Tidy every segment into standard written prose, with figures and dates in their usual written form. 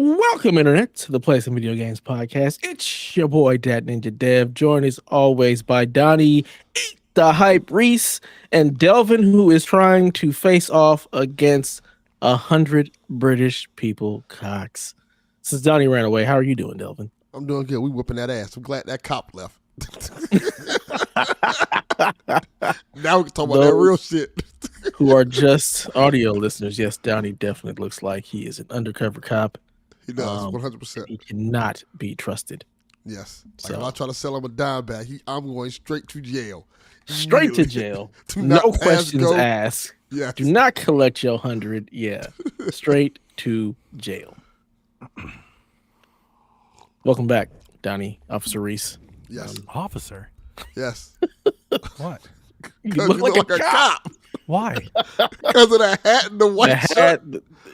Welcome, Internet, to the Play Some Video Games podcast. It's your boy, Dad Ninja Dev, joined as always by Donnie, the Hype Reese, and Delvin, who is trying to face off against 100 British people cocks. Since Donnie ran away, how are you doing, Delvin? I'm doing good. We whooping that ass. I'm glad that cop left. Now we can talk about that real shit. Who are just audio listeners, yes, Donnie definitely looks like he is an undercover cop. He does, 100%. He cannot be trusted. Yes. Like if I try to sell him a dime bag, I'm going straight to jail. Straight to jail. No questions asked. Yes. Do not collect your 100. Yeah. Straight to jail. Welcome back, Donnie, Officer Reese. Yes. Officer? Yes. What? You look like a cop. Why? Because of the hat and the white shirt.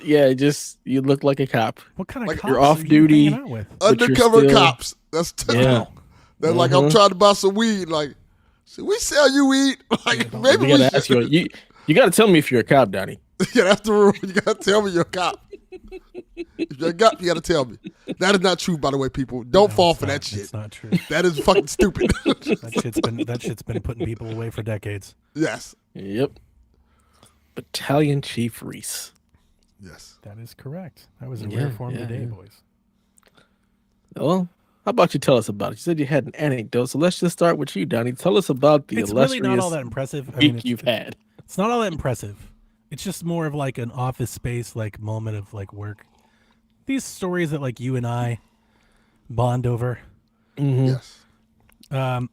Yeah, just you look like a cop. What kind of Like cops you're off duty. hanging out with? Undercover cops. That's Yeah. They're like, I'm trying to buy some weed. Like, should we sell you weed? Like, maybe We we gotta ask you. You gotta tell me if you're a cop, Donnie. Yeah, that's the rule. You gotta tell me you're a cop. If you're a cop, you gotta tell me. That is not true, by the way, people. Don't fall for that shit. It's not true. That is fucking stupid. That shit's been putting people away for decades. Yes. Yep. Battalion Chief Reese. Yes. That is correct. That was a rare form today, boys. Well, how about you tell us about it? You said you had an anecdote, so let's just start with you, Donnie. Tell us about the It's illustrious really not all that impressive. week you've had. It's not all that impressive. It's just more of like an office space, like moment of like work. These stories that like you and I bond over. Mm-hmm. Yes. I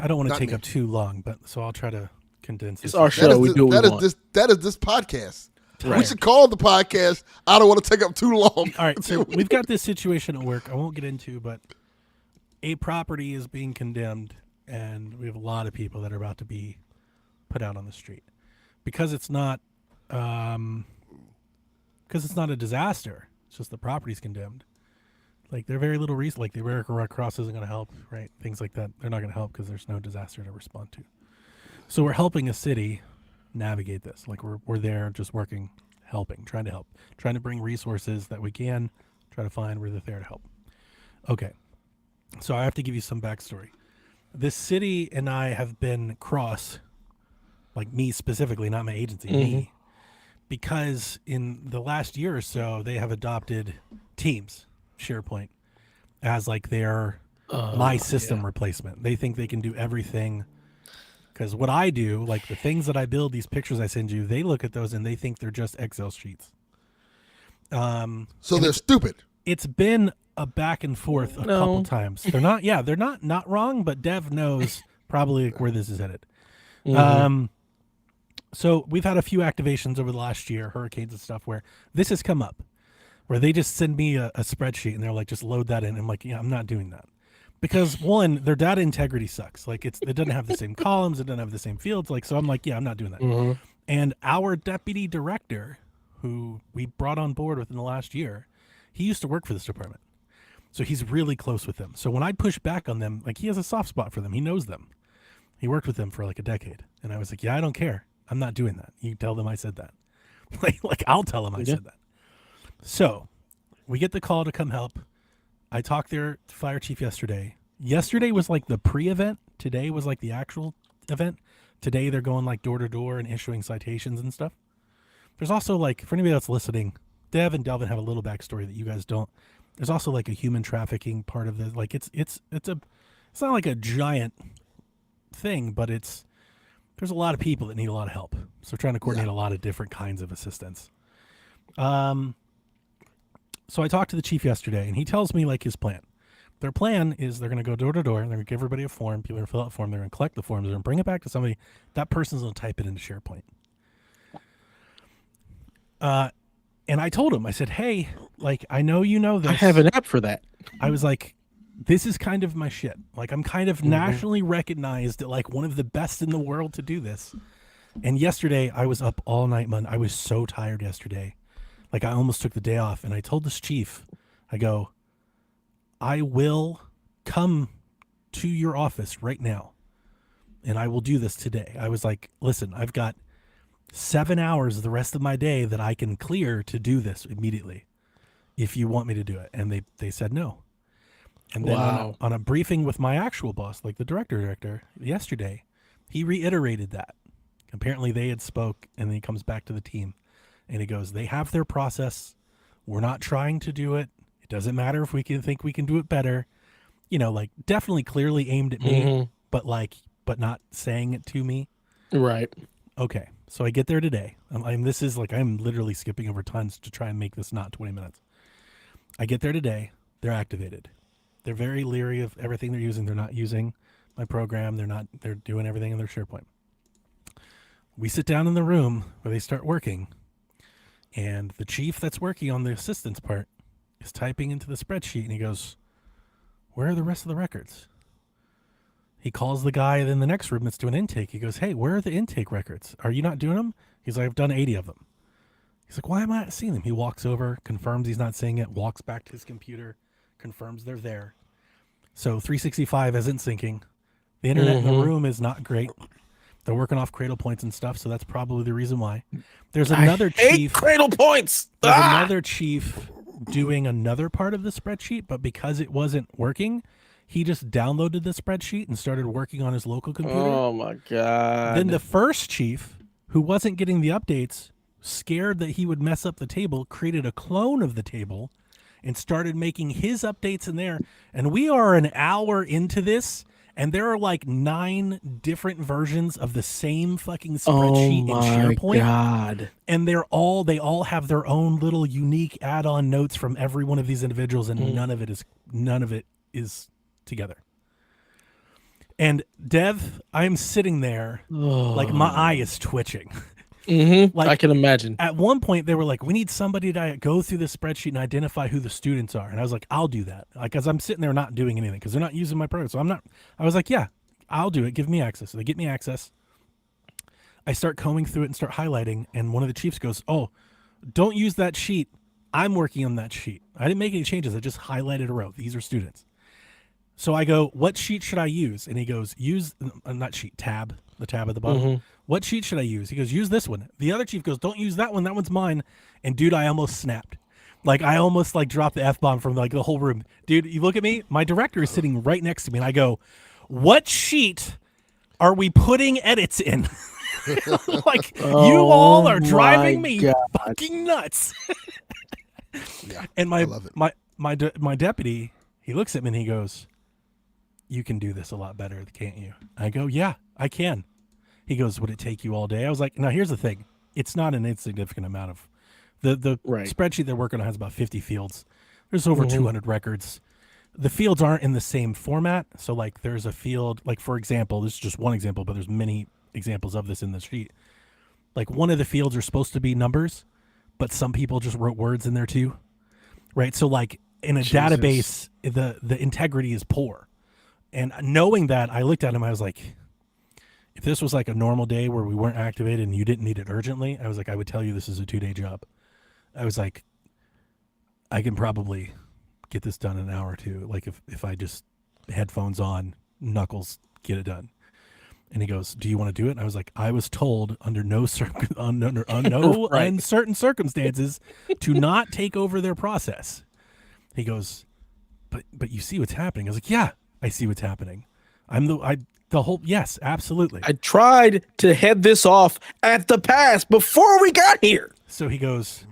don't want to Not take me. up too long, but so I'll try to condense It's this. our show. We do what we want. That is this podcast. Right. We should call the podcast. I don't want to take up too long. All right, so we've got this situation at work I won't get into, but a property is being condemned, and we have a lot of people that are about to be put out on the street because it's not a disaster. It's just the property's condemned. Like, they're very little reason. Like, the American Red Cross isn't going to help, right? Things like that. They're not going to help because there's no disaster to respond to. So we're helping a city navigate this. Like, we're there just working, helping, trying to help, trying to bring resources that we can, try to find where they're there to help. Okay. So I have to give you some backstory. This city and I have been cross, like me specifically, not my agency, me, because in the last year or so, they have adopted Teams, SharePoint, as like their my system replacement. They think they can do everything. Because what I do, like the things that I build, these pictures I send you, they look at those and they think they're just Excel sheets. So they're stupid. It's been a back and forth a couple times. They're not wrong, but Dev knows probably where this is headed. So we've had a few activations over the last year, hurricanes and stuff, where this has come up, where they just send me a spreadsheet and they're like, just load that in. I'm like, yeah, I'm not doing that. Because one, their data integrity sucks. Like it doesn't have the same columns, it doesn't have the same fields. Like, so I'm like, yeah, I'm not doing that. And our deputy director, who we brought on board within the last year, he used to work for this department. So he's really close with them. So when I push back on them, like he has a soft spot for them. He knows them. He worked with them for like a decade. And I was like, yeah, I don't care. I'm not doing that. You tell them I said that. like I'll tell them I said that. So we get the call to come help. I talked to their fire chief yesterday. Yesterday was like the pre-event. Today was like the actual event. Today they're going like door to door and issuing citations and stuff. There's also like, for anybody that's listening, Dev and Delvin have a little backstory that you guys don't. There's also like a human trafficking part of this. Like it's not like a giant thing, but there's a lot of people that need a lot of help. So trying to coordinate a lot of different kinds of assistance. So I talked to the chief yesterday, and he tells me like his plan. Their plan is they're going to go door to door, and they're going to give everybody a form. People are going to fill out a form. They're going to collect the forms. They're going to bring it back to somebody. That person's going to type it into SharePoint. And I told him, I said, hey, like, I know you know this. I have an app for that. I was like, this is kind of my shit. Like, I'm kind of nationally recognized at like one of the best in the world to do this. And yesterday, I was up all night, man. I was so tired yesterday. Like, I almost took the day off. And I told this chief, I go, I will come to your office right now. And I will do this today. I was like, listen, I've got 7 hours the rest of my day that I can clear to do this immediately. if you want me to do it. And they said no. And then Wow. on a briefing with my actual boss, like the director yesterday, he reiterated that. Apparently they had spoke, and then he comes back to the team and he goes, they have their process. We're not trying to do it. It doesn't matter if we can think we can do it better. You know, like definitely clearly aimed at me, but not saying it to me. Right. Okay. So I get there today. I'm literally skipping over tons to try and make this not 20 minutes. I get there today. They're activated. They're very leery of everything they're using. They're not using my program. They're doing everything in their SharePoint. We sit down in the room where they start working, and the chief that's working on the assistance part is typing into the spreadsheet, and he goes, where are the rest of the records? He calls the guy in the next room that's doing intake. He goes, hey, where are the intake records? Are you not doing them? He's like, I've done 80 of them. He's like, why am I not seeing them? He walks over, confirms he's not seeing it, walks back to his computer, confirms they're there. So 365 isn't syncing. The internet in the room is not great. They're working off cradle points and stuff, so that's probably the reason why. There's another chief. Cradle points. There's another chief doing another part of the spreadsheet, but because it wasn't working, he just downloaded the spreadsheet and started working on his local computer. Oh my god. Then the first chief, who wasn't getting the updates, scared that he would mess up the table, created a clone of the table and started making his updates in there. And we are an hour into this, and there are like 9 different versions of the same fucking spreadsheet in SharePoint. God. And they all have their own little unique add-on notes from every one of these individuals, and none of it is together. And Dev, I'm sitting there like my eye is twitching. Like, I can imagine. At one point, they were like, we need somebody to go through the spreadsheet and identify who the students are. And I was like, I'll do that. Like, as I'm sitting there not doing anything because they're not using my program. So I was like, yeah, I'll do it. Give me access. So they get me access. I start combing through it and start highlighting. And one of the chiefs goes, oh, don't use that sheet. I'm working on that sheet. I didn't make any changes. I just highlighted a row. These are students. So I go, what sheet should I use? And he goes, not sheet, tab, the tab at the bottom. What sheet should I use? He goes, use this one. The other chief goes, don't use that one. That one's mine. And dude, I almost snapped. Like, I almost like dropped the F-bomb from like the whole room. Dude, you look at me, my director is sitting right next to me. And I go, what sheet are we putting edits in? Like, you all are driving me fucking nuts. Yeah, and I love it. my deputy, he looks at me and he goes, you can do this a lot better, can't you? I go, yeah, I can. He goes, would it take you all day? I was like, now here's the thing. It's not an insignificant amount of the spreadsheet they're working on has about 50 fields. There's over 200 records. The fields aren't in the same format. So like there's a field, like for example, this is just one example, but there's many examples of this in the sheet. Like one of the fields are supposed to be numbers, but some people just wrote words in there too. Right. So like in a database, the integrity is poor. And knowing that, I looked at him, I was like, if this was like a normal day where we weren't activated and you didn't need it urgently, I was like, I would tell you this is a 2-day job. I was like, I can probably get this done in an hour or two. Like if I just headphones on, knuckles, get it done. And he goes, do you want to do it? And I was like, I was told under no uncertain circumstances to not take over their process. He goes, but you see what's happening. I was like, yeah, I see what's happening. Yes, absolutely. I tried to head this off at the pass before we got here. So he goes,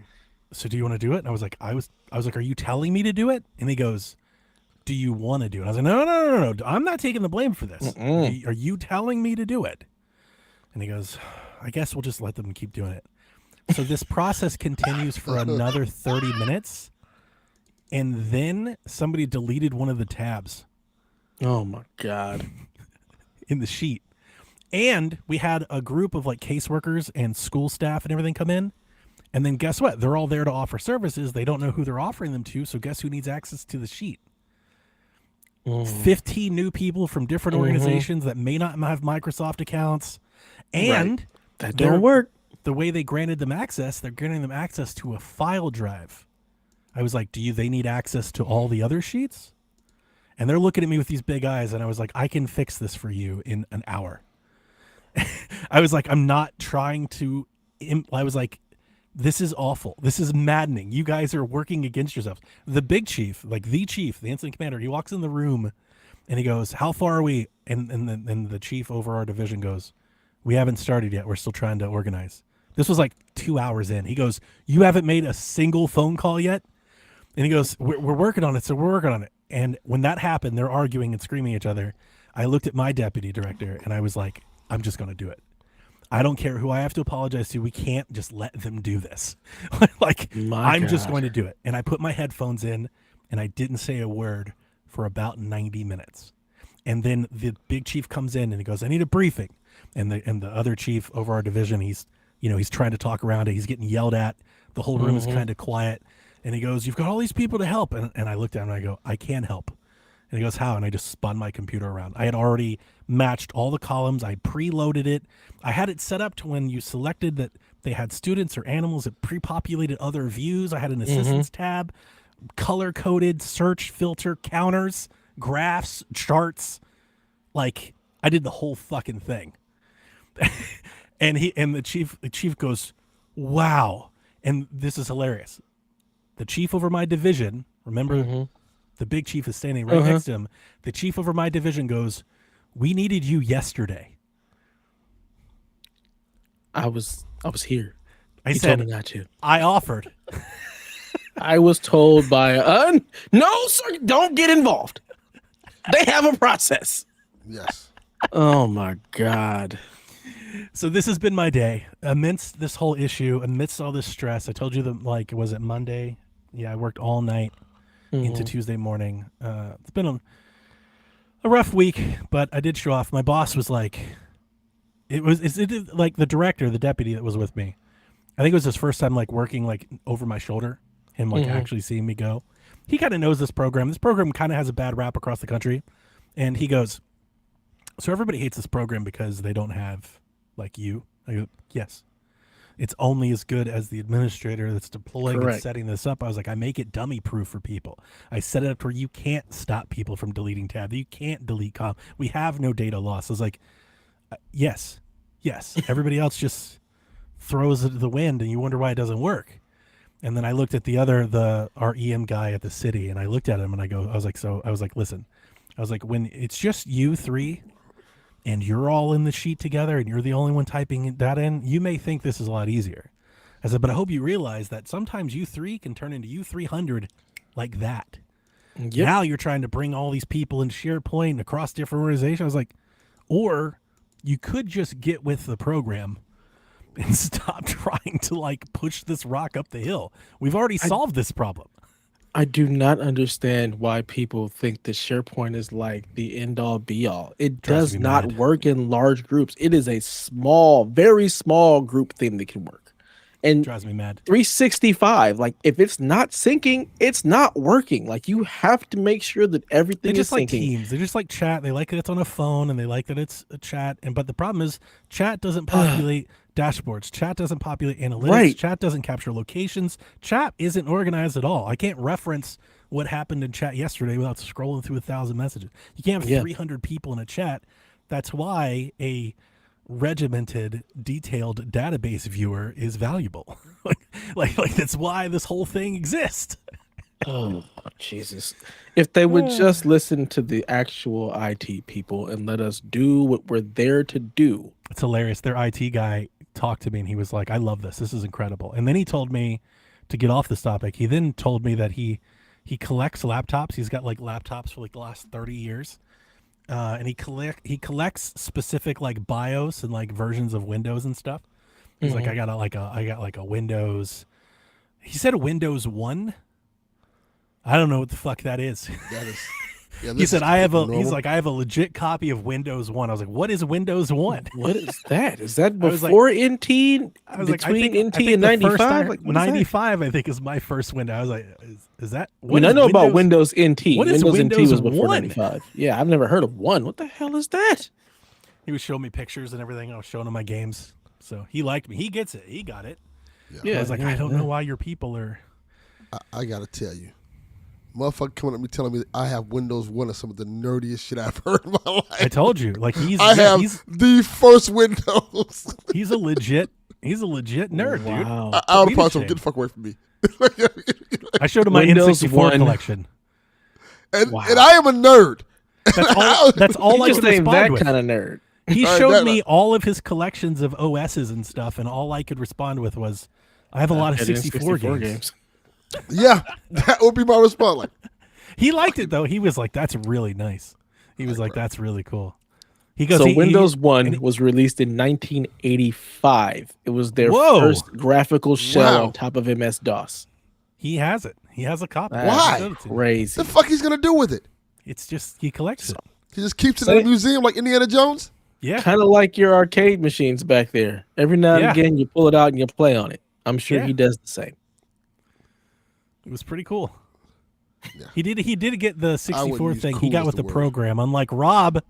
so do you want to do it? And I was like, are you telling me to do it? And he goes, do you want to do it? I was like, no. I'm not taking the blame for this. Are you telling me to do it? And he goes, I guess we'll just let them keep doing it. So this process continues for another 30 minutes. And then somebody deleted one of the tabs. Oh my God. In the sheet. And we had a group of like caseworkers and school staff and everything come in. And then guess what? They're all there to offer services. They don't know who they're offering them to. So guess who needs access to the sheet? 15 new people from different organizations that may not have Microsoft accounts. And that don't work. The way they granted them access, they're granting them access to a file drive. I was like, they need access to all the other sheets? And they're looking at me with these big eyes, and I was like, I can fix this for you in an hour. I was like, I'm not trying to... I was like, This is awful. This is maddening. You guys are working against yourselves. The big chief, like the chief, the incident commander, he walks in the room and he goes, how far are we? And the chief over our division goes, we haven't started yet. We're still trying to organize. This was like 2 hours in. He goes, you haven't made a single phone call yet? And he goes, we're working on it, so we're working on it. And when that happened, they're arguing and screaming at each other. I looked at my deputy director and I was like, I'm just going to do it. I don't care who I have to apologize to. We can't just let them do this. I'm just going to do it. And I put my headphones in and I didn't say a word for about 90 minutes. And then the big chief comes in and he goes, I need a briefing. And the other chief over our division, he's trying to talk around it. He's getting yelled at. The whole room is kind of quiet. And he goes, you've got all these people to help. And I looked at him and I go, I can help. And he goes, how? And I just spun my computer around. I had already matched all the columns. I preloaded it. I had it set up to when you selected that they had students or animals, it pre-populated other views. I had an assistance tab, color-coded search filter counters, graphs, charts. Like, I did the whole fucking thing. And the chief goes, wow. And this is hilarious. The chief over my division, remember the big chief is standing right next to him. The chief over my division goes, we needed you yesterday. I was here. I He said, told me not to. I offered. I was told by no, sir, don't get involved. They have a process. Yes. Oh my God. So this has been my day. Amidst this whole issue, amidst all this stress, I told you that, like, was it Monday? Yeah, I worked all night into Tuesday morning. It's been a rough week, but I did show off. My boss was like, like the director, the deputy that was with me. I think it was his first time like working like over my shoulder, him like actually seeing me go. He kind of knows this program. This program kind of has a bad rap across the country. And he goes, so everybody hates this program because they don't have like you. I go, yes. It's only as good as the administrator that's deploying and setting this up. I was like, I make it dummy proof for people. I set it up where you can't stop people from deleting tabs. You can't delete com. We have no data loss. I was like, yes. Everybody else just throws it to the wind and you wonder why it doesn't work. And then I looked at our EM guy at the city and I looked at him and I was like, listen, when it's just you three and you're all in the sheet together and you're the only one typing that in, you may think this is a lot easier. I said, but I hope you realize that sometimes U3 can turn into U300 like that. Yep. Now you're trying to bring all these people in SharePoint across different organizations. I was like, or you could just get with the program and stop trying to like push this rock up the hill. We've already solved this problem. I do not understand why people think that SharePoint is like the end all be all. It does not work in large groups. It is a small, very small group thing that can work. And drives me mad. 365, like if it's not syncing, it's not working. Like you have to make sure that everything is syncing. Like Teams. They just like chat. They like that it's on a phone and they like that it's a chat. But the problem is chat doesn't populate dashboards. Chat doesn't populate analytics. Right. Chat doesn't capture locations. Chat isn't organized at all. I can't reference what happened in chat yesterday without scrolling through 1,000 messages. You can't have 300 people in a chat. That's why a regimented, detailed database viewer is valuable. like that's why this whole thing exists. Oh, Jesus. If they would just listen to the actual IT people and let us do what we're there to do. It's hilarious. Their IT guy talked to me and he was like, I love this. This is incredible. And then he told me, to get off this topic, he then told me that he collects laptops. He's got like laptops for like the last 30 years. And he collects specific like BIOS and like versions of Windows and stuff. He's like, I got like a Windows. He said a Windows 1. I don't know what the fuck that is. That is. Yeah, he said I have a legit copy of Windows 1. I was like, what is Windows 1? What is that? Is that before NT? I was between NT and 95? Like, 95, I think, is my first Windows. I was like, is that? I mean, I know about Windows NT. What is Windows NT was before 1? 95. Yeah, I've never heard of 1. What the hell is that? He was showing me pictures and everything. I was showing him my games. So he liked me. He gets it. He got it. Yeah. I was like, I don't know why your people are. I got to tell you. Motherfucker coming at me telling me I have Windows 1 is some of the nerdiest shit I've heard in my life. I told you. Like I have the first Windows. He's a legit He's a legit nerd, dude. Wow. I would Me have probably to told him, get shame. the fuck away from me. I showed him my Windows N64 1. collection. And Wow. I am a nerd. That's all He I just could ain't respond that with. kind of nerd. He All right, showed that- me all of his collections of OSs and stuff, and all I could respond with was, I have a lot of It is 64 games. Yeah, that would be my response. Like, He liked it, though. He was like, that's really nice. He was like, that's really cool. He goes, So Windows and 1 was released in 1985. It was their Whoa. first graphical shell Wow. on top of MS-DOS. he has it. He has a copy. That's Why? He showed it to me. Crazy. the fuck he's gonna do with it? It's just, he collects it. He just keeps it Say- in a museum like Indiana Jones. Yeah. Kind of like your arcade machines back there. Every now and Yeah. again, you pull it out and you play on it. I'm sure Yeah. he does the same. It was pretty cool. Yeah. He did get the 64 use thing. He cool got as with the the word. program. Unlike Rob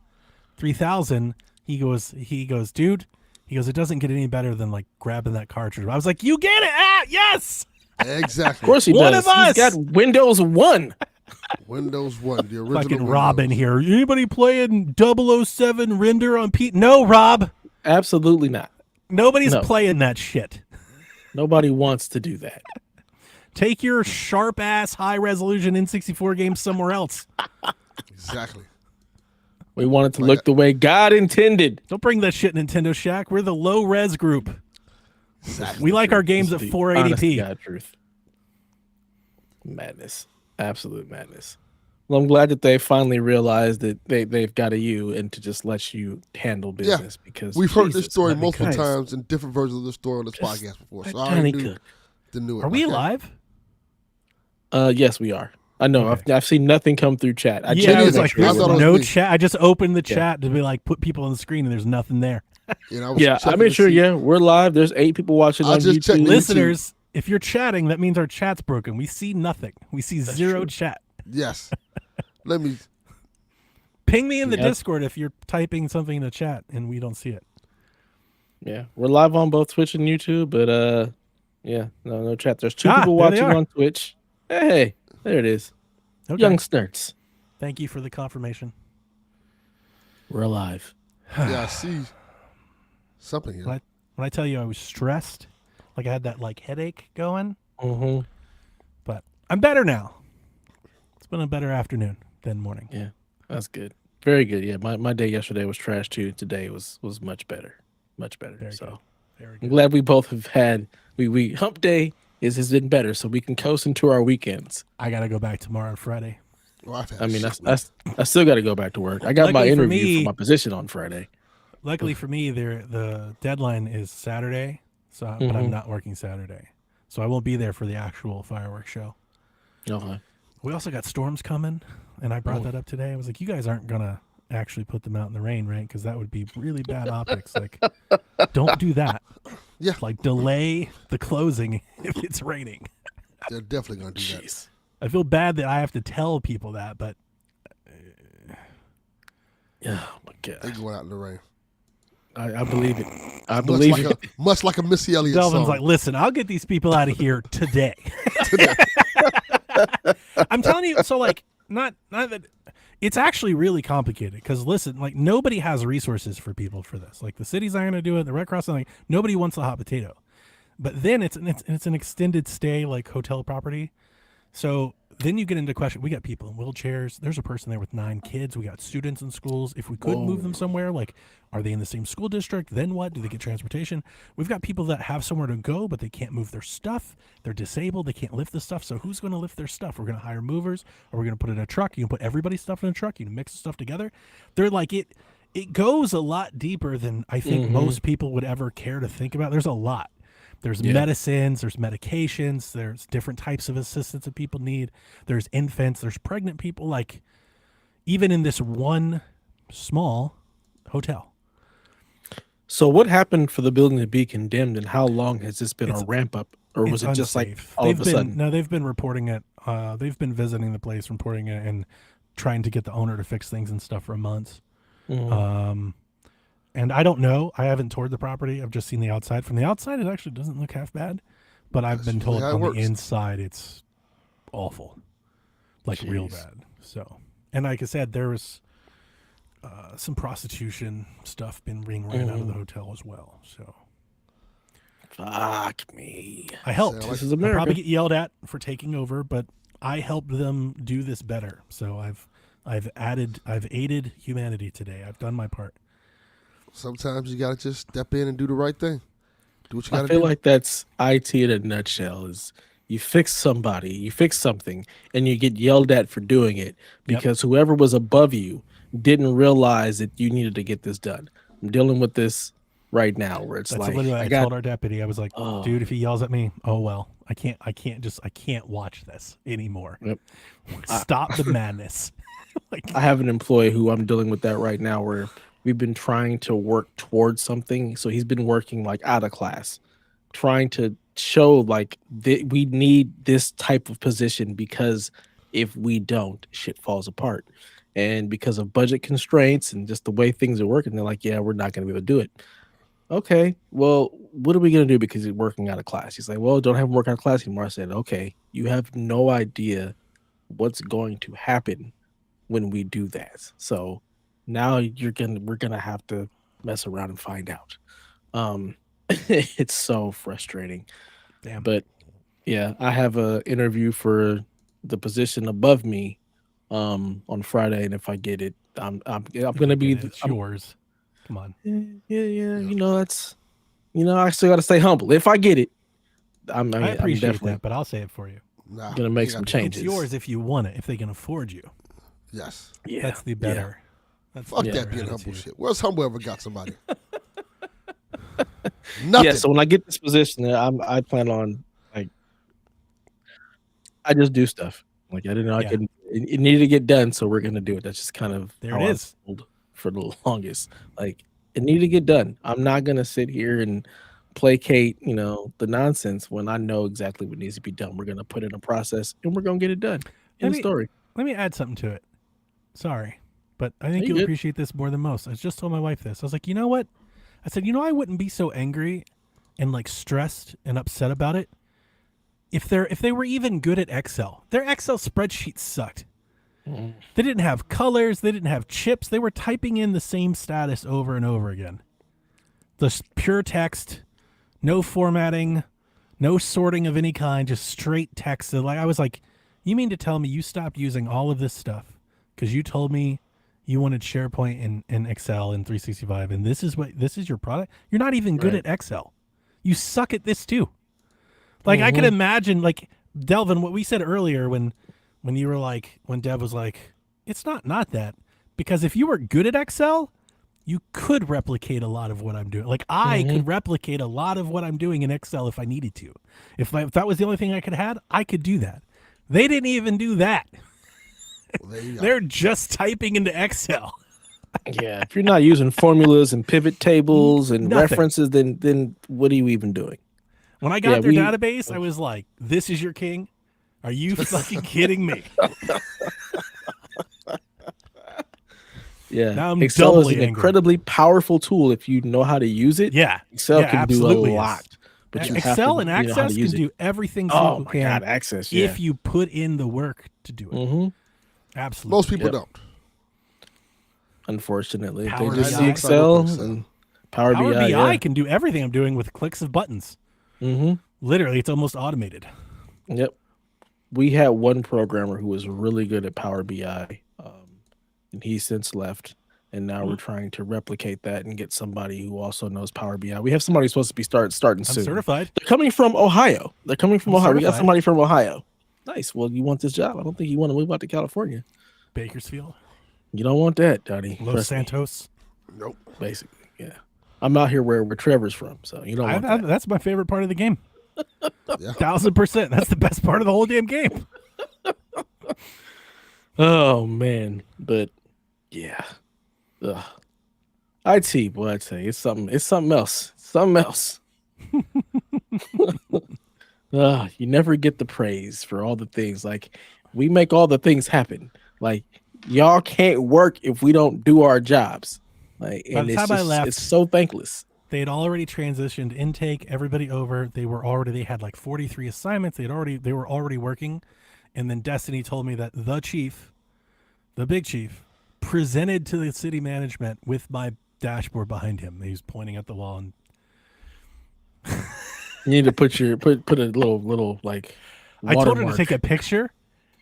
3000, he goes, dude, he goes, it doesn't get any better than like grabbing that cartridge. I was like, you get it? Ah, yes. Exactly. Of course he One does. of us! He's got Windows 1. Windows 1, the original Fucking Windows. Rob in here. Anybody playing 007 render on Pete? No, Rob. Absolutely not. Nobody's No. playing that shit. Nobody wants to do that. Take your sharp ass high resolution N64 games somewhere else. Exactly. We want it to look the way God intended. Don't bring that shit, Nintendo Shack. We're the low res group. We like our games at The honest to 480p. God truth. Madness. Absolute madness. Well, I'm glad that they finally realized that they've got a you and to just let you handle business because We've heard this Jesus, story let me multiple Christ. times in different versions of the story on this Just podcast before. let So I Johnny already knew cook. the new. Are we live? Yes, we are. I know. Okay. I've seen nothing come through chat. I Yeah, checked I to was make like, sure I there's we're thought it was live. no me. chat. I just opened the Yeah. chat to be like, put people on the screen, and there's nothing there. And I was Yeah, I checking made to sure. see- Yeah, we're live. There's 8 people watching I on just checked YouTube. YouTube. Listeners, if you're chatting, that means our chat's broken. We see nothing. We see zero true. chat. Yes. Let me. Ping me in the Yeah. Discord if you're typing something in the chat and we don't see it. Yeah, we're live on both Twitch and YouTube, but yeah, no chat. There's 2 people there they watching are. on Twitch. Hey, there it is. Okay. Young snurts. Thank you for the confirmation. We're alive. Yeah, I see something here. What? When I tell you I was stressed, like I had that like headache going, Mm-hmm. but I'm better now. It's been a better afternoon than morning. Yeah, that's good. Very good. Yeah, my day yesterday was trash too. Today was much better. Much better. Very so good. Very I'm good. glad we both have had we hump day has been better, so we can coast into our weekends. I got to go back tomorrow and Friday. Well, I've had I mean, shit I still got to go back to work. I got my Luckily for interview me- for my position on Friday. Luckily for me, the deadline is Saturday, so but I'm Mhm. not working Saturday, so I won't be there for the actual fireworks show. Okay. We also got storms coming, and I brought that up today. I was like, you guys aren't gonna actually put them out in the rain, right? Because that would be really bad optics. Like, don't do that. Yeah. Like, delay the closing if it's raining. They're definitely going to do that. Jeez. I feel bad that I have to tell people that, but Oh my They god. going out in the rain. I believe it. I believe it. Much like a Missy Elliott Delvin's song. like, listen, I'll get these people out of here today. I'm telling you, so like, not that it's actually really complicated because listen, like nobody has resources for people for this. Like the city's not going to do it. The Red Cross, like nobody wants the hot potato. But then it's an extended stay like hotel property. So then you get into question. We got people in wheelchairs. There's a person there with 9 kids. We got students in schools. If we could move them somewhere, like, are they in the same school district? Then what? Do they get transportation? We've got people that have somewhere to go, but they can't move their stuff. They're disabled. They can't lift the stuff. So who's going to lift their stuff? We're going to hire movers, or we're going to put it in a truck. You can put everybody's stuff in a truck. You can mix the stuff together. They're like it. It goes a lot deeper than I think most people would ever care to think about. There's a lot. There's medicines, there's medications, there's different types of assistance that people need. There's infants, there's pregnant people, like even in this one small hotel. So what happened for the building to be condemned, and how long has this been a ramp up, or was it It's just like unsafe. all of a sudden? No, they've been reporting it. They've been visiting the place, reporting it, and trying to get the owner to fix things and stuff for months. And I don't know. I haven't toured the property. I've just seen the outside. From the outside, it actually doesn't look half bad. But I've been told usually how it on works. the inside, it's awful. Like real Jeez. bad. So, and like I said, there was some prostitution stuff being ran out of the hotel as well. So, Fuck me. I helped. Sound This is I probably America. get yelled at for taking over, but I helped them do this better. So I've aided humanity today. I've done my part. Sometimes you gotta just step in and do the right thing. Do what you I gotta feel do. like that's IT in a nutshell. Is you fix somebody, you fix something, and you get yelled at for doing it Yep. because whoever was above you didn't realize that you needed to get this done. I'm dealing with this right now, where it's That's like literally what I I got. told our deputy. I was like, Oh, dude, if he yells at me, oh well. I can't watch this anymore. yep. Stop the madness. Like, I have an employee who I'm dealing with that right now, where we've been trying to work towards something. So he's been working like out of class, trying to show like we need this type of position because if we don't, shit falls apart. And because of budget constraints and just the way things are working, they're like, yeah, we're not going to be able to do it. Okay, well, what are we going to do because he's working out of class? He's like, well, don't have him work out of class anymore. I said, okay, you have no idea what's going to happen when we do that. So now we're gonna have to mess around and find out. It's so frustrating. damn. But yeah, I have a interview for the position above me on Friday, and if I get it, I'm gonna be It's yours. Come on. yeah. That's I still got to stay humble. If I get it, I I'm appreciate definitely that, but I'll say it for you. Nah, gonna make you some gotta do it. It's changes. yours if you want it, if they can afford you. Yes. Yeah, That's the better. That's Fuck the that better being humble attitude. shit. Where's humble ever got somebody? Yeah. Nothing. So when I get this position, I plan on like I just do stuff. Like I didn't know I Yeah. could. It needed to get done, so we're gonna do it. That's just kind of There how it I've is. rolled for the longest. Like it needed to get done. I'm not gonna sit here and placate, the nonsense when I know exactly what needs to be done. We're gonna put in a process and we're gonna get it done. In the story. Let me add something to it. Sorry, but I think You you'll good. appreciate this more than most. I just told my wife this. I was like, you know what? I said, I wouldn't be so angry and like stressed and upset about it if they were even good at Excel. Their Excel spreadsheet sucked. Mm. They didn't have colors. They didn't have chips. They were typing in the same status over and over again. Just pure text, no formatting, no sorting of any kind, just straight text. Like I was like, you mean to tell me you stopped using all of this stuff because you told me you wanted SharePoint and Excel and 365, and this is your product? You're not even good Right. at Excel. You suck at this too. Like I could imagine, like Delvin, what we said earlier when you were like, when Dev was like, it's not that, because if you were good at Excel, you could replicate a lot of what I'm doing. Like I could replicate a lot of what I'm doing in Excel if I needed to. If that was the only thing I could have, I could do that. They didn't even do that. Well, there you go. They're just typing into Excel. Yeah. If you're not using formulas and pivot tables and Nothing. references, then what are you even doing? When I got Yeah, their we- database, I was like, this is your king? Are you fucking kidding me? Yeah. Now I'm Excel is doubly an angry. incredibly powerful tool if you know how to use it. Yeah. Excel Yeah, can do absolutely a is. lot. But you Excel have to and know how to Access use can it. do everything Oh Single my can god, access. Yeah. if you put in the work to do it. Mm-hmm. Absolutely. Most people Yep. don't. Unfortunately, if Power they just BI. see Excel and Power Power BI. BI Yeah. can do everything I'm doing with clicks of buttons. Mm-hmm. Literally, it's almost automated. Yep. We had one programmer who was really good at Power BI, and he's since left. And now we're trying to replicate that and get somebody who also knows Power BI. We have somebody who's supposed to be starting I'm soon. certified. They're coming from Ohio. We got certified. somebody from Ohio. Nice. Well, you want this job? I don't think you want to move out to California. Bakersfield. You don't want that, Donnie. Los Trust me. Santos. Nope. Basically, yeah. I'm out here where Trevor's from, so you don't want that. That's my favorite part of the game. Yeah. 1000%. That's the best part of the whole damn game. Oh man, but yeah. Ugh. IT, boy, I'd say it's something else. Something else. You never get the praise for all the things. Like we make all the things happen. Like y'all can't work if we don't do our jobs. Like By and the it's time I just, left- it's so thankless. They had already transitioned intake, everybody over. They had like 43 assignments. They were already working. And then Destiny told me that the big chief, presented to the city management with my dashboard behind him. He was pointing at the wall and You need to put a little like I told her to watermark. take a picture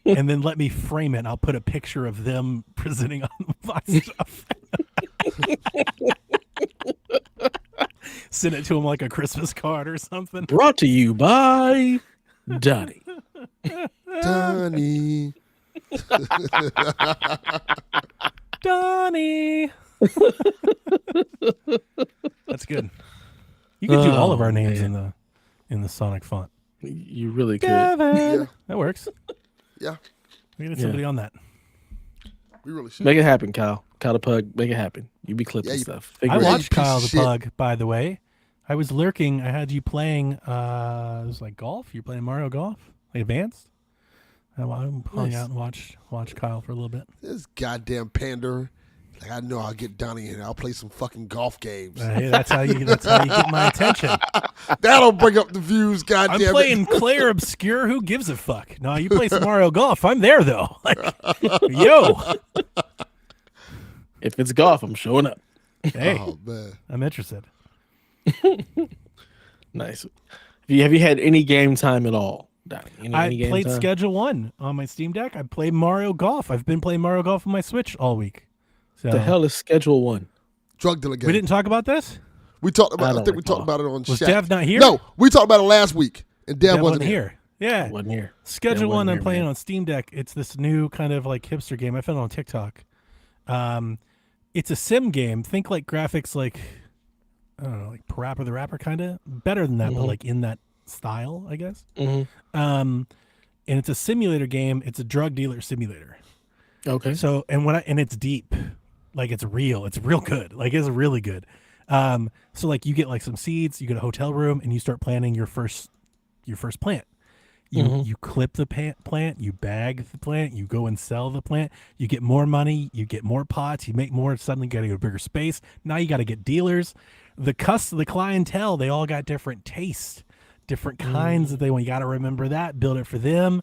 and then let me frame it. I'll put a picture of them presenting on my stuff. Send it to him like a Christmas card or something. Brought to you by Donnie. Donnie. Donnie. That's good. You could do all of our names in the Sonic font. You really could. Devin. Yeah. That works. Yeah. We get somebody on that. We really should. Make it happen, Kyle. Kyle the Pug, make it happen. You be clipping stuff. I Figure it out. watched Kyle the Pug, by the way. I was lurking. I had you playing, it was like golf. You're playing Mario Golf, like advanced. I hung out and watched Kyle for a little bit. This goddamn pander. Like, I know I'll get Donnie in. I'll play some fucking golf games. Hey, that's how you get my attention. That'll bring up the views, goddamn. I'm playing Claire Obscure. Who gives a fuck? No, you play some Mario Golf. I'm there though. Like, yo. If it's golf, I'm showing up. Hey, Oh man. I'm interested. Nice. Have you had any game time at all, Donnie? I Any game played time? Schedule 1 on my Steam Deck. I played Mario Golf. I've been playing Mario Golf on my Switch all week. So, The hell is Schedule 1? Drug dealer game. we didn't talk about this? We talked about. I I think we don't talked about it on. Was Shaq. Dev not here? No, we talked about it last week, and Dev Dev wasn't here. Yeah. Wasn't here. Schedule Yeah, 1 wasn't I'm here, playing man. on Steam Deck. It's this new kind of like hipster game. I found it on TikTok. It's a sim game. Think like graphics like, I don't know, like Parappa the Rapper kind of. Better than that, but like in that style, I guess. Mm-hmm. And it's a simulator game. It's a drug dealer simulator. Okay. So and it's deep, like it's real. It's real good. Like it's really good. So like you get like some seeds, you get a hotel room, and you start planting your first plant. You clip the plant, you bag the plant, you go and sell the plant. You get more money, you get more pots, you make more. Suddenly, you got to get a bigger space. Now you got to get dealers. The clientele, they all got different tastes, different kinds that they want. You got to remember that. Build it for them.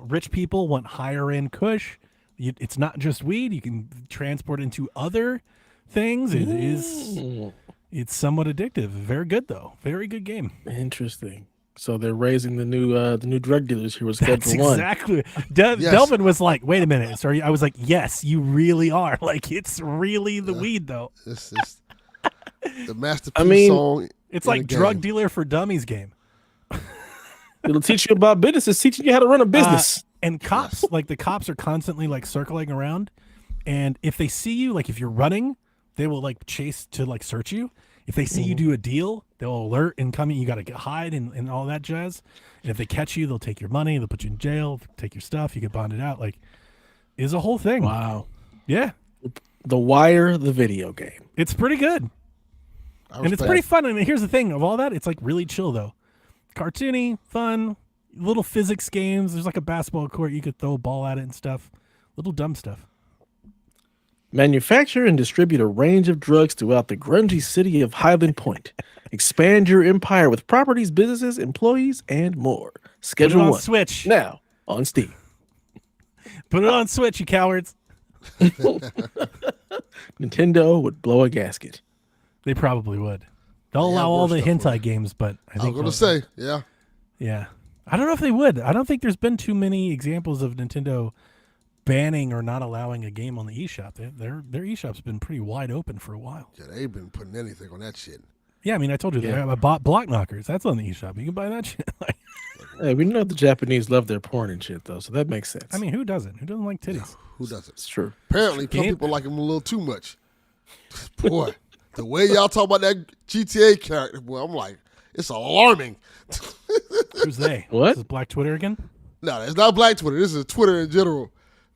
Rich people want higher end Kush. It's not just weed. You can transport it into other things. It's somewhat addictive. Very good though. Very good game. Interesting. So they're raising the new drug dealers here with That's Schedule 1. exactly. Yes. Delvin was like, "Wait a minute, sorry." I was like, "Yes, you really are. Like, it's really the weed, though. This is the masterpiece song. It's in like a game. drug dealer for dummies game." It'll teach you about business. It's teaching you how to run a business. And cops, like the cops are constantly like circling around, and if they see you, like if you're running, they will like chase to like search you. If they see you do a deal, they'll alert and come in. You got to get hide and all that jazz. And if they catch you, they'll take your money. They'll put you in jail. Take your stuff. You get bonded out. Like, it's a whole thing. Wow. Yeah, The Wire, the video game. it's pretty good. And it's pretty fun. And here's the thing of all that, it's like really chill though. Cartoony, fun, little physics games. There's like a basketball court. You could throw a ball at it and stuff. Little dumb stuff. Manufacture and distribute a range of drugs throughout the grungy city of Highland Point. Expand your empire with properties, businesses, employees, and more. Put it Schedule on 1. Switch. Now on Steam. Put it on Switch, you cowards. Nintendo would blow a gasket. They probably would. They'll They allow have all worse the stuff for hentai it. games, but I I think was gonna say, yeah. yeah. I don't know if they would. I don't think there's been too many examples of Nintendo banning or not allowing a game on the eShop. Their eShop's been pretty wide open for a while. Yeah, they ain't been putting anything on that shit. Yeah, I mean, I told you I bought Block Knockers. That's on the eShop. You can buy that shit. Like, Hey, we know the Japanese love their porn and shit, though, so that makes sense. I mean, who doesn't? Who doesn't like titties? Who doesn't? it's true. Apparently, some Game- people like him a little too much. Boy, the way y'all talk about that GTA character, boy, I'm like, it's alarming. Who's they? What? This is Black Twitter again? No, it's not Black Twitter. This is Twitter in general.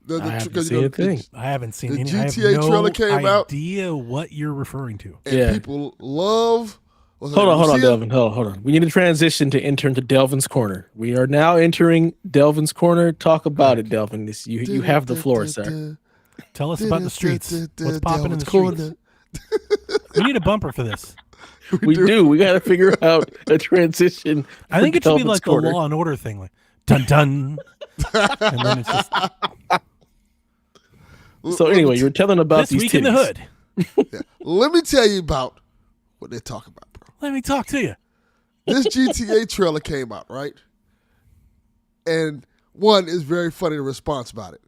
I haven't seen a thing. I haven't seen The any. GTA I have no trailer came out. idea what you're referring to. And Yeah. people love. Hold on, Delvin. Hold on. We need to transition to enter into Delvin's Corner. We are now entering Delvin's Corner. Talk about it, Delvin. You have the floor, sir. Tell us about the streets. What's popping in the streets? We need a bumper for this. We do. We got to figure out a transition. I for think it should be Delvin's like Corner. the Law and Order thing, like dun dun, and then it's just So anyway, you were telling about this these week in the titties. hood. Let me tell you about what they're talking about, bro. Let me talk to you. This GTA trailer came out, right? And one is very funny, the response about it.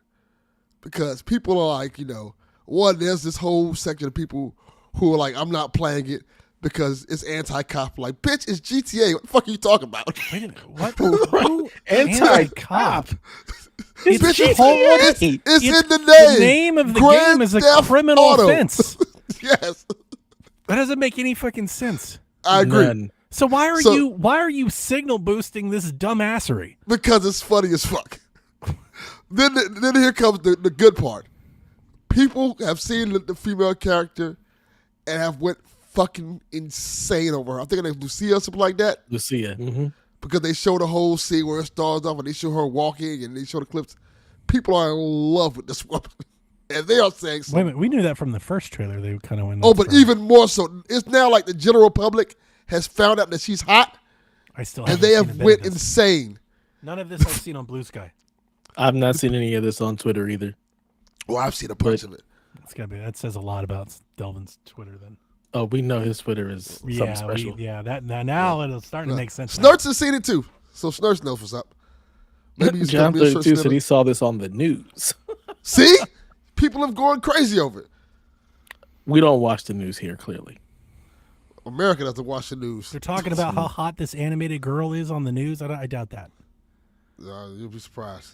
Because people are like, one, there's this whole section of people who are like, I'm not playing it because it's anti-cop. Like, bitch, it's GTA. What the fuck are you talking about? Wait a minute. What? Who? Anti-cop. It's GTA. It's in the name. The name of the Grand game is a Theft criminal Auto. offense. Yes. That doesn't make any fucking sense. I agree. None. So why are you signal boosting this dumbassery? Because it's funny as fuck. then here comes the good part. People have seen the female character and have went fucking insane over her. I think it's Lucia or something like that. Lucia. Mm-hmm. Because they show the whole scene where it starts off and they show her walking and they show the clips. People are in love with this woman. And they are saying something. Wait a minute, we knew that from the first trailer. They kind of went. Oh, but even more so. It's now like the general public has found out that she's hot. I still and haven't they seen a have bit went of this. insane. None of this I've seen on Blue Sky. I've not seen any of this on Twitter either. Well, I've seen a bunch of it. It's gotta be. That says a lot about Delvin's Twitter. Then. Oh, we know his Twitter is something special. Now it's starting to make sense. Snurts has seen it too. So Snurts knows what's up. Maybe he's John gonna be a 32 short said he saw this on the news. See? People have gone crazy over it. We don't watch the news here, clearly. America doesn't watch the news. They're talking about how hot this animated girl is on the news. I doubt that. You'll be surprised.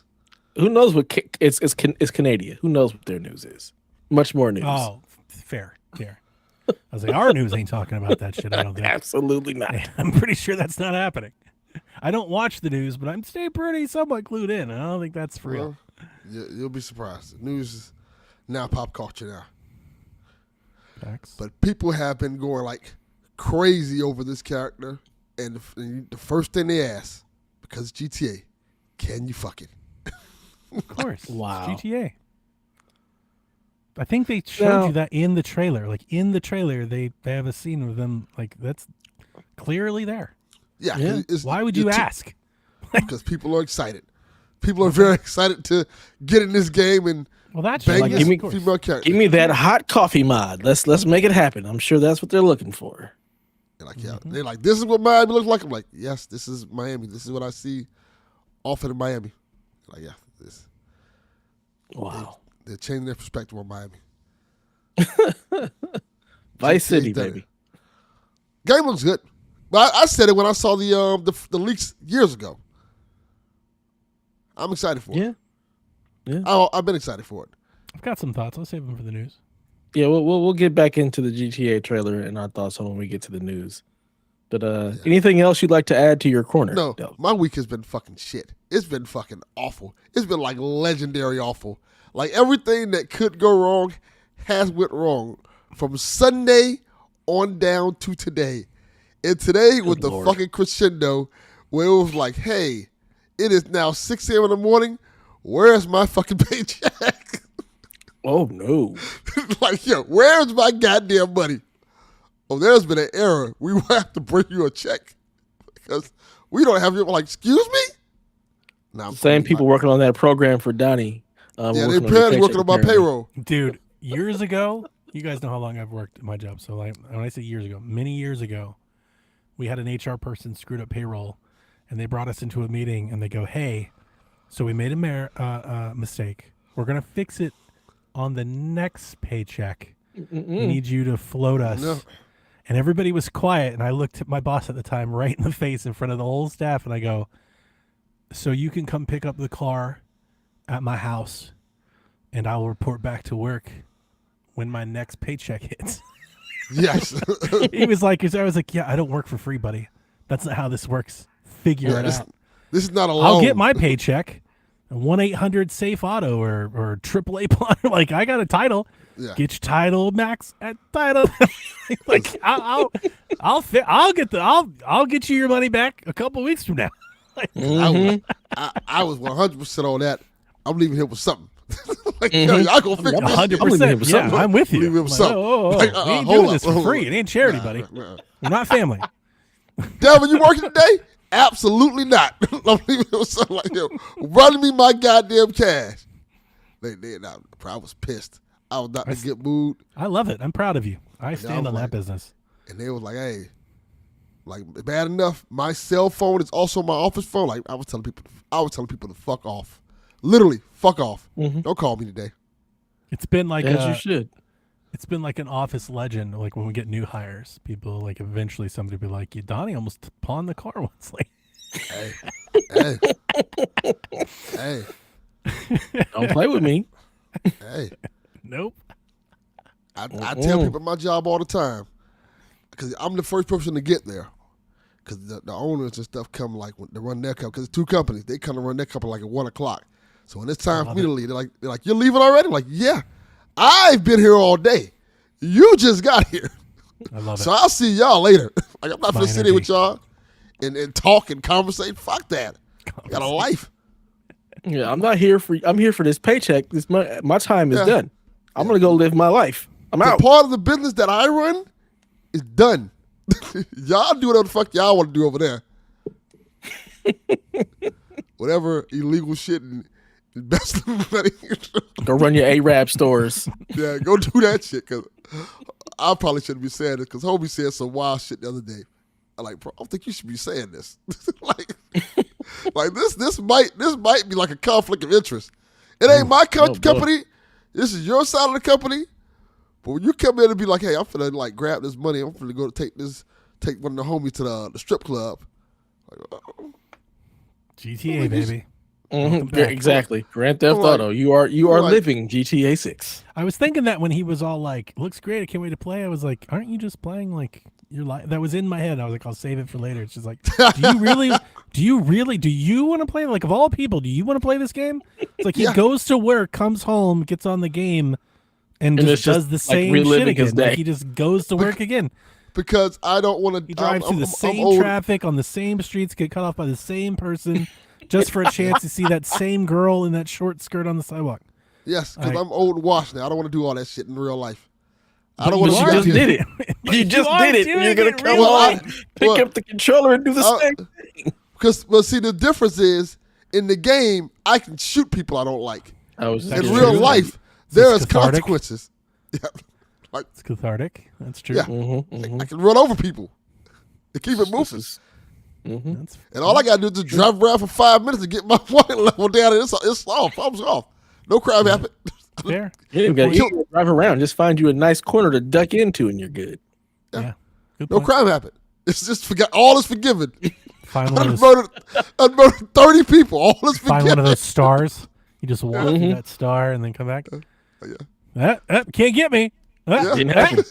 Who knows what it's Canada? Who knows what their news is? Much more news. Oh, fair. I was like, our news ain't talking about that shit. I don't think. Absolutely not. I'm pretty sure that's not happening. I don't watch the news, but I'm staying pretty somewhat glued in. I don't think that's for real. You'll be surprised. The news is now pop culture now. Facts. But people have been going like crazy over this character, and the first thing they ask, because it's GTA, can you fuck it? Of course. Wow. It's GTA. I think they showed you that in the trailer. Like in the trailer, they have a scene with them. Like that's clearly there. Yeah. Yeah. Why would you ask? Because people are excited. People are very excited to get in this game and Well, that's bang like, this give me- female character. Give me that hot coffee mod. Let's make it happen. I'm sure that's what they're looking for. They're like, they're like, this is what Miami looks like. I'm like, yes, this is Miami. This is what I see often in Miami. Like, yeah, this. Wow. They're changing their perspective on Miami. Vice City, done baby. it. Game looks good, but I said it when I saw the leaks years ago. I'm excited for it. Yeah. I've been excited for it. I've got some thoughts. I'll save them for the news. Yeah, we'll get back into the GTA trailer and our thoughts on when we get to the news. But anything else you'd like to add to your corner? No, Del? my week has been fucking shit. It's been fucking awful. It's been like legendary awful. Like everything that could go wrong has went wrong from Sunday on down to today. And today was the Lord. fucking crescendo where it was like, hey, it is now 6 a.m. in the morning. Where's my fucking paycheck? Oh no. Like, yo, where's my goddamn money? Oh, there's been an error. We will have to bring you a check because we don't have your, like, excuse me? Nah, I'm Same fucking people working on that program for Donnie. Yeah, they're apparently working on my payroll. Dude, years ago, you guys know how long I've worked at my job. So like, when I say years ago, many years ago, we had an HR person screwed up payroll, and they brought us into a meeting, and they go, hey, so we made a mistake. We're going to fix it on the next paycheck. We need you to float us. No. And everybody was quiet, and I looked at my boss at the time right in the face in front of the whole staff, and I go, so you can come pick up the car at my house, and I will report back to work when my next paycheck hits. Yes. He was like, I was like, yeah, I don't work for free, buddy. That's not how this works. Figure it out. This is not a loan. I'll get my paycheck. 1-800-SAFE-AUTO or AAA Plot. Like, I got a title. Yeah. Get your title, Max, at title. Like, I'll get you your money back a couple weeks from now. I was 100% on that. I'm leaving here with something. Like, yo, y'all gonna fix this. 100%. Yeah, I'm with you. Leave him I'm like, something. Like, we ain't hold doing up, this for hold free. up. It ain't charity, buddy. Nah. We're not family. Devin, you working today? Absolutely not. I'm leaving here with something like, yo, run me my goddamn cash. I was pissed. I was not in a good mood. I love it. I'm proud of you. I stand was on like- that business. And they was like, hey, Like bad enough, my cell phone is also my office phone. Like I was telling people to fuck off. Literally, fuck off. Mhm. Don't call me today. It's been like As you should. it's been like an office legend. Like when we get new hires, people like eventually somebody will be like, "Yeah, Donnie almost pawned the car once." Like, Hey, hey, Don't play with me. hey. nope. I tell people at my job all the time because I'm the first person to get there. Because the owners and stuff come like when they run their company. Because it's two companies, they come to run their company like at 1:00. So when it's time for me to leave, they're like, "You're leaving already?" I'm like, "Yeah, I've been here all day. You just got here." I love So it. I'll see y'all later. Like I'm not My gonna sit here with energy. y'all and talk and conversate. Fuck that. I got a life. Yeah, I'm here for this paycheck. My time is Yeah. done. I'm gonna go live my life. I'm The out. part of the business that I run is done. Y'all do whatever the fuck y'all want to do over there. Whatever illegal shit and investment money. Go run your Arab stores. Yeah, go do that shit. Cause I probably shouldn't be saying this because Hobie said some wild shit the other day. I'm like, bro, I don't think you should be saying this. like this might be like a conflict of interest. It ain't my boy. company. This is your side of the company. But when you come in and be like, hey, I'm finna like grab this money. I'm finna go take one of the homies to the strip club. Like, GTA baby. Mhm. Welcome Yeah, back. exactly. Grand Theft Like- Auto. You are like- living GTA 6. I was thinking that when he was all like, "Looks great, I can't wait to play." I was like, "Aren't you just playing like your life?" That was in my head. I was like, "I'll save it for later." It's just like, do you want to play? Like of all people, do you want to play this game? It's like he Yeah. goes to work, comes home, gets on the game, and And just it's just, does the like, same reliving shit his again. Like, day. he just goes to work again. because I don't want to. He drives through the same old. traffic on the same streets, get cut off by the same person, just for a chance to see that same girl in that short skirt on the sidewalk. Yes, because Alright. I'm old and washed now. I don't want to do all that shit in real life. I But don't you want to You are just doing did it. But You just are did it. doing You're gonna it come real on, life. pick well, up the controller and do the same. Because, well, see, the difference is in the game, I can shoot people I don't like. I was That's In true. real life, there is cathartic? consequences. Yeah, It's cathartic. That's true. yeah. I can run over people and keep it moving. That's, And all I got to do is just drive around for 5 minutes and get my point level down, and it's off. Problem's off. No crime happened. fair. You didn't gotta drive around. Just find you a nice corner to duck into, and you're good. Yeah. Good No point. crime happened. It's just all is forgiven. Find one I of those, murdered 30 people. All is find forgiven. one of those stars. You just walk through that star and then come back. Can't get me. Didn't happen.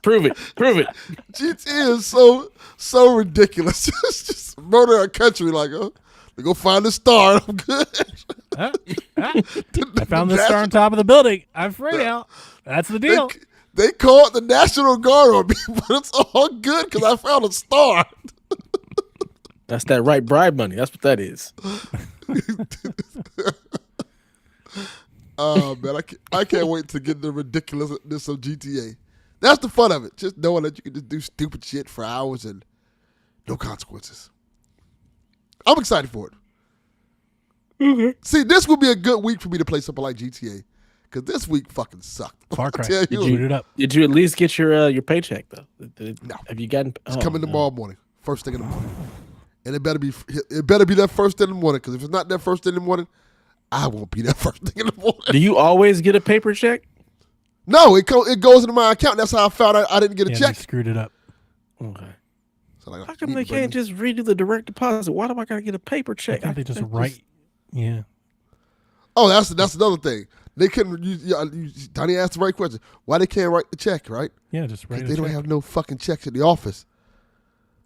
Prove it. Prove it. GTA is so ridiculous. It's just murder a country like, they go find the star. I'm good. I found the star on top of the building. I'm free now. That's the deal. They called the National Guard on me, but it's all good because I found a star. That's that right bribe money. That's what that is. Oh man, I can't wait to get the ridiculousness of GTA. That's the fun of it. Just knowing that you can just do stupid shit for hours and no consequences. I'm excited for it. See, this will be a good week for me to play something like GTA. Because this week fucking sucked. Far Cry. Tell you. Boot it up. Did you at least get your paycheck though? No. Have you gotten? It's coming tomorrow morning. First thing in the morning. And it better be that first thing in the morning. Because if it's not that first thing in the morning, I won't be that first thing in the morning. Do you always get a paper check? No, it goes into my account. That's how I found out I didn't get a Yeah, check. they screwed it up. Okay. So like, How come they can't just redo the direct deposit? Why do I gotta get a paper I check? think they just write. Yeah. Oh, that's another thing. They couldn't. Donnie asked the right question. Why they can't write the check? Right? Yeah, just write 'Cause a they don't check. have no fucking checks in the office.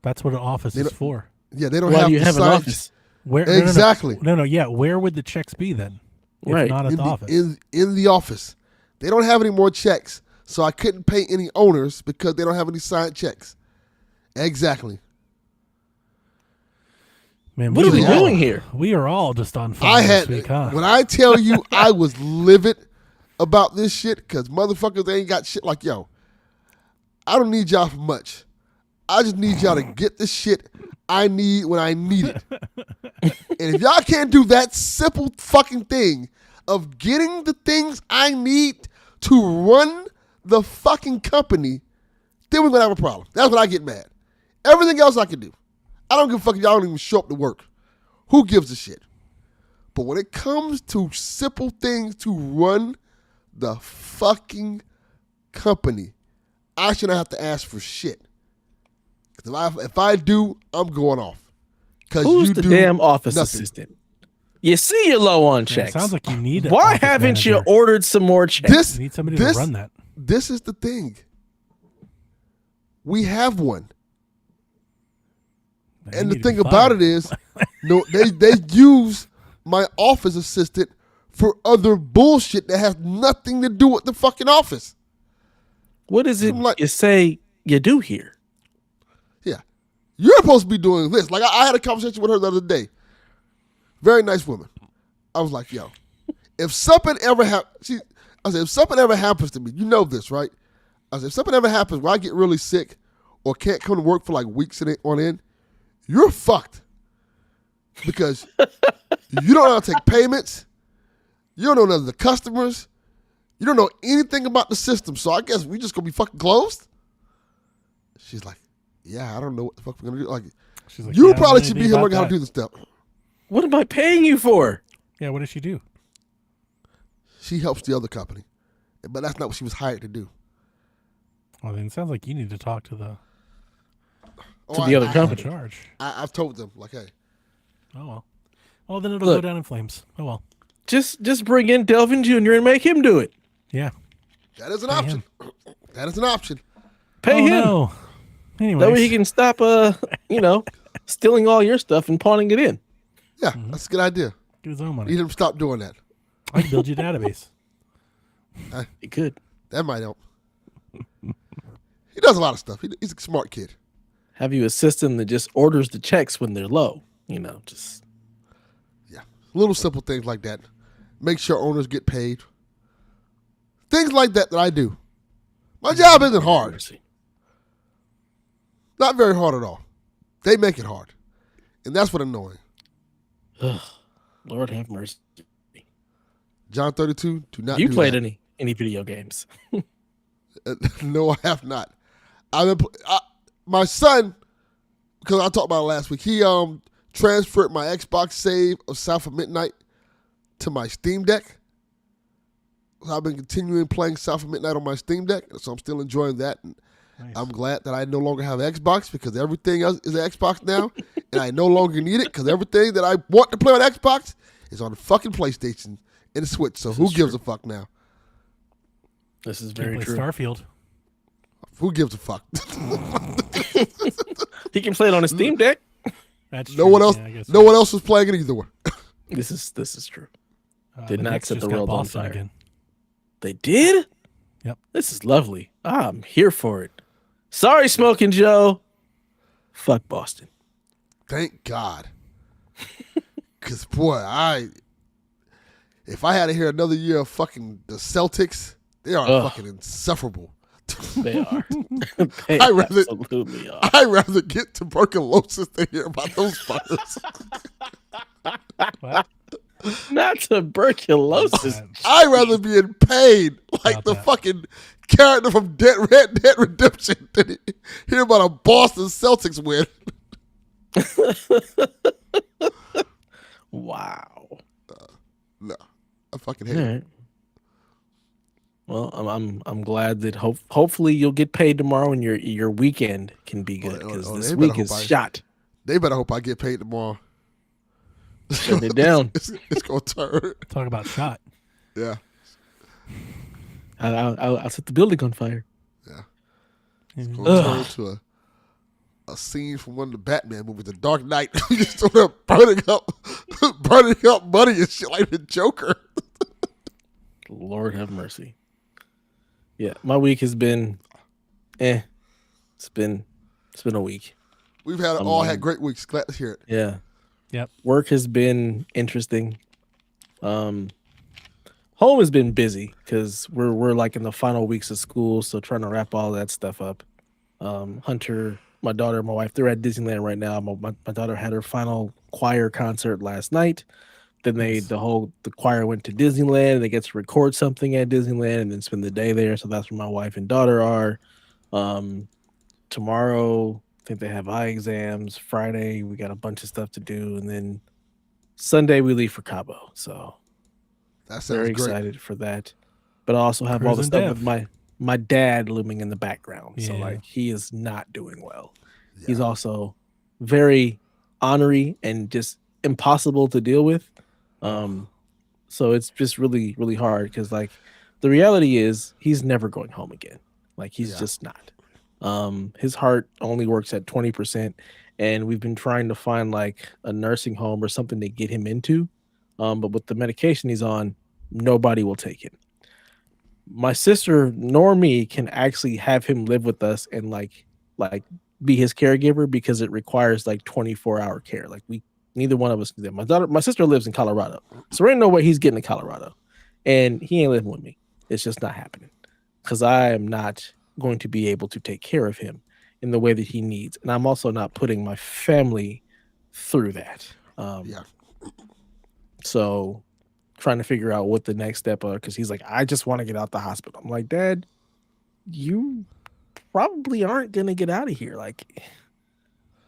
That's what an office They is don't- for. Yeah, they don't Why have do you the have an signed office? Where Exactly. No, yeah. Where would the checks be then? If Right. not at the office. in the office. They don't have any more checks, so I couldn't pay any owners because they don't have any signed checks. Exactly. Man, What are we are all- doing here? We are all just on fire I this had week, huh? when I tell you I was livid about this shit because motherfuckers they ain't got shit like yo. I don't need y'all for much. I just need y'all to get the shit I need when I need it. And if y'all can't do that simple fucking thing of getting the things I need to run the fucking company, then we're gonna have a problem. That's when I get mad. Everything else I can do. I don't give a fuck if y'all don't even show up to work. Who gives a shit? But when it comes to simple things to run the fucking company, I shouldn't have to ask for shit. If I do, I'm going off. Who's the damn office nothing. assistant? You see you're low on checks. Sounds like you need it. Why haven't you ordered some more checks? You need somebody to run that. This is the thing. We have one. And the thing about it is, no, they use my office assistant for other bullshit that has nothing to do with the fucking office. What is it you say you do here? Yeah. You're supposed to be doing this. Like, I had a conversation with her the other day. Very nice woman. I was like, yo, if something ever happens, I said, if something ever happens to me, you know this, right? I said, if something ever happens where I get really sick or can't come to work for like weeks on end, you're fucked. Because you don't know how to take payments. You don't know none of the customers. You don't know anything about the system. So I guess we just going to be fucking closed? She's like, yeah, I don't know what the fuck we're going to do. Like, she's like, you probably should be here learning how to do this stuff. What am I paying you for? Yeah, what does she do? She helps the other company. But that's not what she was hired to do. Well, then it sounds like you need to talk to the other company. Charge. I've told them, like, hey. Oh, well. Well, then it'll go down in flames. Oh, well. Just bring in Delvin Jr. and make him do it. Yeah. That is an option. That is an option. Pay him. No. Anyways. That way he can stop, stealing all your stuff and pawning it in. Yeah, that's a good idea. Get his own money. Need him to stop doing that. I can build you a database. He could. That might help. He does a lot of stuff. He's a smart kid. Have you a system that just orders the checks when they're low? Just. Yeah, little simple things like that. Make sure owners get paid. Things like that I do. My job isn't hard. Not very hard at all. They make it hard. And that's what annoying. Ugh, Lord have mercy. John 32, do not You do played that. any video games? No, I have not. My son, because I talked about it last week, he transferred my Xbox save of South of Midnight to my Steam Deck. So I've been continuing playing South of Midnight on my Steam Deck, so I'm still enjoying that. And nice. I'm glad that I no longer have Xbox because everything else is an Xbox now, and I no longer need it because everything that I want to play on Xbox is on the fucking PlayStation and the Switch. So who gives a fuck now? This is very true. Starfield. Who gives a fuck? He can play it on his Steam Deck. That's no true. one else. Yeah, no one else was playing it either. This is true. The Did not Knicks set the just got world on Boston fire. again. They did? Yep. This is lovely. I'm here for it. Sorry, Smoking Joe. Fuck Boston. Thank God. Because, boy, if I had to hear another year of fucking the Celtics, they are fucking insufferable. They are. Absolutely are. I'd rather get tuberculosis than hear about those fuckers. What? Not tuberculosis. I'd rather be in pain like the fucking character from Red Dead Redemption than hear about a Boston Celtics win. Wow. No, I fucking hate it. Well, I'm glad that hopefully you'll get paid tomorrow and your weekend can be good because this week is shot. They better hope I get paid tomorrow. Shut it down. It's gonna turn. Talk about shot. Yeah. I'll set the building on fire. Yeah. It's gonna turn to a scene from one of the Batman movies, The Dark Knight. Just sort of burning up money and shit like the Joker. Lord have mercy. Yeah, my week has been, It's been a week. We've had great weeks. Glad to hear it. Yeah. Yep. Work has been interesting. Home has been busy because we're like in the final weeks of school, so trying to wrap all that stuff up. Hunter, my daughter, my wife, they're at Disneyland right now. My daughter had her final choir concert last night. Then the choir went to Disneyland and they get to record something at Disneyland and then spend the day there. So that's where my wife and daughter are. Tomorrow think they have eye exams. Friday, we got a bunch of stuff to do. And then Sunday, we leave for Cabo. So That sounds very great. excited for that. But I also have all the Cruising stuff with Dev. my dad looming in the background. So, Yeah. like, he is not doing well. Yeah. He's also very ornery and just impossible to deal with. So it's just really, really hard because, like, the reality is he's never going home again. Like, he's Yeah. just not. His heart only works at 20%, and we've been trying to find like a nursing home or something to get him into. But with the medication he's on, nobody will take him. My sister nor me can actually have him live with us and like be his caregiver because it requires like 24-hour care. Like we neither one of us can do that. My sister lives in Colorado. So there ain't no way he's getting to Colorado. And he ain't living with me. It's just not happening. Because I am not going to be able to take care of him in the way that he needs. And I'm also not putting my family through that. Yeah. So trying to figure out what the next step are because he's like, I just want to get out the hospital. I'm like, Dad, you probably aren't gonna get out of here. Like,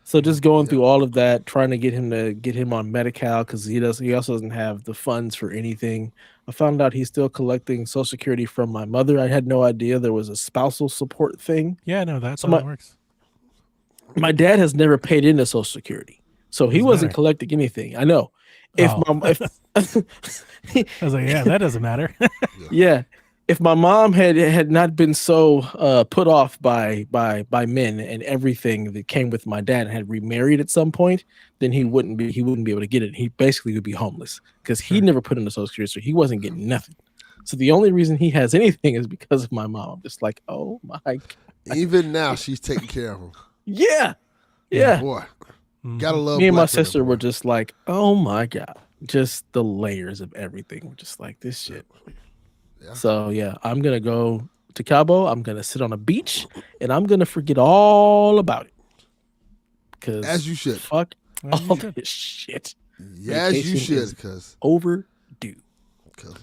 so just going through all of that, trying to get him on Medi-Cal because he also doesn't have the funds for anything. I found out he's still collecting Social Security from my mother. I had no idea there was a spousal support thing. Yeah, no, that's So how it works. My dad has never paid into Social Security, so he Doesn't wasn't matter. collecting anything. I know. If Oh. my if I was like, yeah, that doesn't matter. yeah, if my mom had not been so put off by men and everything that came with my dad and had remarried at some point, then he wouldn't be able to get it. He basically would be homeless because he Sure. never put in the Social Security, so he wasn't getting nothing. So the only reason he has anything is because of my mom. I'm just like, oh my God. Even now, she's taking care of him. Yeah. Boy, gotta love. Me and my black women, sister boy. were just like, oh my God. Just the layers of everything. We're just like, this shit. Yeah. So yeah, I'm gonna go to Cabo. I'm gonna sit on a beach and I'm gonna forget all about it. Because As you should. fuck As you all should. this shit. Yeah, as you Vacation should, is because overdue.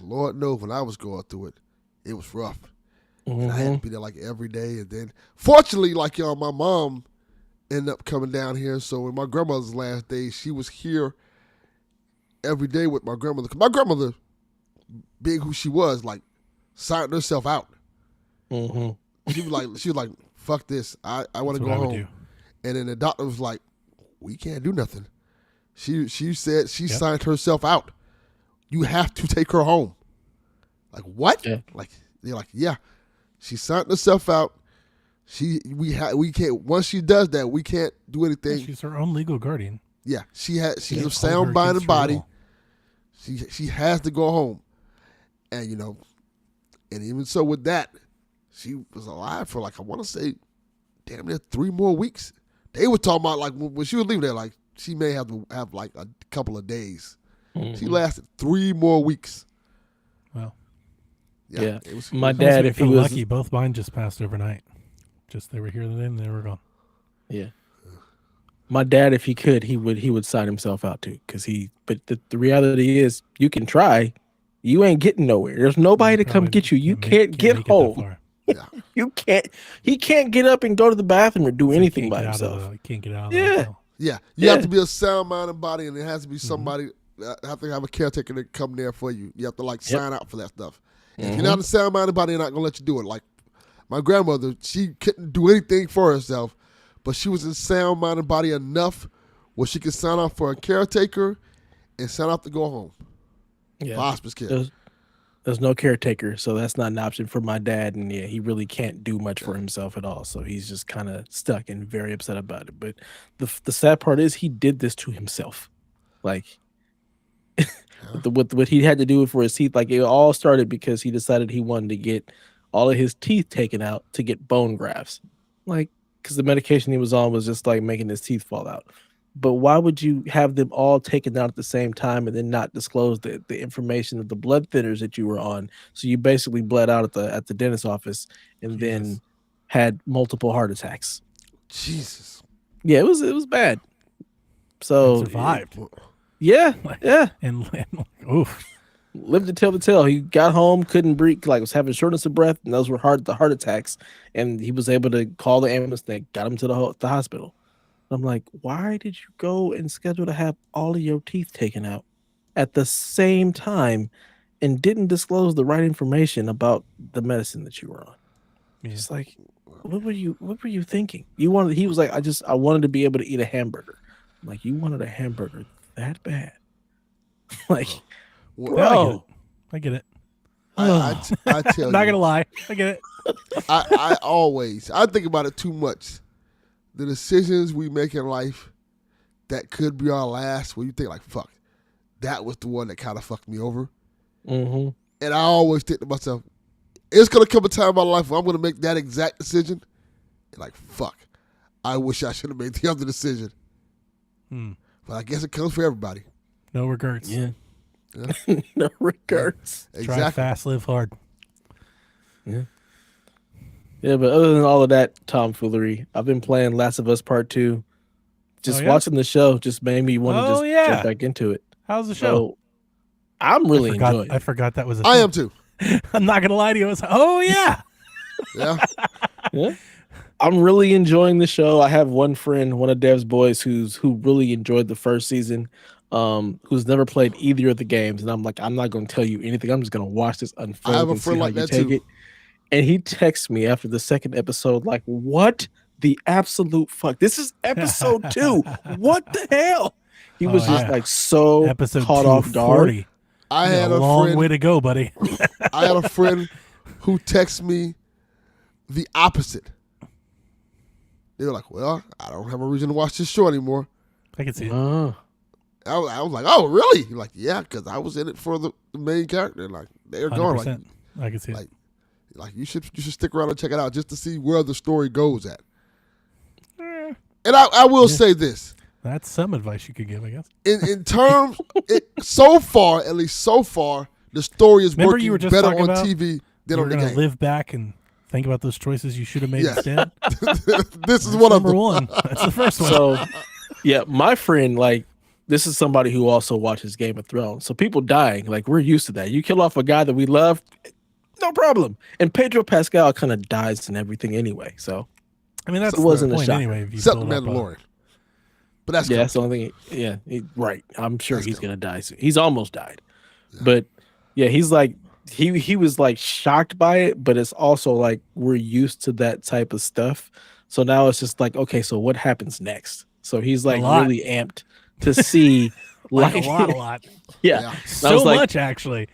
Lord knows when I was going through it, it was rough. And I had to be there like every day. And then, fortunately, like y'all, my mom ended up coming down here. So in my grandmother's last days, she was here every day with my grandmother. 'Cause my grandmother, being who she was, like signed herself out. She was like, fuck this. I want to That's go what I would home. do. And then the doctor was like, we can't do nothing. She said she Yep. signed herself out. You have to take her home. Like what? Yeah. Like they're like, yeah. She signed herself out. We can't once she does that, we can't do anything. She's her own legal guardian. Yeah. She's Can't of hold sound her mind against and her body. will. She has to go home. And and even so with that, she was alive for like I want to say damn near 3 more weeks. They were talking about like when she was leaving there, like she may have to have like a couple of days. She lasted 3 more weeks. Well, Yeah. It was, My I must dad, be if he feel was lucky, both mine just passed overnight. Just they were here then, they were gone. Yeah. My dad, if he could, he would sign himself out too. But the reality is you can try. You ain't getting nowhere. There's nobody to come Probably get you. You make- can't get make it that home. far. yeah. You can't. He can't get up and go to the bathroom or do So you anything can't by get out of himself. Can't get out of the Yeah. hotel. Yeah, you Yeah. have to be a sound mind and body, and it has to be somebody. Have to have a caretaker to come there for you. You have to like sign out for that stuff. If you're not a sound mind and body, they're not gonna let you do it. Like my grandmother, she couldn't do anything for herself, but she was in sound mind and body enough where she could sign off for a caretaker and sign off to go home for Yeah. hospice care. There's no caretaker, so that's not an option for my dad. And yeah, he really can't do much for himself at all. So he's just kind of stuck and very upset about it. But the sad part is he did this to himself. Like with what he had to do for his teeth, like it all started because he decided he wanted to get all of his teeth taken out to get bone grafts. Like, because the medication he was on was just like making his teeth fall out. But why would you have them all taken out at the same time and then not disclose the information of the blood thinners that you were on? So you basically bled out at the dentist's office and then had multiple heart attacks. Jesus. Yeah, it was bad. So And survived. yeah, yeah. And oof. Lived to tell the tale. He got home, couldn't breathe, like was having shortness of breath, and those were the heart attacks. And he was able to call the ambulance. They got him to the hospital. I'm like, why did you go and schedule to have all of your teeth taken out at the same time and didn't disclose the right information about the medicine that you were on? Yeah. It's like, what were you thinking? He was like, I wanted to be able to eat a hamburger. I'm like, you wanted a hamburger that bad? Like, Well, bro. I get it. I tell Not you, gonna lie, I get it. I think about it too much. The decisions we make in life that could be our last, where you think like, fuck, that was the one that kind of fucked me over. Mm-hmm. And I always think to myself, it's gonna come a time in my life where I'm gonna make that exact decision. And like, fuck, I wish I should have made the other decision. But I guess it comes for everybody. No regrets. Yeah. No regrets. Try Exactly. fast, live hard. Yeah. Yeah, but other than all of that tomfoolery, I've been playing Last of Us Part 2. Just Oh, yeah? watching the show just made me want to Oh, just yeah. jump back into it. How's the show? So I'm really enjoying I it. forgot that was a I thing. am too. I'm not gonna lie to you. I was oh yeah. Yeah. Yeah. I'm really enjoying the show. I have one friend, one of Dev's boys, who really enjoyed the first season, who's never played either of the games. And I'm like, I'm not going to tell you anything. I'm just going to watch this unfold. I have a and see friend how like you that take too. it. And he texts me after the second episode, like, what the absolute fuck? This is episode 2. What the hell? He was just yeah. like so Episode caught off guard. 240. I You got had a a long friend. way to go, buddy. I had a friend who texted me the opposite. They were like, well, I don't have a reason to watch this show anymore. I can see it. Oh. I was like, oh, really? You're like, yeah, because I was in it for the main character. Like, they're gone. Like, 100%. I can see it. like you should stick around and check it out just to see where the story goes at. Eh, And I will say this. that's some advice you could give, I guess. In terms, so far, at least so far, the story is Remember working you were just better talking on about TV than You're on the gonna game. live back and think about those choices you should have made Yes. instead. This is one of Number them. one. That's the first one. So, yeah, my friend, like, this is somebody who also watches Game of Thrones. So people dying, like, we're used to that. You kill off a guy that we love, no problem. And Pedro Pascal kind of dies in everything anyway. So I mean, that's it wasn't the a point shocker. anyway. If you Except the build up a- Mandalorian. But that's yeah, cool. that's the only thing. Yeah, right. I'm sure That's he's cool. gonna die soon. He's almost died, but yeah, he's like he was like shocked by it, but it's also like we're used to that type of stuff. So now it's just like, okay, so what happens next? So he's like lot. really amped to see like a lot. yeah. Yeah. I So was like- much, actually.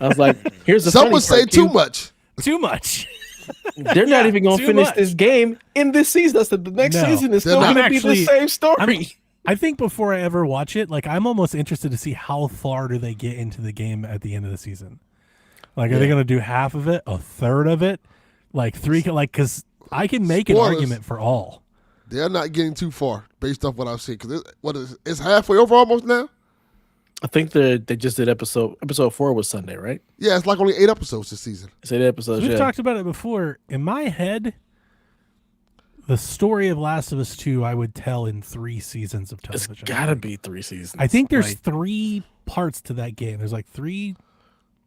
I was like, here's the Some funny would say part, too Q. much. Too much. They're Yeah, not even gonna too finish much. this game in this season. That's the next No. season is They're still not. gonna be Actually, the same story. I think before I ever watch it, like I'm almost interested to see how far do they get into the game at the end of the season. Like, are they going to do half of it, a third of it, like three? Like, because I can make an Spoilers. argument for all. They're not getting too far based off what I've seen. Because it's halfway over almost now? I think they just did episode 4 was Sunday, right? Yeah, it's like only 8 episodes this season. It's 8 episodes. We've Yeah. talked about it before. In my head, the story of Last of Us 2, I would tell in 3 seasons of It's television. gotta be 3 seasons. I think there's Like, 3 parts to that game. There's like 3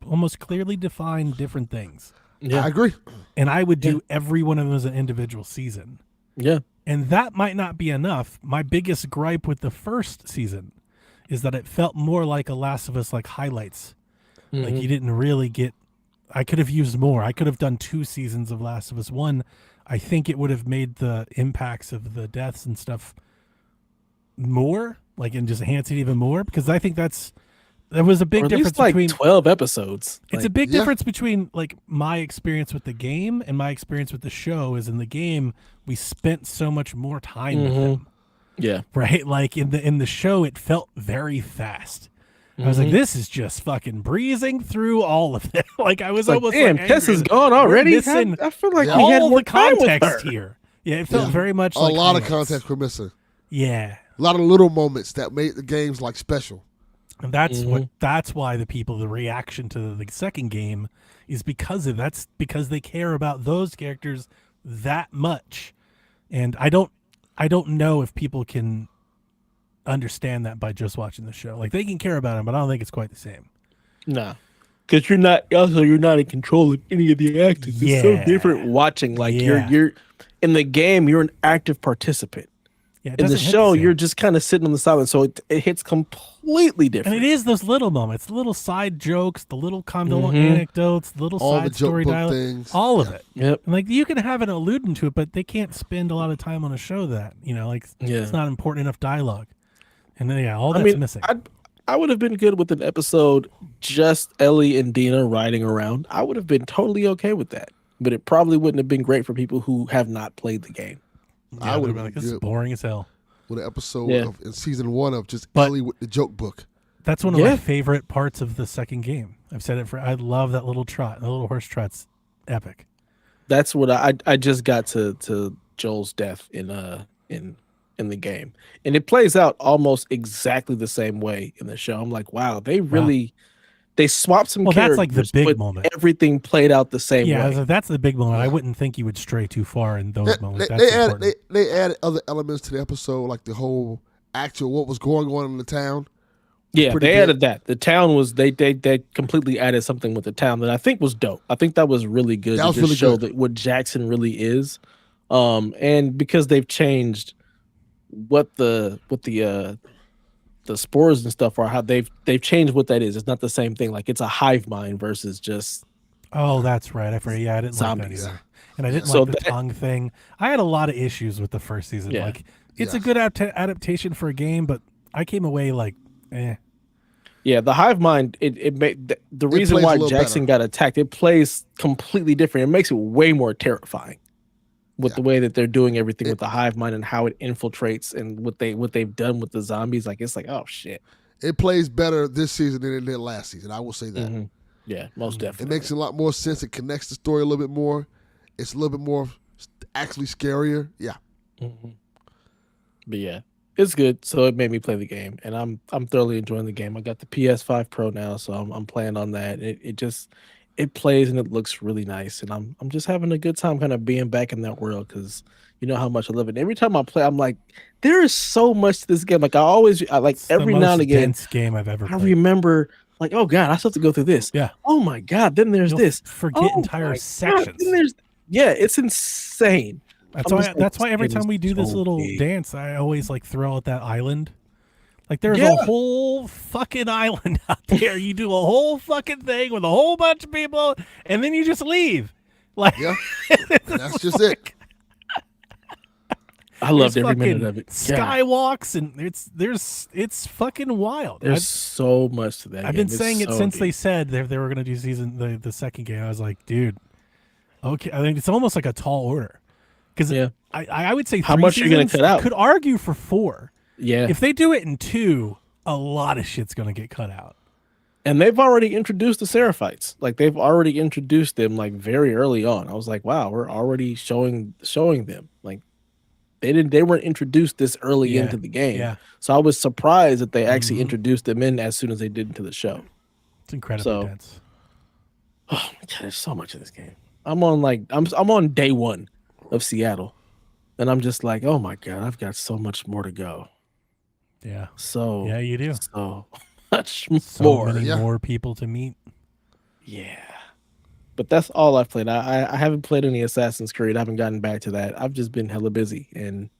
almost clearly defined different things. yeah, I agree. And I would do every one of them as an individual season. yeah. And that might not be enough. My biggest gripe with the first season is that it felt more like a Last of Us like highlights. Like Mhm. you didn't really get I could have used more. I could have done 2 seasons of Last of Us 1. I think it would have made the impacts of the deaths and stuff more, like, and just enhance it even more, because I think there was a big Or at difference least like between 12 episodes. it's a Like, big Yeah. difference between like my experience with the game and my experience with the show. Is in the game we spent so much more time with them, yeah. right? Like in the show, it felt very fast. I was like, this is just fucking breezing through all of it. Like I was Like, almost damn, like, Tess angry is that gone we're already. missing I feel like Yeah. we had all more the time with context her. here. Yeah, it felt Yeah. very much A like lot of highlights. context we're missing. Yeah. A lot of little moments that made the games like special. And that's why the reaction to the second game is because they care about those characters that much. And I don't know if people can understand that by just watching the show. Like they can care about them, but I don't think it's quite the same. Nah. Because you're not in control of any of the actors. It's so Yeah. different watching. Like Yeah. you're in the game, you're an active participant. Yeah, it In the doesn't hit show, same. you're just kind of sitting on the sideline, so it hits completely And different. it is those little moments, the little side jokes, the little little Mhm. anecdotes, the little All the side joke story book dialogue, things. all of Yeah. it. Yep. And like you can have it alluding to it, but they can't spend a lot of time on a show that like Yeah. it's not important enough dialogue. And then all I that's mean, missing. I would have been good with an episode just Ellie and Dina riding around. I would have been totally okay with that. But it probably wouldn't have been great for people who have not played the game. Yeah, I would they're have like, been this is good boring as hell. with an episode Yeah. in season 1 of just But- Ellie with the joke book. That's one of Yeah. my favorite parts of the second game. I've said it I love that little trot. The little horse trot's epic. That's what I just got to Joel's death in the game. And it plays out almost exactly the same way in the show. I'm like, wow, they really they swapped some Well, characters. that's like the big but moment. Everything played out the same Yeah, way. that's the big moment. I Yeah. wouldn't think you would stray too far in those moments. That's They important. added, they added other elements to the episode, like the whole actual what was going on in the town. Yeah, pretty they good. added that. The town was they completely added something with the town that I think was dope. I think that was really good That to was just really show good. that what Jackson really is. And because they've changed what the spores and stuff are, how they've changed what that is. It's not the same thing. Like it's a hive mind versus just Oh, that's right. I forgot. Yeah, I didn't Zombies. like that either. And I didn't So like the that- tongue thing. I had a lot of issues with the first season. Yeah. Like, it's Yeah. a good adaptation for a game, but I came away like, eh. Yeah, the hive mind. It made the reason plays a why little Jackson got attacked. It plays completely different. It makes it way more terrifying with the way that they're doing everything with the hive mind and how it infiltrates and what they've done with the zombies. Like it's like, oh shit. It plays better this season than it did last season. I will say that. Mhm. Yeah, most It definitely. makes a lot more sense. It connects the story a little bit more. It's a little bit more actually scarier. Yeah. Mhm. But yeah, it's good. So it made me play the game, and I'm thoroughly enjoying the game. I got the PS5 Pro now, so I'm playing on that. It plays and it looks really nice, and I'm just having a good time kind of being back in that world because you know how much I love it. And every time I play, I'm like, there is so much to this game. Like It's every the now most and again, dense game I've ever I played. remember like, oh god, I still have to go through this. Yeah. Oh my god, then there's You'll this. forget Oh my entire God, sections. then it's insane. That's I'm why. just like, That's this why every game time is we do this so little big. dance, I always like throw out that island. Like there's Yeah. a whole fucking island out there. You do a whole fucking thing with a whole bunch of people, and then you just leave. Like Yeah. And that's just it. I loved there's every minute fucking of it. God, skywalks, and it's fucking wild. there's so much to that. I've game. been It's saying it so since deep. they said they were going to do the second game. I was like, dude, okay. I think it's almost like a tall order because Yeah. I would say How 3 much are you gonna seasons. cut out? Could argue for 4. Yeah, If they do it in 2, a lot of shit's going to get cut out. and they've already introduced the Seraphites. Like they've already introduced them like very early on. I was like, wow, we're already showing them. Like they weren't introduced this early Yeah, into the game. yeah. So I was surprised that they actually Mhm. introduced them in as soon as they did into the show. It's incredibly So- dense. Oh my god, there's so much in this game. I'm on day 1 of Seattle, and I'm just like, oh my god, I've got so much more to go. Yeah. So Yeah, you do. so much So more. many yeah. more people to meet. Yeah. But that's all I've played. I haven't played any Assassin's Creed. I haven't gotten back to that. I've just been hella busy, and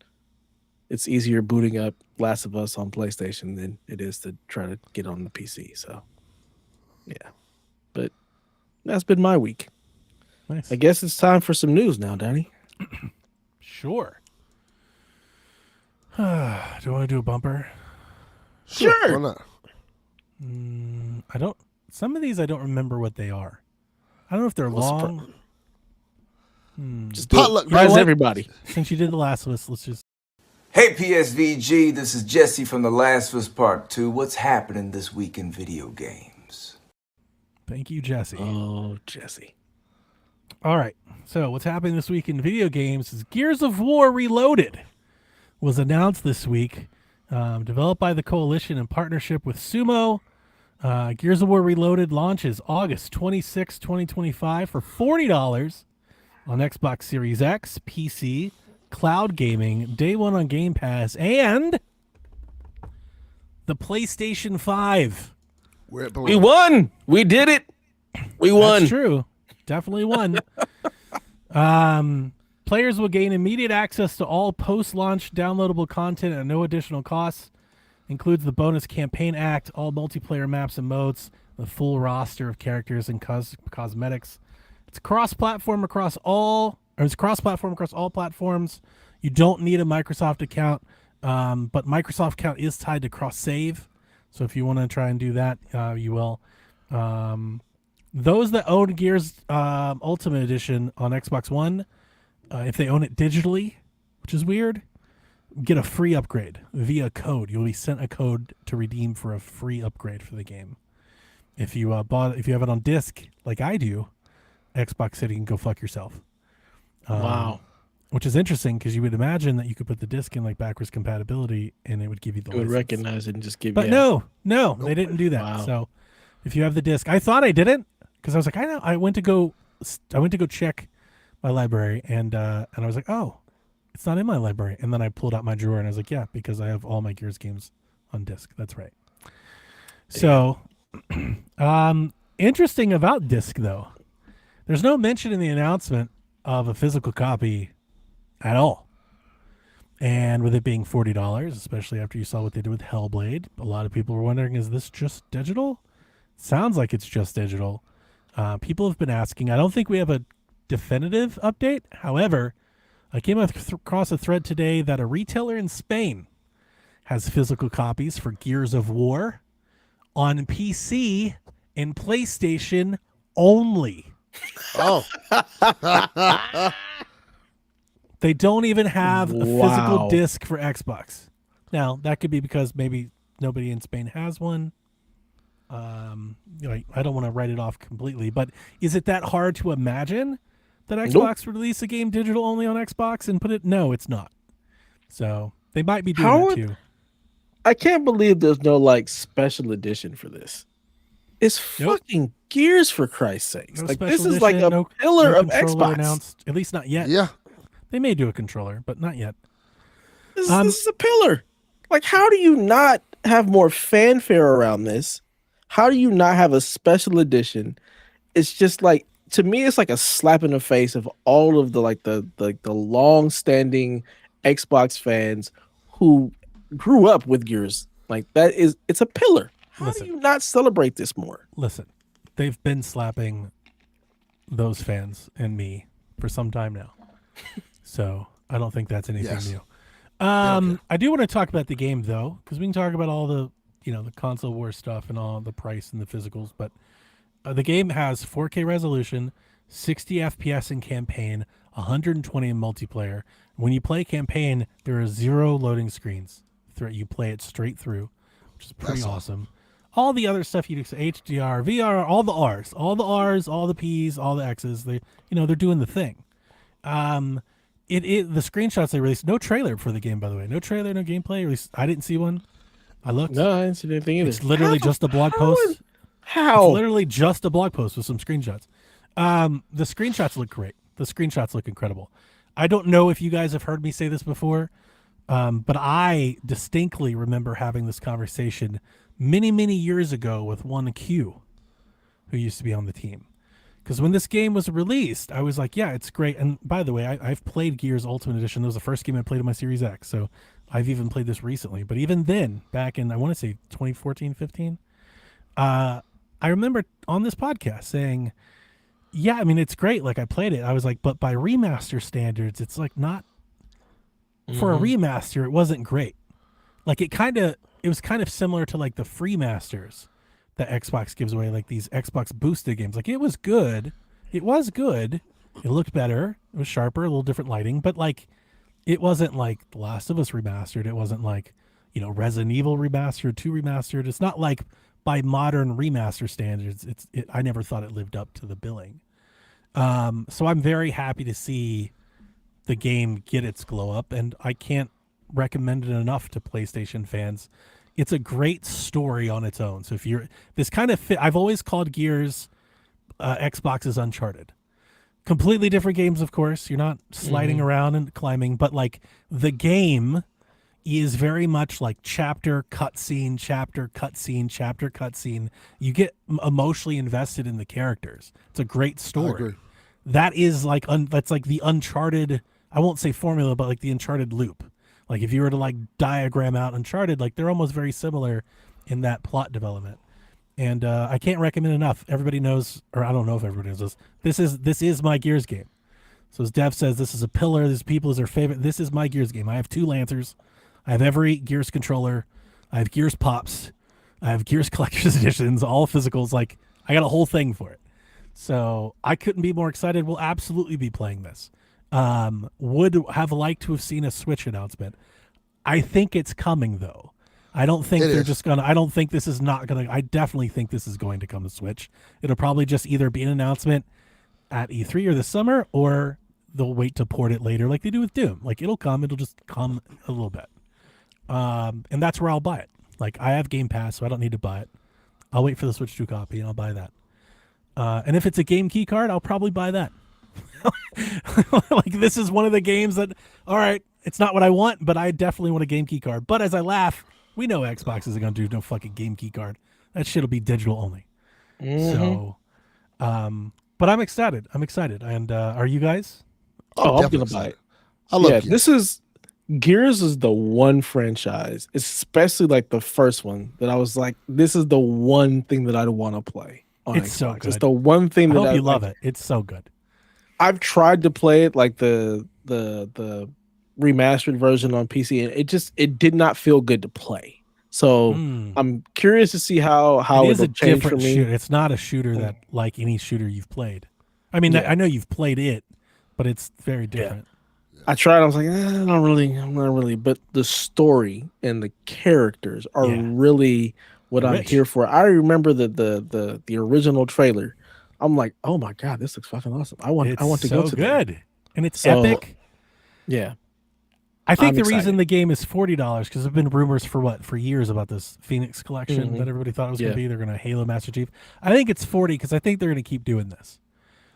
it's easier booting up Last of Us on PlayStation than it is to try to get on the PC. So yeah. But that's been my week. Nice. I guess it's time for some news now, Danny. Sure. Do I want to do a bumper? Sure. Why not? I don't. Some of these I don't remember what they are. I don't know if they're What's the long. Just do it. Potluck, Surprise what? everybody. Since you did the last of us, let's just. Hey PSVG, this is Jesse from The Last of Us Part 2. What's happening this week in video games? Thank you, Jesse. Oh, Jesse. All right. So what's happening this week in video games is Gears of War Reloaded was announced this week, developed by the Coalition in partnership with Sumo. Gears of War Reloaded launches August 26, 2025 for $40 on Xbox Series X, PC, cloud gaming, day 1 on Game Pass, and the PlayStation 5. Where it We belongs. won. We did it. We won. That's true. Definitely won. Players will gain immediate access to all post-launch downloadable content at no additional costs. Includes the bonus campaign act, all multiplayer maps and modes, the full roster of characters and cosmetics. It's cross-platform across all platforms. You don't need a Microsoft account, but Microsoft account is tied to cross-save. So if you want to try and do that, you will. Those that own Gears Ultimate Edition on Xbox One, if they own it digitally, which is weird, get a free upgrade via code. You'll be sent a code to redeem for a free upgrade for the game. If you if you have it on disc, like I do, Xbox City, can go fuck yourself. Wow. Which is interesting because you would imagine that you could put the disc in like backwards compatibility and it would give you the It would license. recognize it and just give But you. no, Nope. they didn't do that. Wow. So if you have the disc, I thought I didn't because I was like, I know. I went to go check my library and I was like, oh, it's not in my library. And then I pulled out my drawer and I was like, yeah, because I have all my Gears games on disc. That's right. So, interesting about disc though, there's no mention in the announcement of a physical copy at all. And with it being $40, especially after you saw what they did with Hellblade, a lot of people were wondering, is this just digital? Sounds like it's just digital. People have been asking. I don't think we have a definitive update. However, I came across a thread today that a retailer in Spain has physical copies for Gears of War on PC and PlayStation only. Oh, They don't even have a physical Wow. disc for Xbox. Now, that could be because maybe nobody in Spain has one. I don't want to write it off completely, but is it that hard to imagine that Xbox would release a game digital only on Xbox and put it? No, it's not. So they might be doing How that would- too. I can't believe there's no like special edition for this. It's Nope. fucking Gears, for Christ's sakes. No Like special this is like a edition, pillar no of controller Xbox. announced, at least not yet. yeah. They may do a controller, but not yet. This is a pillar. Like, how do you not have more fanfare around this? How do you not have a special edition? It's just like, to me, it's like a slap in the face of all of the long-standing Xbox fans who grew up with Gears. Like, it's a pillar. How Listen. do you not celebrate this more? Listen, they've been slapping those fans and me for some time now. So I don't think that's anything Yes. new. Okay. I do want to talk about the game though, because we can talk about all the the console war stuff and all the price and the physicals. But the game has 4K resolution, 60 FPS in campaign, 120 in multiplayer. When you play campaign, there are 0 loading screens. You play it straight through, which is pretty That's awesome. All the other stuff you do, HDR, VR, all the R's, all the P's, all the X's, they're doing the thing. The screenshots they released, no trailer for the game, by the way. No trailer, no gameplay. At least I didn't see one. I looked. No, I didn't see anything either. It's literally just a blog post. How? It's literally just a blog post with some screenshots. The screenshots look great. The screenshots look incredible. I don't know if you guys have heard me say this before, but I distinctly remember having this conversation many, many years ago with one Q, who used to be on the team. Because when this game was released, I was like, yeah, it's great. And by the way, I've played Gears Ultimate Edition. That was the first game I played on my Series X. So I've even played this recently. But even then, back in, I want to say 2014, 15, I remember on this podcast saying, yeah, I mean, it's great. Like, I played it. I was like, but by remaster standards, it's like not, for a remaster, it wasn't great. Like, it was kind of similar to like the free masters that Xbox gives away, like these Xbox boosted games. Like, it was good. It was good. It looked better. It was sharper, a little different lighting, but like, it wasn't like The Last of Us remastered. It wasn't like, Resident Evil remastered, 2 remastered. It's not like by modern remaster standards. I never thought it lived up to the billing. So I'm very happy to see the game get its glow up, and I can't recommend it enough to PlayStation fans. It's a great story on its own. So if you're this kind of I've always called Gears Xbox's Uncharted. Completely different games, of course. You're not sliding around and climbing, but like the game is very much like chapter cutscene, chapter cutscene, chapter cutscene. You get emotionally invested in the characters. It's a great I story. agree. That is like that's like the Uncharted I won't say formula, but like the Uncharted loop. Like if you were to like diagram out Uncharted, like they're almost very similar in that plot development. And I can't recommend enough. Everybody knows, or I don't know if everybody knows this. This is my Gears game. So as Dev says, this is a pillar. This people is their favorite. This is my Gears game. I have 2 Lancers. I have every Gears controller. I have Gears Pops. I have Gears Collector's Editions, all physicals. Like I got a whole thing for it. So I couldn't be more excited. We'll absolutely be playing this. Would have liked to have seen a Switch announcement. I think it's coming though. I don't think they're just gonna. I don't think this is not gonna. I definitely think this is going to come to Switch. It'll probably just either be an announcement at E3 or this summer, or they'll wait to port it later, like they do with Doom. Like it'll come. It'll just come a little bit. And that's where I'll buy it. Like I have Game Pass, so I don't need to buy it. I'll wait for the Switch 2 copy and I'll buy that. And if it's a game key card, I'll probably buy that. Like this is one of the games that, all right, it's not what I want, but I definitely want a game key card. But as I laugh, we know Xbox isn't going to do no fucking game key card. That shit'll be digital only. So, but I'm excited. And are you guys? Oh, I'm gonna buy it. I love yeah, Gears. Gears is the one franchise, especially like the first one, that I was like, this is the one thing that I'd want to play on It's Xbox. so good. It's the one thing I that hope I you love it. It's so good. I've tried to play it like the remastered version on PC, and it did not feel good to play. So I'm curious to see how it is it'll a change for different me. shooter. It's not a shooter that like any shooter you've played. I mean, I know you've played it, but it's very different. I tried. I was like, I'm not really. But the story and the characters are really what I'm here for. I remember the original trailer. I'm like, oh my god, this looks fucking awesome. I want to go to good, that. And it's epic. Yeah, I think I'm the excited. reason the game is $40 because there've been rumors for years about this Phoenix collection that everybody thought it was going to be. They're going to Halo Master Chief. I think it's 40 because I think they're going to keep doing this.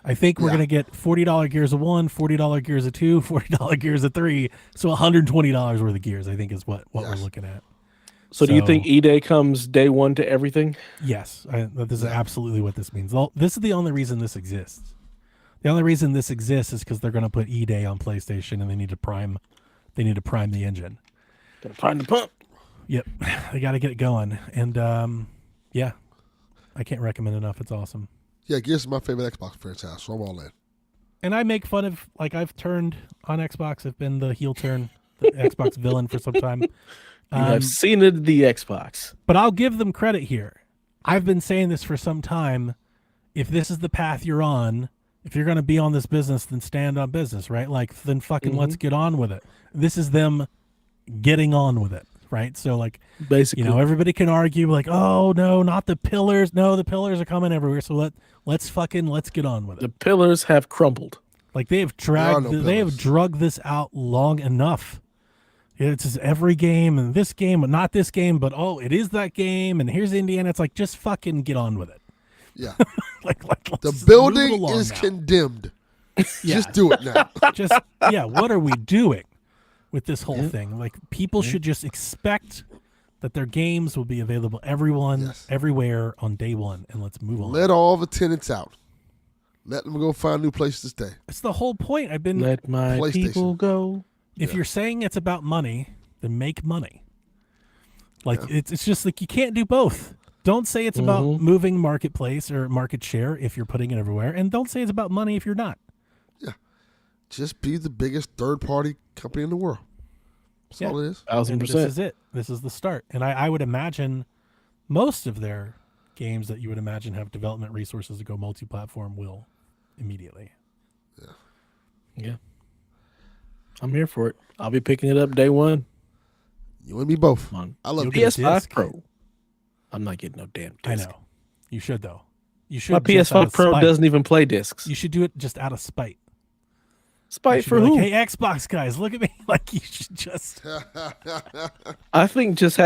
I think we're going to get $40 Gears of 1, $40 Gears of 2, $40 Gears of 3. So $120 worth of Gears, I think, is what we're looking at. So do you think E-Day comes day one to everything? Yes. This is absolutely what this means. This is the only reason this exists. The only reason this exists is because they're going to put E-Day on PlayStation and they need to prime the engine. Gotta prime the pump. Yep. They got to get it going. And I can't recommend enough. It's awesome. Yeah, Gears is my favorite Xbox franchise, so I'm all in. And I make fun of, like, I've turned on Xbox. I've been the heel turn, the Xbox villain for some time. I've seen it at the Xbox. But I'll give them credit here. I've been saying this for some time. If this is the path you're on, if you're going to be on this business, then stand on business, right? Like, then fucking let's get on with it. This is them getting on with it, right? So, like, basically, everybody can argue, like, oh, no, not the pillars. No, the pillars are coming everywhere. So let's get on with it. The pillars have crumbled. Like, they have drugged this out long enough. It's just every game and this game, but not this game, but it is that game, and here's Indiana. It's like, just fucking get on with it. Yeah. like the building is condemned. Just do it now. What are we doing with this whole thing? Like, people should just expect that their games will be available everywhere on day one, and let's move on. Let all the tenants out. Let them go find new places to stay. It's the whole point. Let my people go. If you're saying it's about money, then make money. Like, it's just like you can't do both. Don't say it's about moving marketplace or market share if you're putting it everywhere, and don't say it's about money if you're not. Yeah. Just be the biggest third-party company in the world. That's all it is. 1,000%. This is it. This is the start. And I would imagine most of their games that you would imagine have development resources to go multi-platform will immediately. Yeah. I'm here for it. I'll be picking it up day one. You and me both. I love PS5 Pro. I'm not getting no damn disc. I know. You should, though. You should. My PS5 Pro doesn't even play discs. You should do it just out of spite. Spite for who? Like, hey, Xbox guys, look at me. Like, you should just. I think just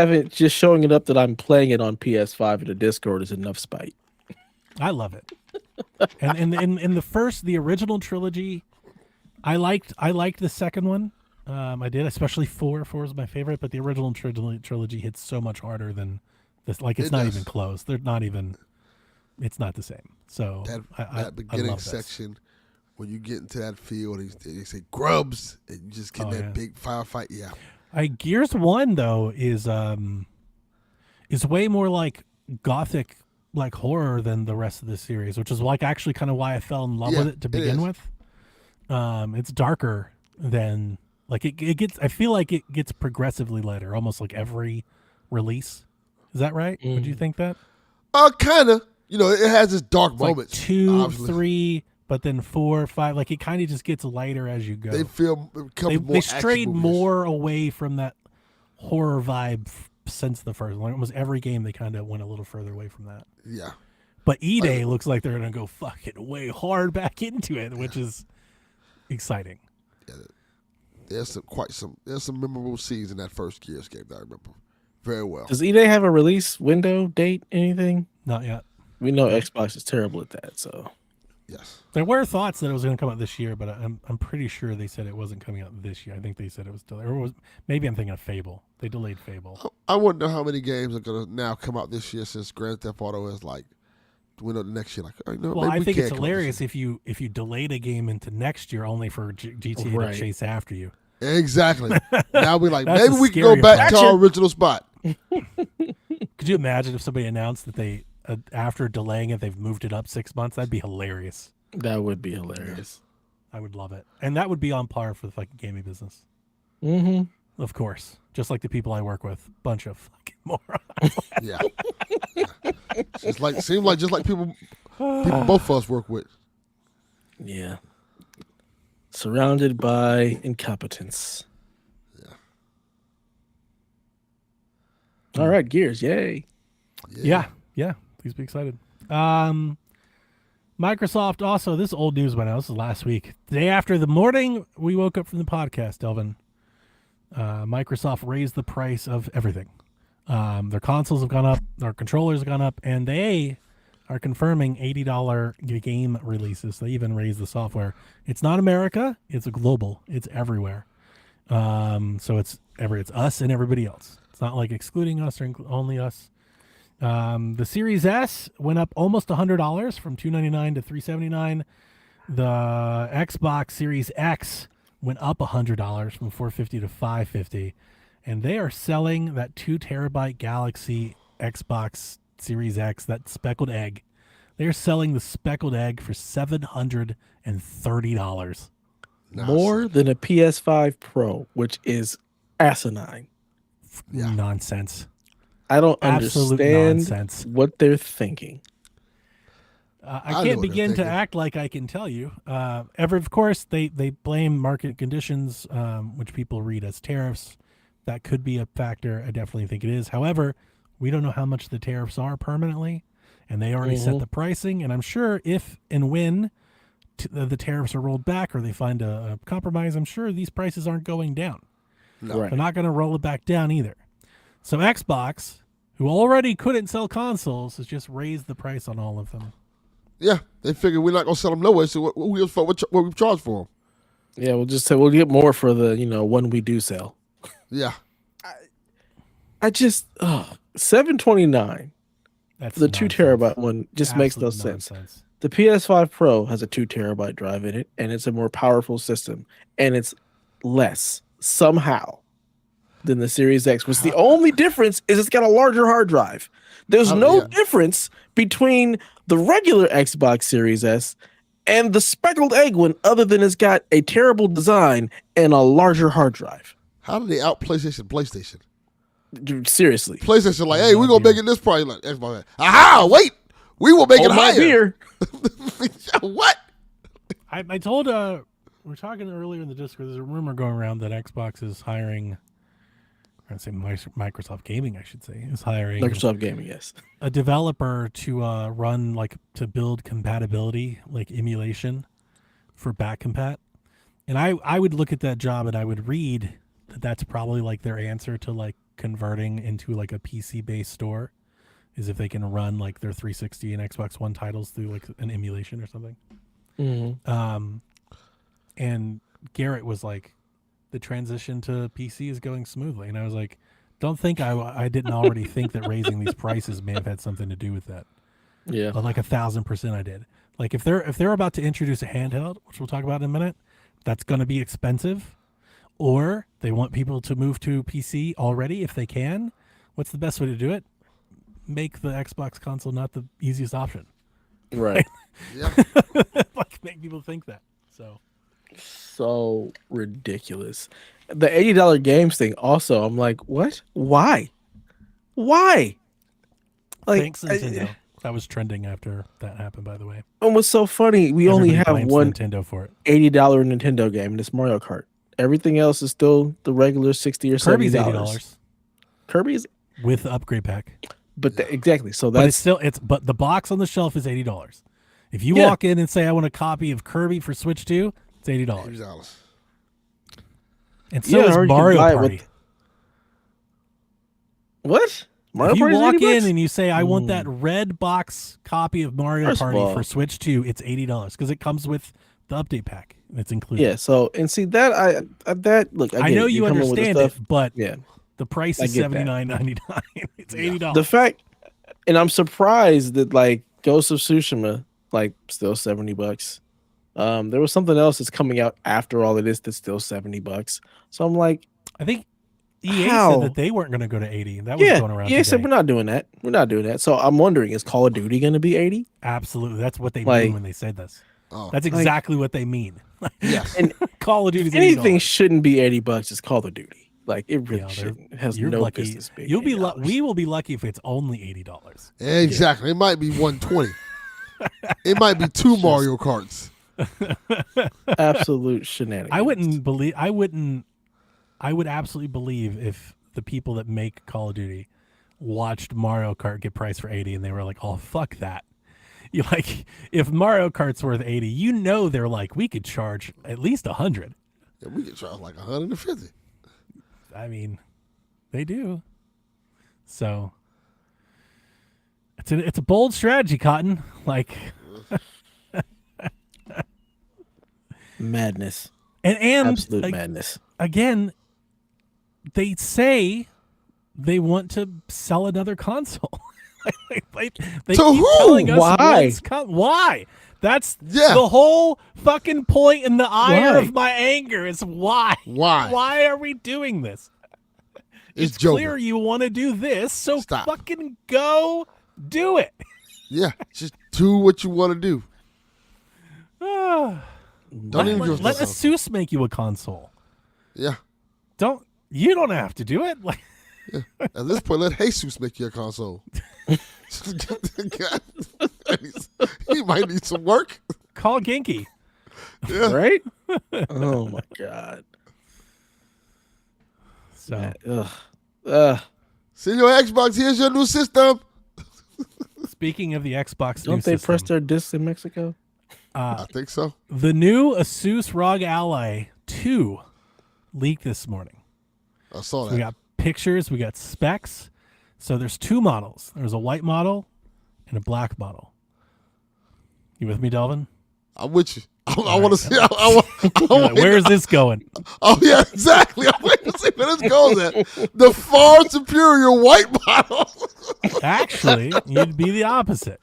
showing it up that I'm playing it on PS5 in the Discord is enough spite. I love it. And in the original trilogy, I liked the second one. I did, especially 4. 4 is my favorite, but the original trilogy hits so much harder than this. Like, it's not even close. They're not even. It's not the same. So that beginning section when you get into that field, they say grubs, and you just get that big firefight. Yeah. Gears 1 though is way more like gothic, like horror than the rest of the series, which is like actually kind of why I fell in love with it to begin with. It's darker than like it gets. I feel like it gets progressively lighter, almost like every release. Is that right? Would you think that? Kind of. You know, it has its dark It's moments. Like 2, obviously. 3, but then 4, 5. Like it kind of just gets lighter as you go. They feel they strayed more away from that horror vibe since the first one. Almost every game they kind of went a little further away from that. Yeah. But E-Day looks like they're gonna go fucking way hard back into it, which is exciting. Yeah, there's some memorable scenes in that first Gears game that I remember very well. Does E-Day have a release window, date, anything? Not yet. We know Xbox is terrible at that, so. Yes. There were thoughts that it was going to come out this year, but I'm pretty sure they said it wasn't coming out this year. I think they said it was delayed. Or maybe I'm thinking of Fable. They delayed Fable. I wonder how many games are going to now come out this year since Grand Theft Auto is like, we know the next year. Like, well, I think it's hilarious if you delayed a game into next year only for GTA to chase after you. Exactly. Now we're like, That's maybe we can go back to our original spot. Could you imagine if somebody announced that they, after delaying it, they've moved it up 6 months? That'd be hilarious. That would be hilarious. I would love it. And that would be on par for the fucking gaming business. Mm-hmm. Of course. Just like the people I work with. Bunch of fucking morons. Yeah. Seems like just like people both of us work with. Yeah. Surrounded by incompetence. Yeah. All right, Gears, yay. Yeah. Please be excited. Microsoft also, this old news went out. This is last week. The day after the morning we woke up from the podcast, Delvin. Microsoft raised the price of everything. Their consoles have gone up, their controllers have gone up, and they are confirming $80 game releases. They even raised the software. It's not America, it's global. It's everywhere. So it's us and everybody else. It's not like excluding us or only us. The Series S went up almost $100 from $299 to $379. The Xbox Series X went up $100 from $450 to $550, and they are selling that 2 terabyte Galaxy Xbox Series X, that speckled egg. They're selling the speckled egg for $730. More than a PS5 Pro, which is asinine. Yeah. Nonsense. I don't Absolute understand nonsense. what they're thinking. I can't begin to act like I can tell you. Of course, they blame market conditions, which people read as tariffs. That could be a factor. I definitely think it is. However, we don't know how much the tariffs are permanently, and they already set the pricing. And I'm sure if and when the tariffs are rolled back or they find a compromise, I'm sure these prices aren't going down. No. Right. They're not going to roll it back down either. So Xbox, who already couldn't sell consoles, has just raised the price on all of them. Yeah, they figure we're not gonna sell them no way. So what we charge for them? Yeah, we'll just say we'll get more for the when we do sell. Yeah, I just $729 That's for the 2 terabyte one just makes no Absolute sense. nonsense. The PS5 Pro has a 2 terabyte drive in it, and it's a more powerful system, and it's less somehow than the Series X. Which the only difference is it's got a larger hard drive. There's no difference between the regular Xbox Series S and the speckled egg one, other than it's got a terrible design and a larger hard drive. how do they out PlayStation? Dude, seriously. PlayStation like, hey, we're gonna make it this price. Like Xbox, aha, wait, we will make it Hold my higher. beer. What? I told we were talking earlier in the Discord. There's a rumor going around that Xbox is hiring. I'm going to say Microsoft Gaming, I should say, is hiring Microsoft Gaming, yes. a developer to run to build compatibility, like emulation for back compat. And I would look at that job and I would read that that's probably like their answer to like converting into like a PC based store, is if they can run like their 360 and Xbox One titles through like an emulation or something. Mm-hmm. And Garrett was like, the transition to PC is going smoothly. And I was like, don't think I didn't already think that raising these prices may have had something to do with that. Yeah. But like 1,000% I did. Like if they're about to introduce a handheld, which we'll talk about in a minute, that's going to be expensive, or they want people to move to PC already if they can. What's the best way to do it? Make the Xbox console not the easiest option. Right. Yeah. Like make people think that. So ridiculous. The $80 games thing also, I'm like, what? Why? Like, Thanks, Nintendo. That was trending after that happened, by the way. And what's so funny, we only Everybody have blames one Nintendo for it. $80 Nintendo game, and it's Mario Kart. Everything else is still the regular $60 or Kirby's $70. $80 Kirby's, with the upgrade pack. but exactly. So But that's but the box on the shelf is $80. If you walk in and say I want a copy of Kirby for Switch 2, it's $80. $80. And so Yeah, is or you can Mario buy it Party. what? Mario If you Party's walk 80 in bucks? and you say I want that red box copy of Mario First of Party all- for Switch 2, it's $80 because it comes with the update pack. It's included. Yeah. So and see that that look. I get know it. you You're coming with the understand stuff. it, but Yeah. the price I is get that. $79.99. It's $80. The fact, and I'm surprised that like Ghost of Tsushima, like still $70. There was something else that's coming out after all of this that's still $70. So I'm like, I think EA How? said that they weren't going to go to 80. That was yeah, going around yeah. Said today. we're not doing that. We're not doing that. So I'm wondering, is Call of Duty going to be 80? Absolutely. That's what they Like- mean when they say this. Oh, That's exactly what they mean. yes. And Call of Duty's anything $80. shouldn't be $80. It's Call of Duty. Like it really Yeah, shouldn't. It has You're no lucky. business being. You'll be $80. we will be lucky if it's only $80. Exactly. It might be 120. It might be two Mario Karts. Absolute shenanigans. I would absolutely believe if the people that make Call of Duty watched Mario Kart get priced for 80 and they were like, "Oh, fuck that." You like if Mario Kart's worth 80, you know they're like, we could charge at least 100. Yeah, we could charge like 150. I mean, they do. So it's a bold strategy, Cotton. Like madness. and Absolute like, madness. again, they say they want to sell another console. They To keep who? telling us Why? why? That's Yeah. the whole fucking point in the ire Why? of my anger is why. Why? Why are we doing this? It's Clear Joker. you want to do this, so Stop. fucking go do it. Yeah, just do what you want to do. Ah. Don't even give Let us Asus make you a console. Yeah. You don't have to do it. Like At this point, let Jesus make you a console. He might need some work. call Genki. Yeah. Right? Oh my god. So Ugh. Send your Xbox. Here's your new system. speaking of the Xbox, Don't new they system, press their discs in Mexico? I think so. the new Asus ROG Ally 2 leaked this morning. I saw We that. got pictures, we got specs. So there's two models. There's a white model and a black model. You with me, Delvin? I'm with you. I want to see. I You're like, where is this going? Oh yeah, exactly. I'm waiting to see where this goes at. The far superior white model. Actually, you'd be the opposite.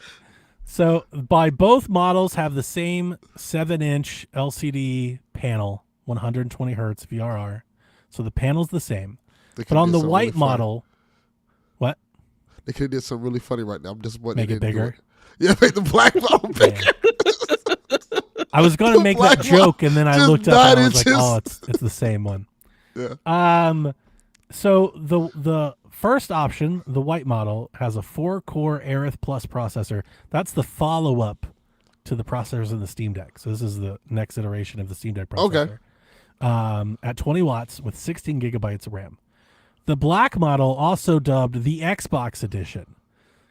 So by both models have the same 7-inch LCD panel, 120 hertz VRR. So the panel's the same. They But could've on did the something white really funny. model, what? They could have did something really funny right now. I'm disappointed. Make they it didn't do bigger? Yeah, make the black model bigger. I was going to make that black model, joke, and then I just looked up and I was 9 like, inches. oh, it's the same one. Yeah. So the first option, the white model, has a 4-core Aerith Plus processor. That's the follow-up to the processors in the Steam Deck. So this is the next iteration of the Steam Deck processor. Okay. At 20 watts with 16 gigabytes of RAM. The black model, also dubbed the Xbox Edition,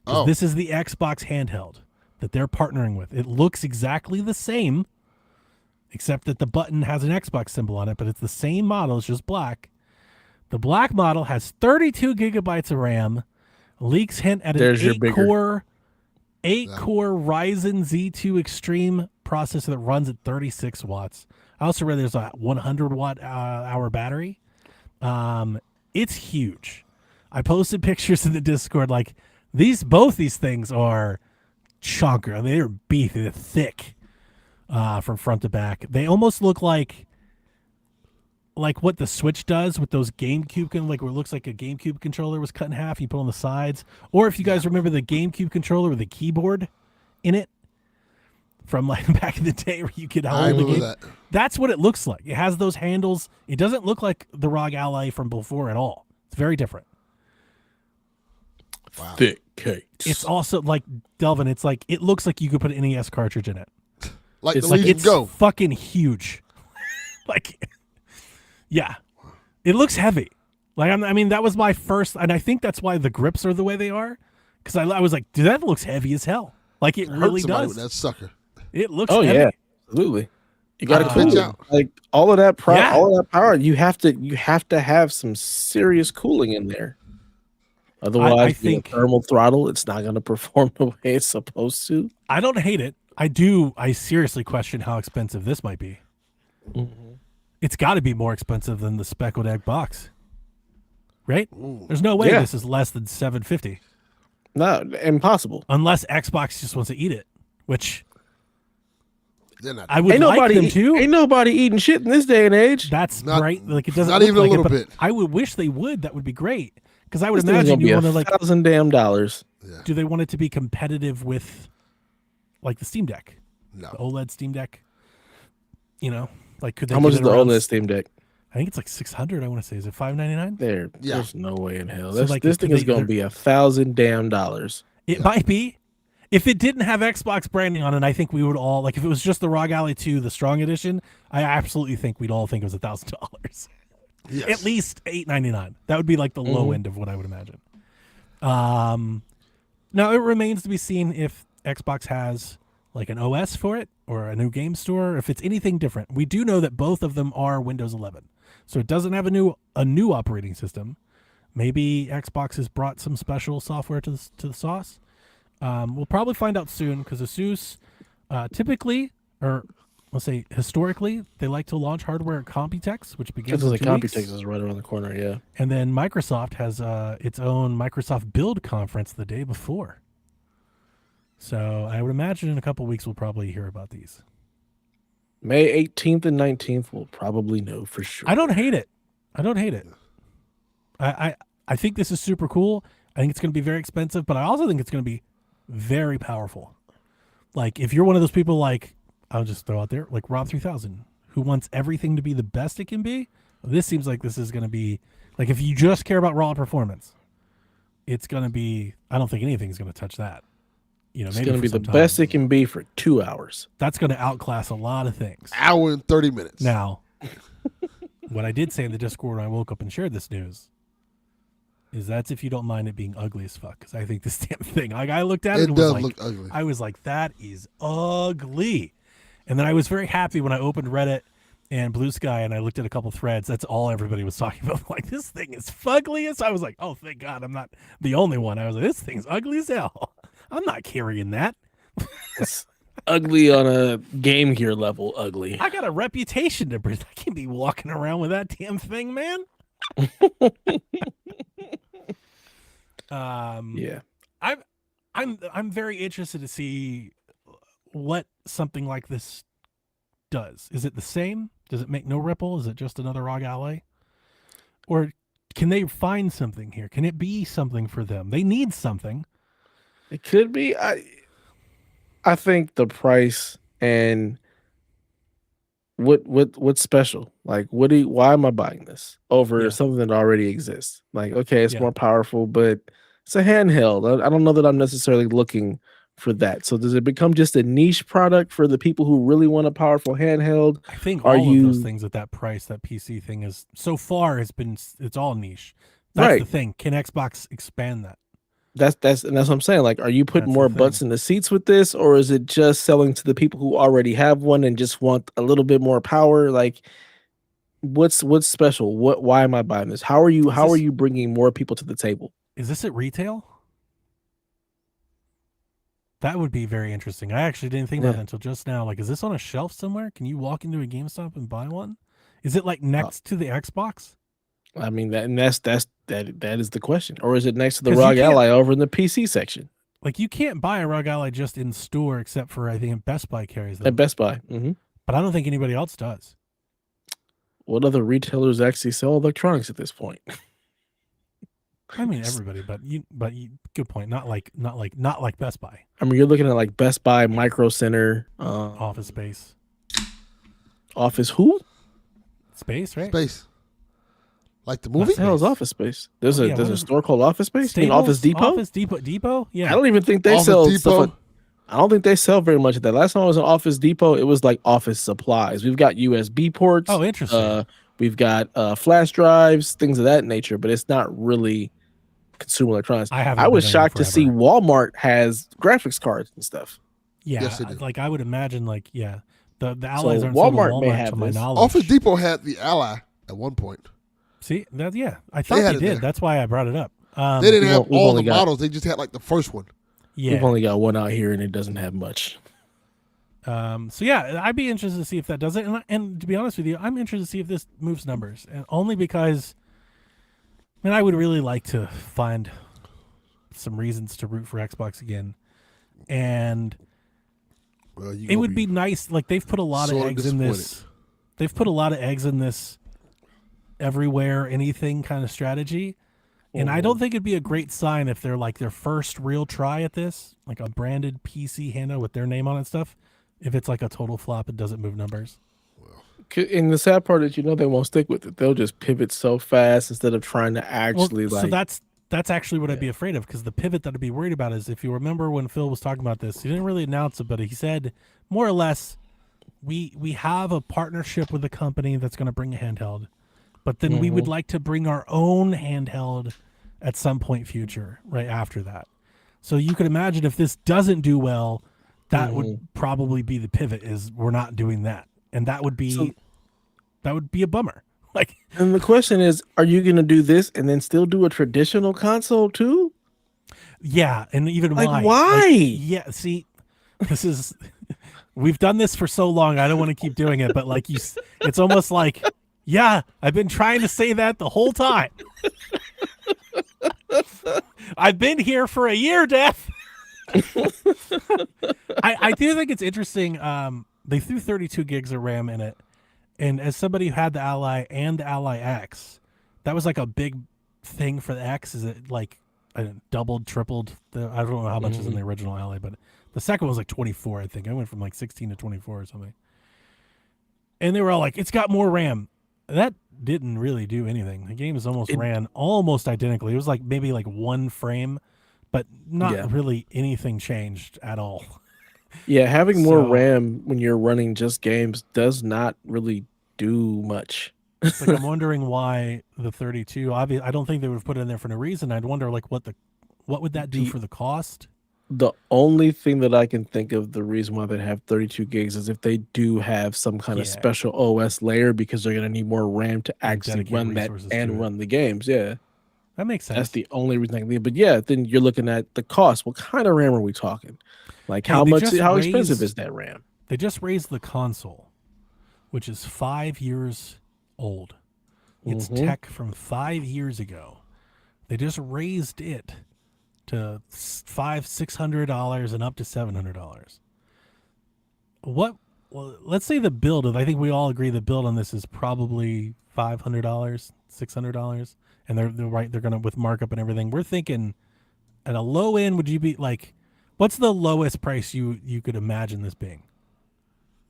because Oh. this is the Xbox handheld that they're partnering with. It looks exactly the same, except that the button has an Xbox symbol on it, but it's the same model. It's just black. The black model has 32 gigabytes of RAM. Leaks hint at an There's your bigger. 8-core Ryzen Z2 Extreme processor that runs at 36 watts. I also read there's a 100 watt hour battery. It's huge. I posted pictures in the Discord. Like both these things are chunker. I mean, they're beefy, they're thick from front to back. They almost look like what the Switch does with those GameCube, where it looks like a GameCube controller was cut in half. You put on the sides, or if you guys remember the GameCube controller with the keyboard in it from like back in the day, where you could hold the game. That. That's what it looks like. It has those handles. It doesn't look like the ROG Ally from before at all. It's very different. Wow. Thick cakes. It's also like Delvin. It's like it looks like you could put an NES cartridge in it. Like It's the like Legion It's Go. fucking huge. Like, yeah, it looks heavy. Like I mean, that was my first, and I think that's why the grips are the way they are. Because I was like, dude, that looks heavy as hell. Like it Hurt really somebody does. with that sucker. It looks. Oh heavy. yeah, absolutely. You got to Uh, cool Pitch it. out. Like all of that Yeah. all of that power. You have to have some serious cooling in there. Otherwise, I with a think- thermal throttle, it's not going to perform the way it's supposed to. I don't hate it. I seriously question how expensive this might be. It's got to be more expensive than the speckled egg box, right? There's no way Yeah. this is less than $750 No, impossible. unless Xbox just wants to eat it, which They're not. I would like them to. Ain't nobody eating shit in this day and age. That's Not- right. Like it doesn't. not look even a like little it, but bit. I would wish they would. That would be great. Because I would This thing's imagine gonna be you want to like. $1,000 damn dollars. Do they want it to be competitive with, like the Steam Deck, the No. OLED Steam Deck? You know, like could they? How much get is it the around OLED Steam Deck? I think it's like 600. I want to say, is it 599? Yeah. There's no way in hell. So, like, This could thing is they- going to be $1,000 damn dollars. It might be. If it didn't have Xbox branding on it, I think we would all like. If it was just the ROG Ally 2, the Strong Edition, I absolutely think we'd all think it was $1,000. Yes. At least $899. That would be like the low end of what I would imagine. Now it remains to be seen if Xbox has like an OS for it or a new game store, if it's anything different. We do know that both of them are Windows 11, so it doesn't have a new operating system. Maybe Xbox has brought some special software to the sauce. We'll probably find out soon because Asus typically, or let's say historically, they like to launch hardware at Computex, which begins Because in the 2 weeks. Computex is right around the corner, yeah. And then Microsoft has its own Microsoft Build conference the day before. So I would imagine in a couple weeks we'll probably hear about these. May 18th and 19th, we'll probably know for sure. I don't hate it. I think this is super cool. I think it's going to be very expensive, but I also think it's going to be very powerful. Like if you're one of those people like, I'll just throw out there, like Rob 3000, who wants everything to be the best it can be, this seems like this is going to be, like if you just care about raw performance, it's going to be, I don't think anything's going to touch that. You know, It's maybe going to for be the some time. best it can be for 2 hours. That's going to outclass a lot of things. Hour and 30 minutes. Now, what I did say in the Discord when I woke up and shared this news is that's if you don't mind it being ugly as fuck. Because I think this damn thing, like I looked at it, It and does was like, look ugly. I was like, that is ugly. And then I was very happy when I opened Reddit and Blue Sky and I looked at a couple threads. That's all everybody was talking about. Like, this thing is fugly. So I was like, oh, thank God I'm not the only one. I was like, this thing's ugly as hell. I'm not carrying that. It's ugly on a Game Gear level ugly. I got a reputation to bring. I can't be walking around with that damn thing, man. Yeah. I'm very interested to see what something like this does. Is it the same? Does it make no ripple? Is it just another ROG Ally? Or can they find something here? Can it be something for them? They need something. It could be. I think the price and what's special? Like why am I buying this over Yeah. something that already exists? Like, okay, it's Yeah. more powerful, but it's a handheld. I don't know that I'm necessarily looking for that. So does it become just a niche product for the people who really want a powerful handheld? I think Are all of those you- things at that price, that PC thing is so far it's all niche. That's Right. the thing. Can Xbox expand that? That's what I'm saying. Like, are you putting That's more the butts thing. in the seats with this, or is it just selling to the people who already have one and just want a little bit more power? Like, what's special? Why am I buying this? How are this- you bringing more people to the table? Is this at retail? That would be very interesting. I actually didn't think about Yeah. that until just now. Like, is this on a shelf somewhere? Can you walk into a GameStop and buy one? Is it like next to the Xbox? I mean, that is the question, or is it next to the 'Cause you ROG can't- Ally over in the PC section? Like you can't buy a ROG Ally just in store, except for I think Best Buy carries them. At Best Buy. Mm-hmm. But I don't think anybody else does. What other retailers actually sell electronics at this point? I mean everybody, but good point. Not like Best Buy. I mean, you're looking at like Best Buy, Micro Center, Office Space. Office who? Space, right? Space. Like the Not movie? What the hell is Office Space? There's Oh, a yeah, there's what a is- store called Office Space. You mean Staples? Office Depot? Office Depot? Yeah. I don't even think they Office sell Depot? stuff. I don't think they sell very much of that. Last time I was in Office Depot, it was like office supplies. We've got USB ports. Oh, interesting. We've got flash drives, things of that nature, but it's not really consumer electronics. I was been there shocked to see forever. Walmart has graphics cards and stuff. Yeah, Yes, they do. like I would imagine, like the allies So aren't sold at Walmart may Walmart, have to my this. knowledge. Office Depot had the Ally at one point. See that? Yeah, I thought had they it did. there. That's why I brought it up. They didn't have we've all only the got- models. They just had like the first one. Yeah. We've only got one out here, and it doesn't have much. So yeah, I'd be interested to see if that does it. And to be honest with you, I'm interested to see if this moves numbers, and only because, man, I would really like to find some reasons to root for Xbox again, and Well, you it gonna would be nice. Like they've put a lot of sorta eggs in this. They've put a lot of eggs in this everywhere, anything kind of strategy. And I don't think it'd be a great sign if they're like their first real try at this, like a branded PC handle with their name on it and stuff. If it's like a total flop, it doesn't move numbers. And the sad part is, they won't stick with it. They'll just pivot so fast instead of trying to actually so that's actually what I'd be afraid of, because the pivot that I'd be worried about is, if you remember when Phil was talking about this, he didn't really announce it, but he said more or less, we have a partnership with a company that's going to bring a handheld, but then we would like to bring our own handheld at some point future, right after that. So you could imagine if this doesn't do well, that would probably be the pivot, is we're not doing that. And that would be a bummer. Like, And the question is, are you going to do this and then still do a traditional console too? yeah, and even Like, why? why? Yeah, see, this is we've done this for so long. I don't want to keep doing it, but like it's almost like, yeah, I've been trying to say that the whole time. I've been here for a year, Def. I do think it's interesting. They threw 32 gigs of RAM in it, and as somebody who had the Ally and the Ally X, that was like a big thing for the X. Is it like doubled, tripled? I don't know how much is in the original Ally, but the second was like 24. I think I went from like 16 to 24 or something. And they were all like, "It's got more RAM." That didn't really do anything. The game is ran almost identically. It was like maybe like one frame, but not really anything changed at all. Yeah, having more So- RAM when you're running just games does not really do much. It's like I'm wondering why the 32. Obviously, I don't think they would have put it in there for no reason. I'd wonder like what would that do for the cost? The only thing that I can think of, the reason why they have 32 gigs, is if they do have some kind of Yeah. special OS layer, because they're going to need more RAM to actually dedicate run that resources to and it. run the games. Yeah, That makes sense. that's the only reason I can think. But yeah, then you're looking at the cost. What kind of RAM are we talking? Like Hey, how they much? just How expensive raised- is that RAM? They just raised the console, which is 5 years old. It's tech from 5 years ago. They just raised it to $600 and up to $700. Well, let's say the build of, I think we all agree the build on this is probably $500, $600, and they're right. They're gonna, with markup and everything. We're thinking at a low end, would you be like, what's the lowest price you could imagine this being?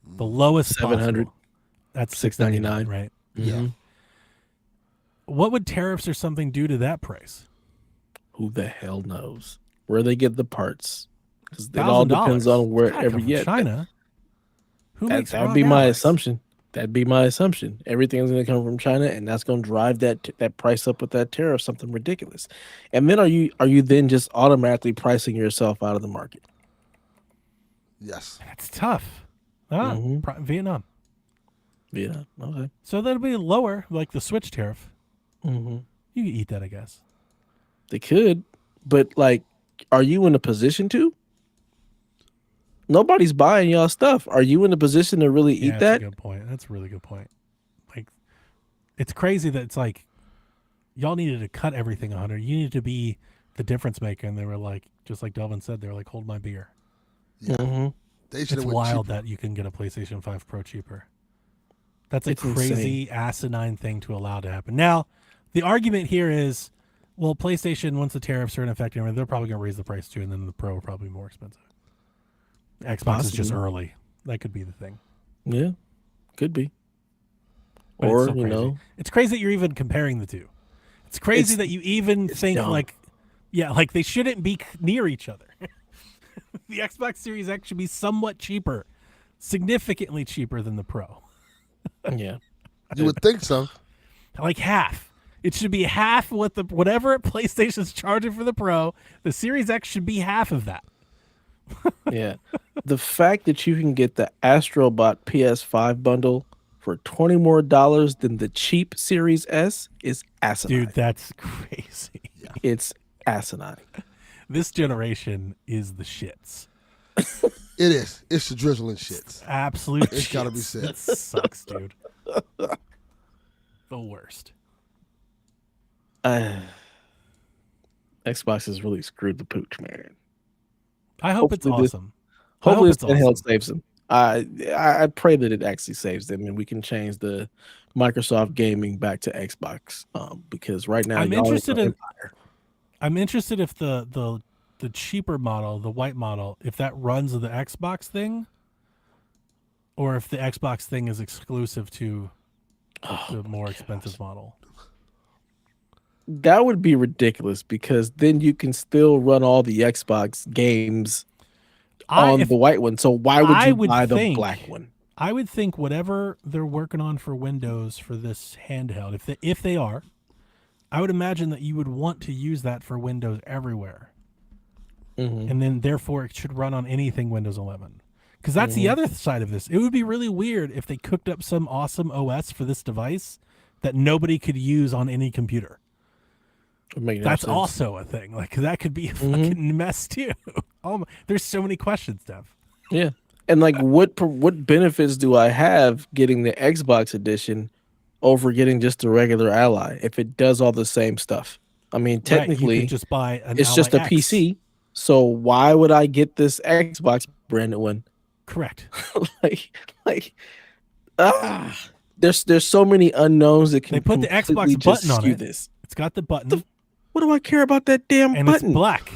The lowest 700. possible. That's $699, $699. right? Yeah. What would tariffs or something do to that price? Who the hell knows where they get the parts? Because it all $1,000. depends on It's gotta wherever. come from Yeah, China. Who makes that'd ROG be my Allies? assumption. That'd be my assumption. Everything's going to come from China, and that's going to drive that price up with that tariff, something ridiculous. And then are you then just automatically pricing yourself out of the market? Yes. That's tough. Vietnam. Yeah. Okay. So that'll be lower, like the Switch tariff. Mm-hmm. You can eat that, I guess. They could, but like, are you in a position to? Nobody's buying y'all stuff. Are you in a position to really eat That's that? a good point. That's a really good point. Like, it's crazy that it's like y'all needed to cut everything 100. You needed to be the difference maker, and they were like, just like Delvin said, they were like, hold my beer. Yeah. Mm-hmm. They should It's have went wild cheaper. that you can get a PlayStation 5 Pro cheaper. That's a It's crazy, asinine thing to allow to happen. Now, the argument here is, well, PlayStation, once the tariffs are in effect, they're probably going to raise the price too, and then the Pro will probably be more expensive. Xbox is just Possibly. early. That could be the thing. Yeah, could be. But it's Or still you crazy. know, It's crazy that you're even comparing the two. It's crazy that you even think dumb. like they shouldn't be near each other. The Xbox Series X should be somewhat cheaper, significantly cheaper than the Pro. yeah. You would think so. Like half. It should be half what whatever PlayStation's charging for the Pro. The Series X should be half of that. Yeah. The fact that you can get the Astrobot PS5 bundle for $20 more than the cheap Series S is asinine. Dude, that's crazy. It's asinine. This generation is the shits. It is. It's the drizzling shits. Absolute It's gotta be shits. said. That sucks, dude. The worst. Xbox has really screwed the pooch, man. I hope it's Hopefully this- awesome. Hopefully, it's this handheld awesome. saves them. I pray that it actually saves them, and we can change the Microsoft gaming back to Xbox. Because right now, I'm y'all interested are in. I'm interested if the cheaper model, the white model, if that runs the Xbox thing, or if the Xbox thing is exclusive to the more expensive model. That would be ridiculous because then you can still run all the Xbox games on the white one. So why would you buy the black one? I would think whatever they're working on for Windows for this handheld, if they are, I would imagine that you would want to use that for Windows everywhere. Mm-hmm. And then therefore it should run on anything Windows 11. Because that's the other side of this. It would be really weird if they cooked up some awesome OS for this device that nobody could use on any computer. That's also a thing. Like that could be a fucking mess too. There's so many questions, Dev. Yeah, and like what benefits do I have getting the Xbox edition over getting just the regular Ally if it does all the same stuff? I mean, technically, right, you could just buy an it's Ally just a X. PC. So why would I get this Xbox branded one? Correct. There's so many unknowns that can They put the completely Xbox just button on skew it. this. It's got the button. What do I care about that damn and button? it's black.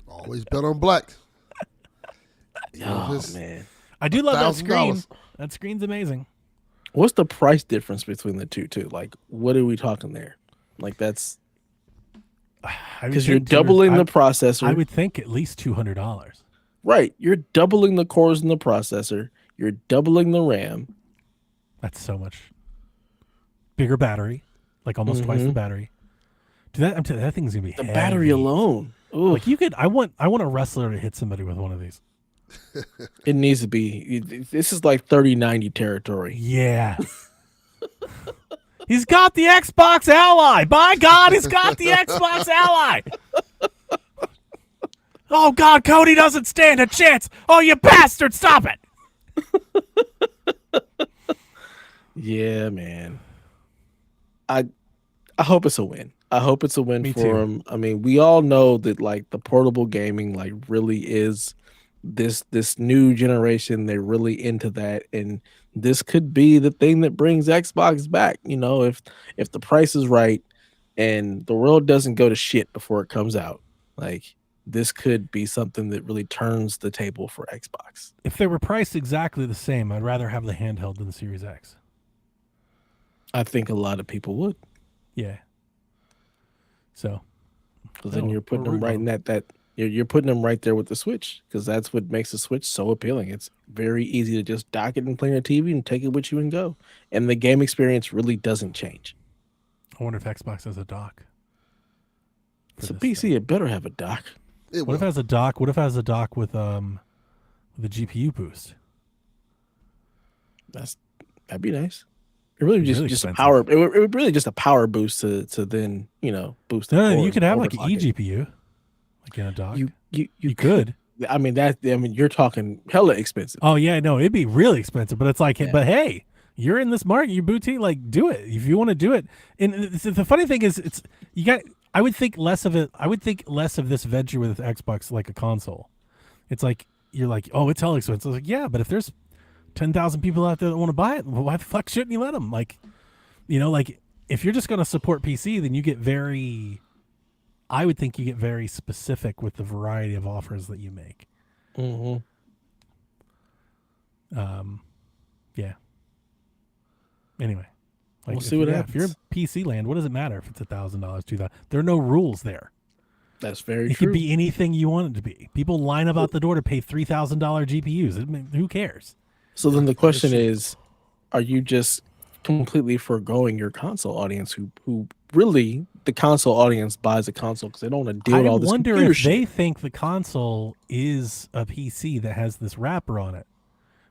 Always bet on black. Oh man, I do love that screen. $1,000. That screen's amazing. what's the price difference between the two? Too like, what are we talking there? Like that's because you're doubling the processor. I would think at least $200. Right, you're doubling the cores in the processor. You're doubling the RAM. That's so much. Bigger battery, like almost twice the battery. Dude, I'm telling you, that thing's gonna be The heavy. battery alone. Ooh, Like you could, I want a wrestler to hit somebody with one of these. it needs to be. This is like 3090 territory. Yeah. He's got the Xbox Ally. By God, he's got the Xbox Ally. Oh God, Cody doesn't stand a chance. Oh, you bastard! Stop it. Yeah, man. I hope it's a win. I hope it's a win Me for too. him. I mean, we all know that like the portable gaming like really is this new generation. They're really into that, and this could be the thing that brings Xbox back. You know, if the price is right and the world doesn't go to shit before it comes out, like this could be something that really turns the table for Xbox. If they were priced exactly the same, I'd rather have the handheld than the Series X. I think a lot of people would. Yeah. So. Because then No, you're putting we're them right in that you're putting them right there with the Switch, because that's what makes the Switch so appealing. It's very easy to just dock it and play on your TV and take it with you and go, and the game experience really doesn't change. I wonder if Xbox has a dock. It's a PC. It better have a dock. It What if it will. has a dock? What if it has a dock with the GPU boost? That'd be nice. It really just Really just a expensive. power. It would really just a power boost to then boost. The No, core you could have like an overclock it. eGPU, like in a dock. You could. I mean you're talking hella expensive. Oh yeah, no, it'd be really expensive, but it's like, Yeah. but hey, you're in this market, you boutique, like do it if you want to do it. And the funny thing is, it's you got. I would think less of it. I would think less of this venture with Xbox like a console. It's like you're like, oh, it's hell expensive. It's like, yeah, but if there's 10,000 people out there that want to buy it, well, why the fuck shouldn't you let them? Like, like if you're just going to support PC, then you get very. I would think you get very specific with the variety of offers that you make. Mm-hmm. Yeah. Anyway, like We'll see what happens. If you're in PC land, what does it matter if it's $1,000, $2,000? There are no rules there. That's very It true. could be anything you want it to be. People line up out the door to pay $3,000 GPUs. Who cares? So then the question is, are you just completely foregoing your console audience who really the console audience buys a console because they don't want to deal with all this wonder computer if shit. they think the console is a PC that has this wrapper on it.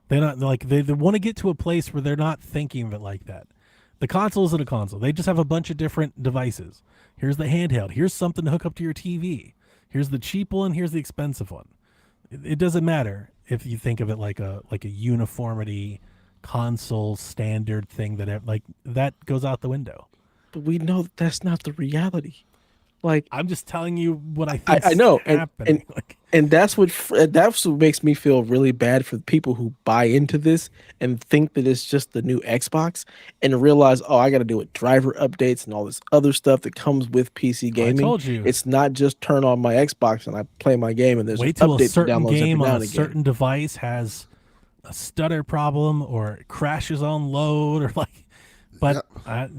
They're not like they want to get to a place where they're not thinking of it like that. The console isn't a console. They just have a bunch of different devices. Here's the handheld. Here's something to hook up to your TV. Here's the cheap one. Here's the expensive one. It doesn't matter if you think of it like a uniformity console standard thing that goes out the window. But we know that's not the reality. Like, I'm just telling you what I think. I know, happening. and that's what makes me feel really bad for the people who buy into this and think that it's just the new Xbox and realize, oh, I got to deal with driver updates and all this other stuff that comes with PC gaming. I told you, it's not just turn on my Xbox and I play my game and there's wait an till update a certain for downloads game every now on and a again. certain device has a stutter problem or it crashes on load or like. But yep.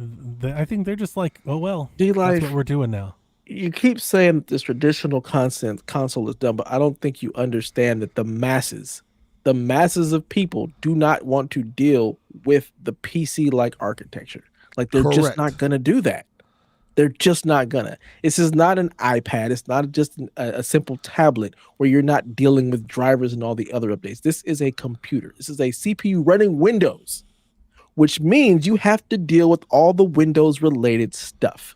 I think they're just like, oh well, that's what we're doing now. You keep saying that this traditional console is done, but I don't think you understand that the masses of people do not want to deal with the PC-like architecture. Like they're just not going to do that. They're just not gonna. This is not an iPad. It's not just a simple tablet where you're not dealing with drivers and all the other updates. This is a computer. This is a CPU running Windows, which means you have to deal with all the Windows-related stuff.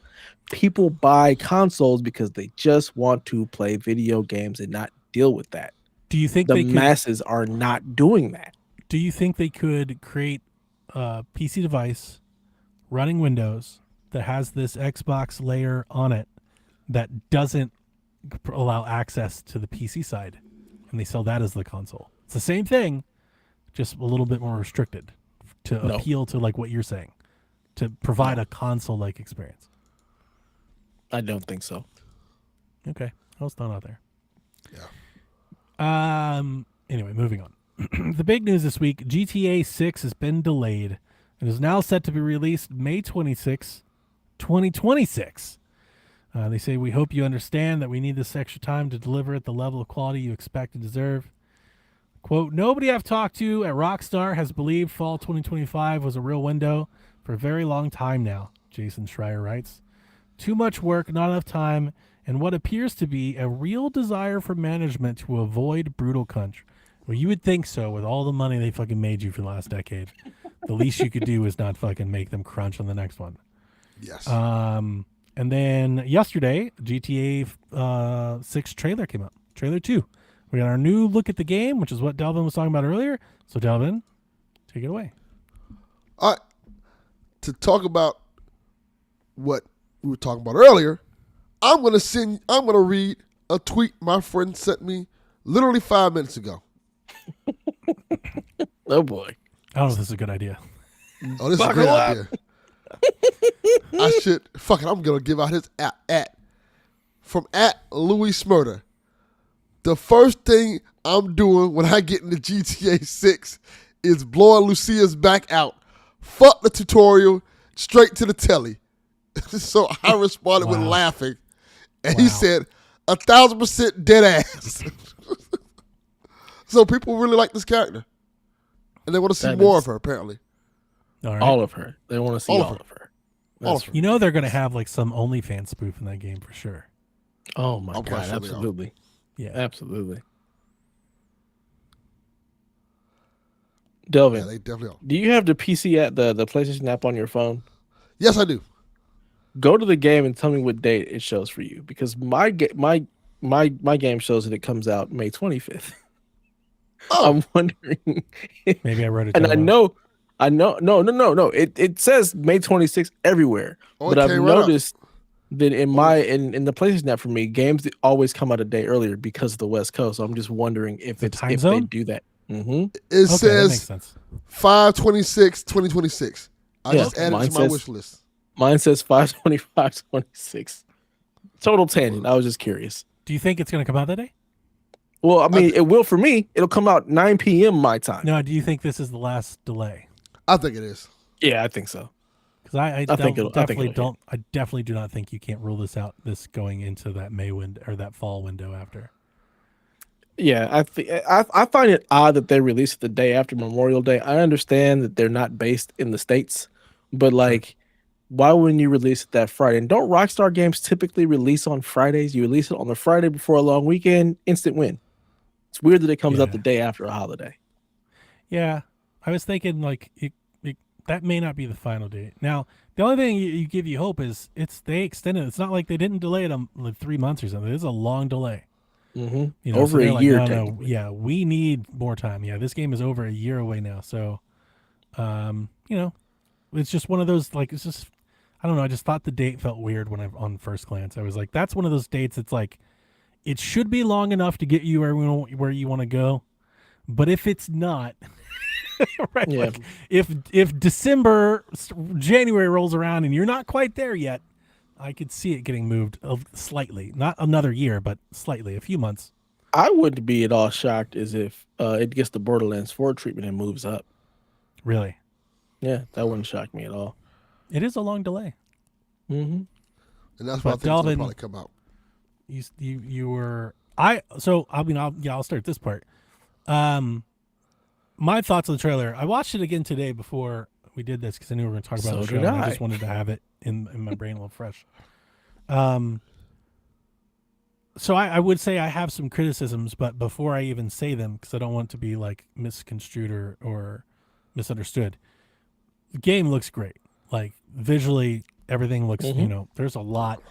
People buy consoles because they just want to play video games and not deal with that. Do you think the masses are not doing that? Do you think they could create a PC device running Windows that has this Xbox layer on it that doesn't allow access to the PC side, and they sell that as the console? It's the same thing, just a little bit more restricted to appeal to like what you're saying, to provide a console-like experience. I don't think so. Okay, I was thrown out there. Yeah. Anyway, moving on. The big news this week: GTA 6 has been delayed and is now set to be released May 26, 2026. They say, we hope you understand that we need this extra time to deliver at the level of quality you expect and deserve. Quote, nobody I've talked to at Rockstar has believed fall 2025 was a real window for a very long time now, Jason Schreier writes. Too much work, not enough time, and what appears to be a real desire for management to avoid brutal crunch. Well, you would think so with all the money they fucking made you for the last decade. The least you could do is not fucking make them crunch on the next one. Yes. And then yesterday, GTA 6 trailer came out. Trailer 2. We got our new look at the game, which is what Delvin was talking about earlier. So, Delvin, take it away. All right. To talk about what we were talking about earlier, I'm gonna read a tweet my friend sent me literally 5 minutes ago. Oh boy. I don't know if this is a good idea. Oh, this is a great idea. I should I'm gonna give out his at Louis Smurder. The first thing I'm doing when I get into GTA 6 is blowing Lucia's back out. Fuck the tutorial, straight to the telly. So I responded with laughing. And he said, 1,000% dead ass. So people really like this character. And they want to see more of her, apparently. All right. All of her. They want to see all of her. You know they're going to have like some OnlyFans spoof in that game for sure. Oh my God, absolutely. Yeah. Absolutely. Delvin, yeah, they definitely are. Do you have the PC app, the PlayStation app on your phone? Yes, I do. Go to the game and tell me what date it shows for you, because my game shows that it comes out May 25th. Oh. I'm wondering. Maybe I wrote it down. And no. It says May 26th everywhere, but I've noticed then in the PlayStation app for me, games that always come out a day earlier because of the West Coast. So I'm just wondering if The it's time if zone? they do that. Mm-hmm. It Okay, that makes says sense. 5/26/2026. I Yeah, just added it mine to my says- wish list. Mine says 5/25/26. Total tangent. I was just curious. Do you think it's going to come out that day? Well, I mean, it will for me. It'll come out 9 p.m. my time. No, do you think this is the last delay? I think it is. Yeah, I think so. Because I think it'll- I think definitely it'll don't. I definitely do not think you can't rule this out. This going into that May window or that fall window after. Yeah, I find it odd that they release it the day after Memorial Day. I understand that they're not based in the States, but like, why wouldn't you release it that Friday? And don't Rockstar games typically release on Fridays? You release it on the Friday before a long weekend, instant win. It's weird that it comes out the day after a holiday. Yeah, I was thinking like that may not be the final date. Now, the only thing you give you hope is they extended it. It's not like they didn't delay it like 3 months or something. It's a long delay. Mm-hmm. You know, Over so a they're year. like, no, technically. yeah, we need more time. Yeah, this game is over a year away now. So, you know, it's just one of those like it's just I don't know. I just thought the date felt weird when on first glance. I was like, that's one of those dates. It's like it should be long enough to get you where you want to go, but if it's not, right? Yeah. Like if January rolls around and you're not quite there yet, I could see it getting moved slightly, not another year, but slightly, a few months. I wouldn't be at all shocked as if it gets the Borderlands 4 treatment and moves up. Really, Yeah, that wouldn't shock me at all. it is a long delay. Mm-hmm. And that's why I But think it'll Delvin- probably come out. You were I'll start this part. My thoughts on the trailer. I watched it again today before we did this because I knew we were going to talk about So the show. did And I I. just wanted to have it in my brain a little fresh. So I would say I have some criticisms, but before I even say them, because I don't want to be like misconstrued or misunderstood, the game looks great. Like visually, everything looks. Mhm. You know, there's a lot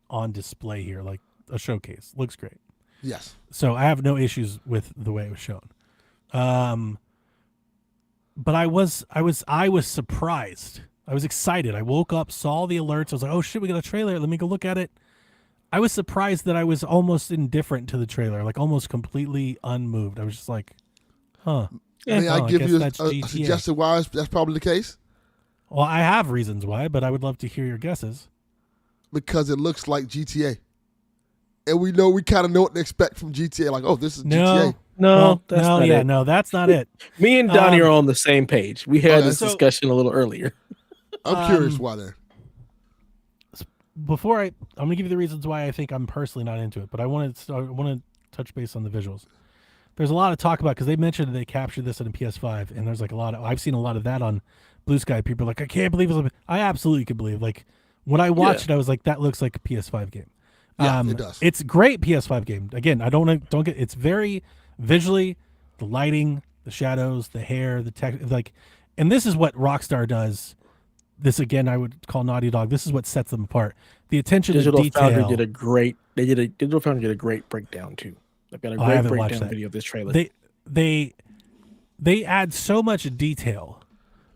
on display here, like a showcase. Looks great. Yes. So I have no issues with the way it was shown. But I was surprised. I was excited. I woke up, saw the alerts. I was like, "Oh shit, we got a trailer. Let me go look at it." I was surprised that I was almost indifferent to the trailer, like almost completely unmoved. I was just like, "Huh." I mean, Oh, I give guess you that's a GTA. suggestion why that's probably the case. Well, I have reasons why, but I would love to hear your guesses. Because it looks like GTA. And we kind of know what to expect from GTA. Like, oh, this is No, GTA. No, well, that's no, not yeah, it. no, that's not it. Me and Donnie Um, are on the same page. We had Okay. this So- discussion a little earlier. I'm curious why then. Before I'm gonna give you the reasons why I think I'm personally not into it, but I want to touch base on the visuals. There's a lot of talk about because they mentioned that they captured this on a PS5, and there's like I've seen a lot of that on Blue Sky. People are like, I can't believe it's. I absolutely could believe. Like when I watched it, I was like, that looks like a PS5 game. Yeah, it does. It's great PS5 game. Again, I don't get. It's very visually, the lighting, the shadows, the hair, the tech, like, and this is what Rockstar does. This again, I would call Naughty Dog. This is what sets them apart. The attention Digital to detail. Foundry did a great. Digital Foundry did a great breakdown too. They've got a I great haven't watched breakdown that. video of this trailer. They add so much detail,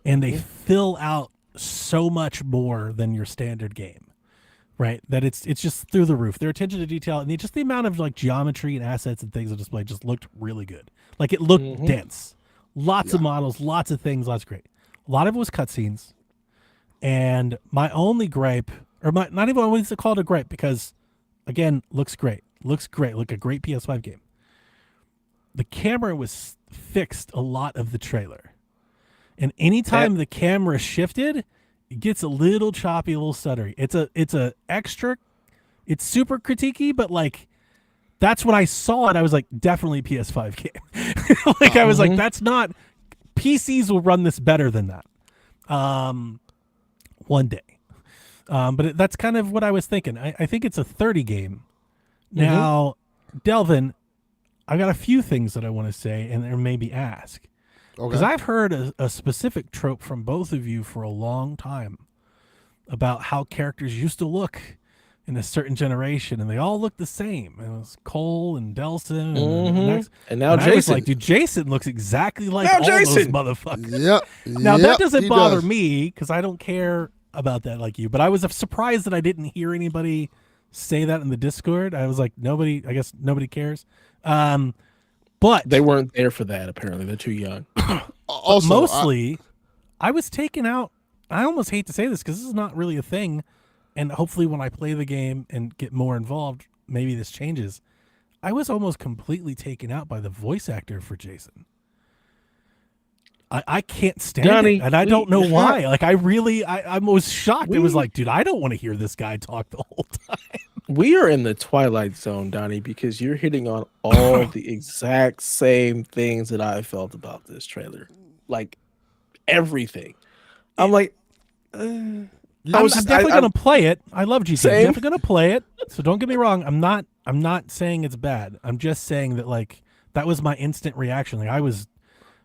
and they fill out so much more than your standard game, right? That it's just through the roof. Their attention to detail and just the amount of like geometry and assets and things on display just looked really good. Like it looked dense. Lots of models, lots of things, lots great. A lot of it was cutscenes. And my only gripe, or not even I want to call it a gripe, because again, looks great. Looks great. Like a great PS5 game. The camera was fixed a lot of the trailer. And anytime the camera shifted, it gets a little choppy, a little stuttery. It's super critiquey, but like that's when I saw it, I was like, definitely PS5 game. Like I was like, that's not PCs will run this better than that. One day. But that's kind of what I was thinking. I think it's a 30 game. Now, Delvin, I got a few things that I want to say and or maybe ask. Because Okay. I've heard a specific trope from both of you for a long time about how characters used to look in a certain generation, and they all look the same. It was Cole and Delson, And now and I was Jason. like, dude, Jason looks exactly like Now all those Jason! motherfuckers. Yep. Now that Yep, doesn't he bother does. me because I don't care about that like you, but I was surprised that I didn't hear anybody say that in the Discord. I was like, I guess nobody cares. But They weren't there for that. Apparently, they're too young. Also, mostly, I was taken out. I almost hate to say this because this is not really a thing, and hopefully, when I play the game and get more involved, maybe this changes. I was almost completely taken out by the voice actor for Jason. I can't stand Johnny, it, and I don't know why. Like, I was shocked. It was like, dude, I don't want to hear this guy talk the whole time. We are in the twilight zone, Donnie, because you're hitting on all the exact same things that I felt about this trailer. Like everything. I'm like, I'm definitely gonna play it. I love GTA. I'm definitely gonna play it. So don't get me wrong. I'm not saying it's bad. I'm just saying that like that was my instant reaction. Like I was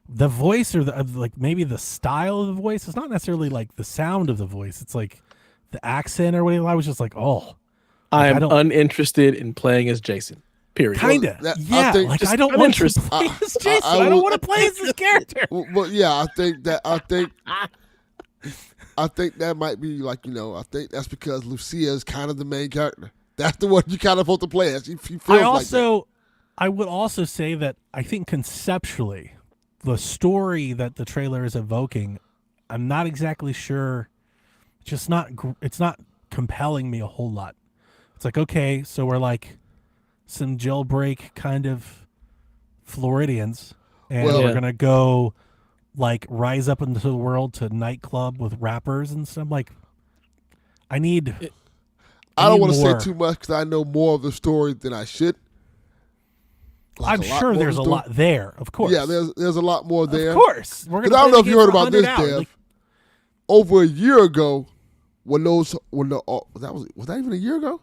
the voice or like maybe the style of the voice. It's not necessarily like the sound of the voice. It's like the accent or whatever. I was just like, oh. I am uninterested in playing as Jason. Period. Kinda. Yeah. I don't want to play as Jason. I don't want to play as this character. Well, yeah, I think that might be like, I think that's because Lucia is kind of the main character. That's the one you kind of want to play as. He feels I would also say that I think conceptually, the story that the trailer is evoking, I'm not exactly sure. It's not compelling me a whole lot. It's like, okay, so we're like some jailbreak kind of Floridians, and we're going to go like rise up into the world to nightclub with rappers and stuff. Like, I don't want to say too much because I know more of the story than I should. Like I'm sure there's a lot there, of course. Yeah, there's a lot more there. Of course. We're gonna I don't know if you heard about this, hours. Dev. Over a year ago, was that even a year ago?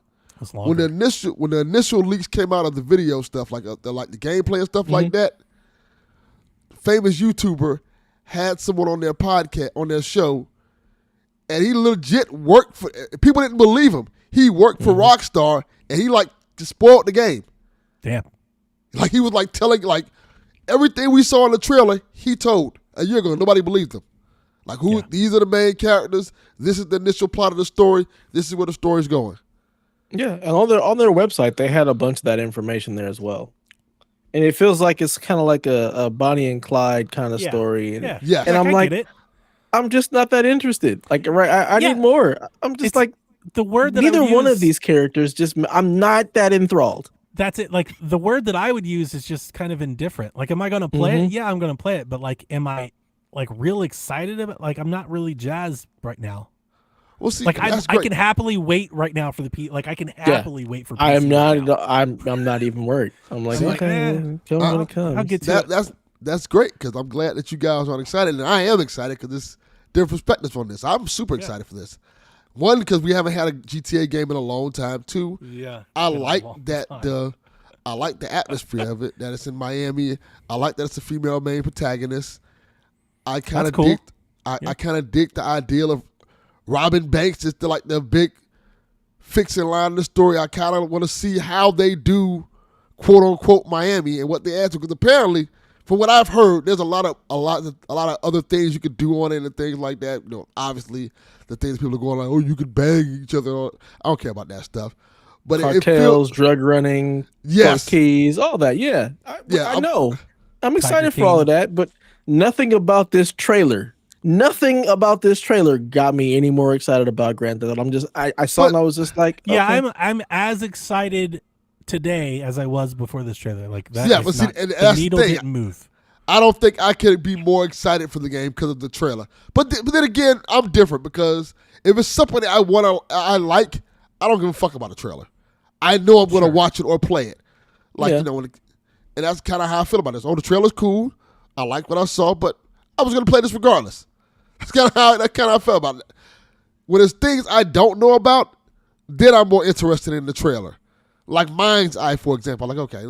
When the initial leaks came out of the video stuff, like the gameplay and stuff like that, famous YouTuber had someone on their podcast, on their show, and he legit worked for. People didn't believe him. He worked for Rockstar, and he just spoiled the game. Damn. Like he was telling everything we saw in the trailer. He told a year ago. Nobody believed him. Like these are the main characters. This is the initial plot of the story. This is where the story's going. Yeah, and on their website they had a bunch of that information there as well, and it feels like it's kind of like a Bonnie and Clyde kind of story. And, and I'm like, I'm just not that interested. Like, right? I need more. I'm just like the word that neither one of these characters. I'm not that enthralled. That's it. Like the word that I would use is just kind of indifferent. Like, am I going to play it? Yeah, I'm going to play it. But like, am I like real excited about? Like, I'm not really jazzed right now. We'll see. Like I can happily wait right now for the Like I can happily wait for. PC I am not. I'm not even worried. I'm like, okay, come when it comes. I'll get to it. That's great because I'm glad that you guys are excited, and I am excited because there's different perspectives on this. I'm super excited for this. One, because we haven't had a GTA game in a long time. Two, I like that I like the atmosphere of it. That it's in Miami. I like that it's a female main protagonist. I kind of dig. I kind of dig the ideal of Robin Banks is the big fixing line of the story. I kind of want to see how they do, quote unquote, Miami and what they add to. Because apparently, from what I've heard, there's a lot of other things you could do on it and things like that. Obviously, the things people are going like, oh, you could bang each other. I don't care about that stuff. But cartels, drug running, keys, all that. Yeah, I know. I'm excited for all of that, but nothing about this trailer. Nothing about this trailer got me any more excited about Grand Theft Auto. I saw it and I was just like, okay. Yeah, I'm as excited today as I was before this trailer. Like that. Yeah, but the needle didn't move. I don't think I could be more excited for the game because of the trailer. But then again, I'm different because if it's something that I like, I don't give a fuck about the trailer. I know I'm going to watch it or play it. And that's kind of how I feel about this. Oh, the trailer's cool. I like what I saw, but I was going to play this regardless. That's kind of how I felt about it. When there's things I don't know about, then I'm more interested in the trailer. Like Mind's Eye, for example. Like, okay,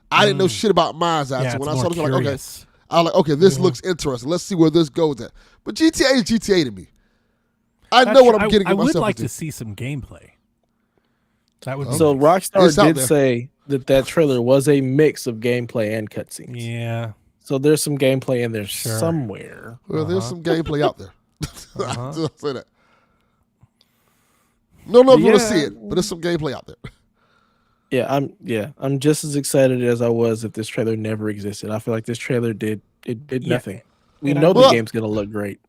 I didn't know shit about Mind's Eye, so when I saw this, I was like, okay, this looks interesting. Let's see where this goes at. But GTA is GTA to me. I know what I'm getting myself into. I would like to see some gameplay. That would so Rockstar did say that trailer was a mix of gameplay and cutscenes. Yeah. So there's some gameplay in there somewhere. Well, there's some gameplay out there. I'll say that. No one's Yeah. going to see it, but there's some gameplay out there. I'm just as excited as I was if this trailer never existed. I feel like this trailer did nothing. We And know the Well- game's gonna look great.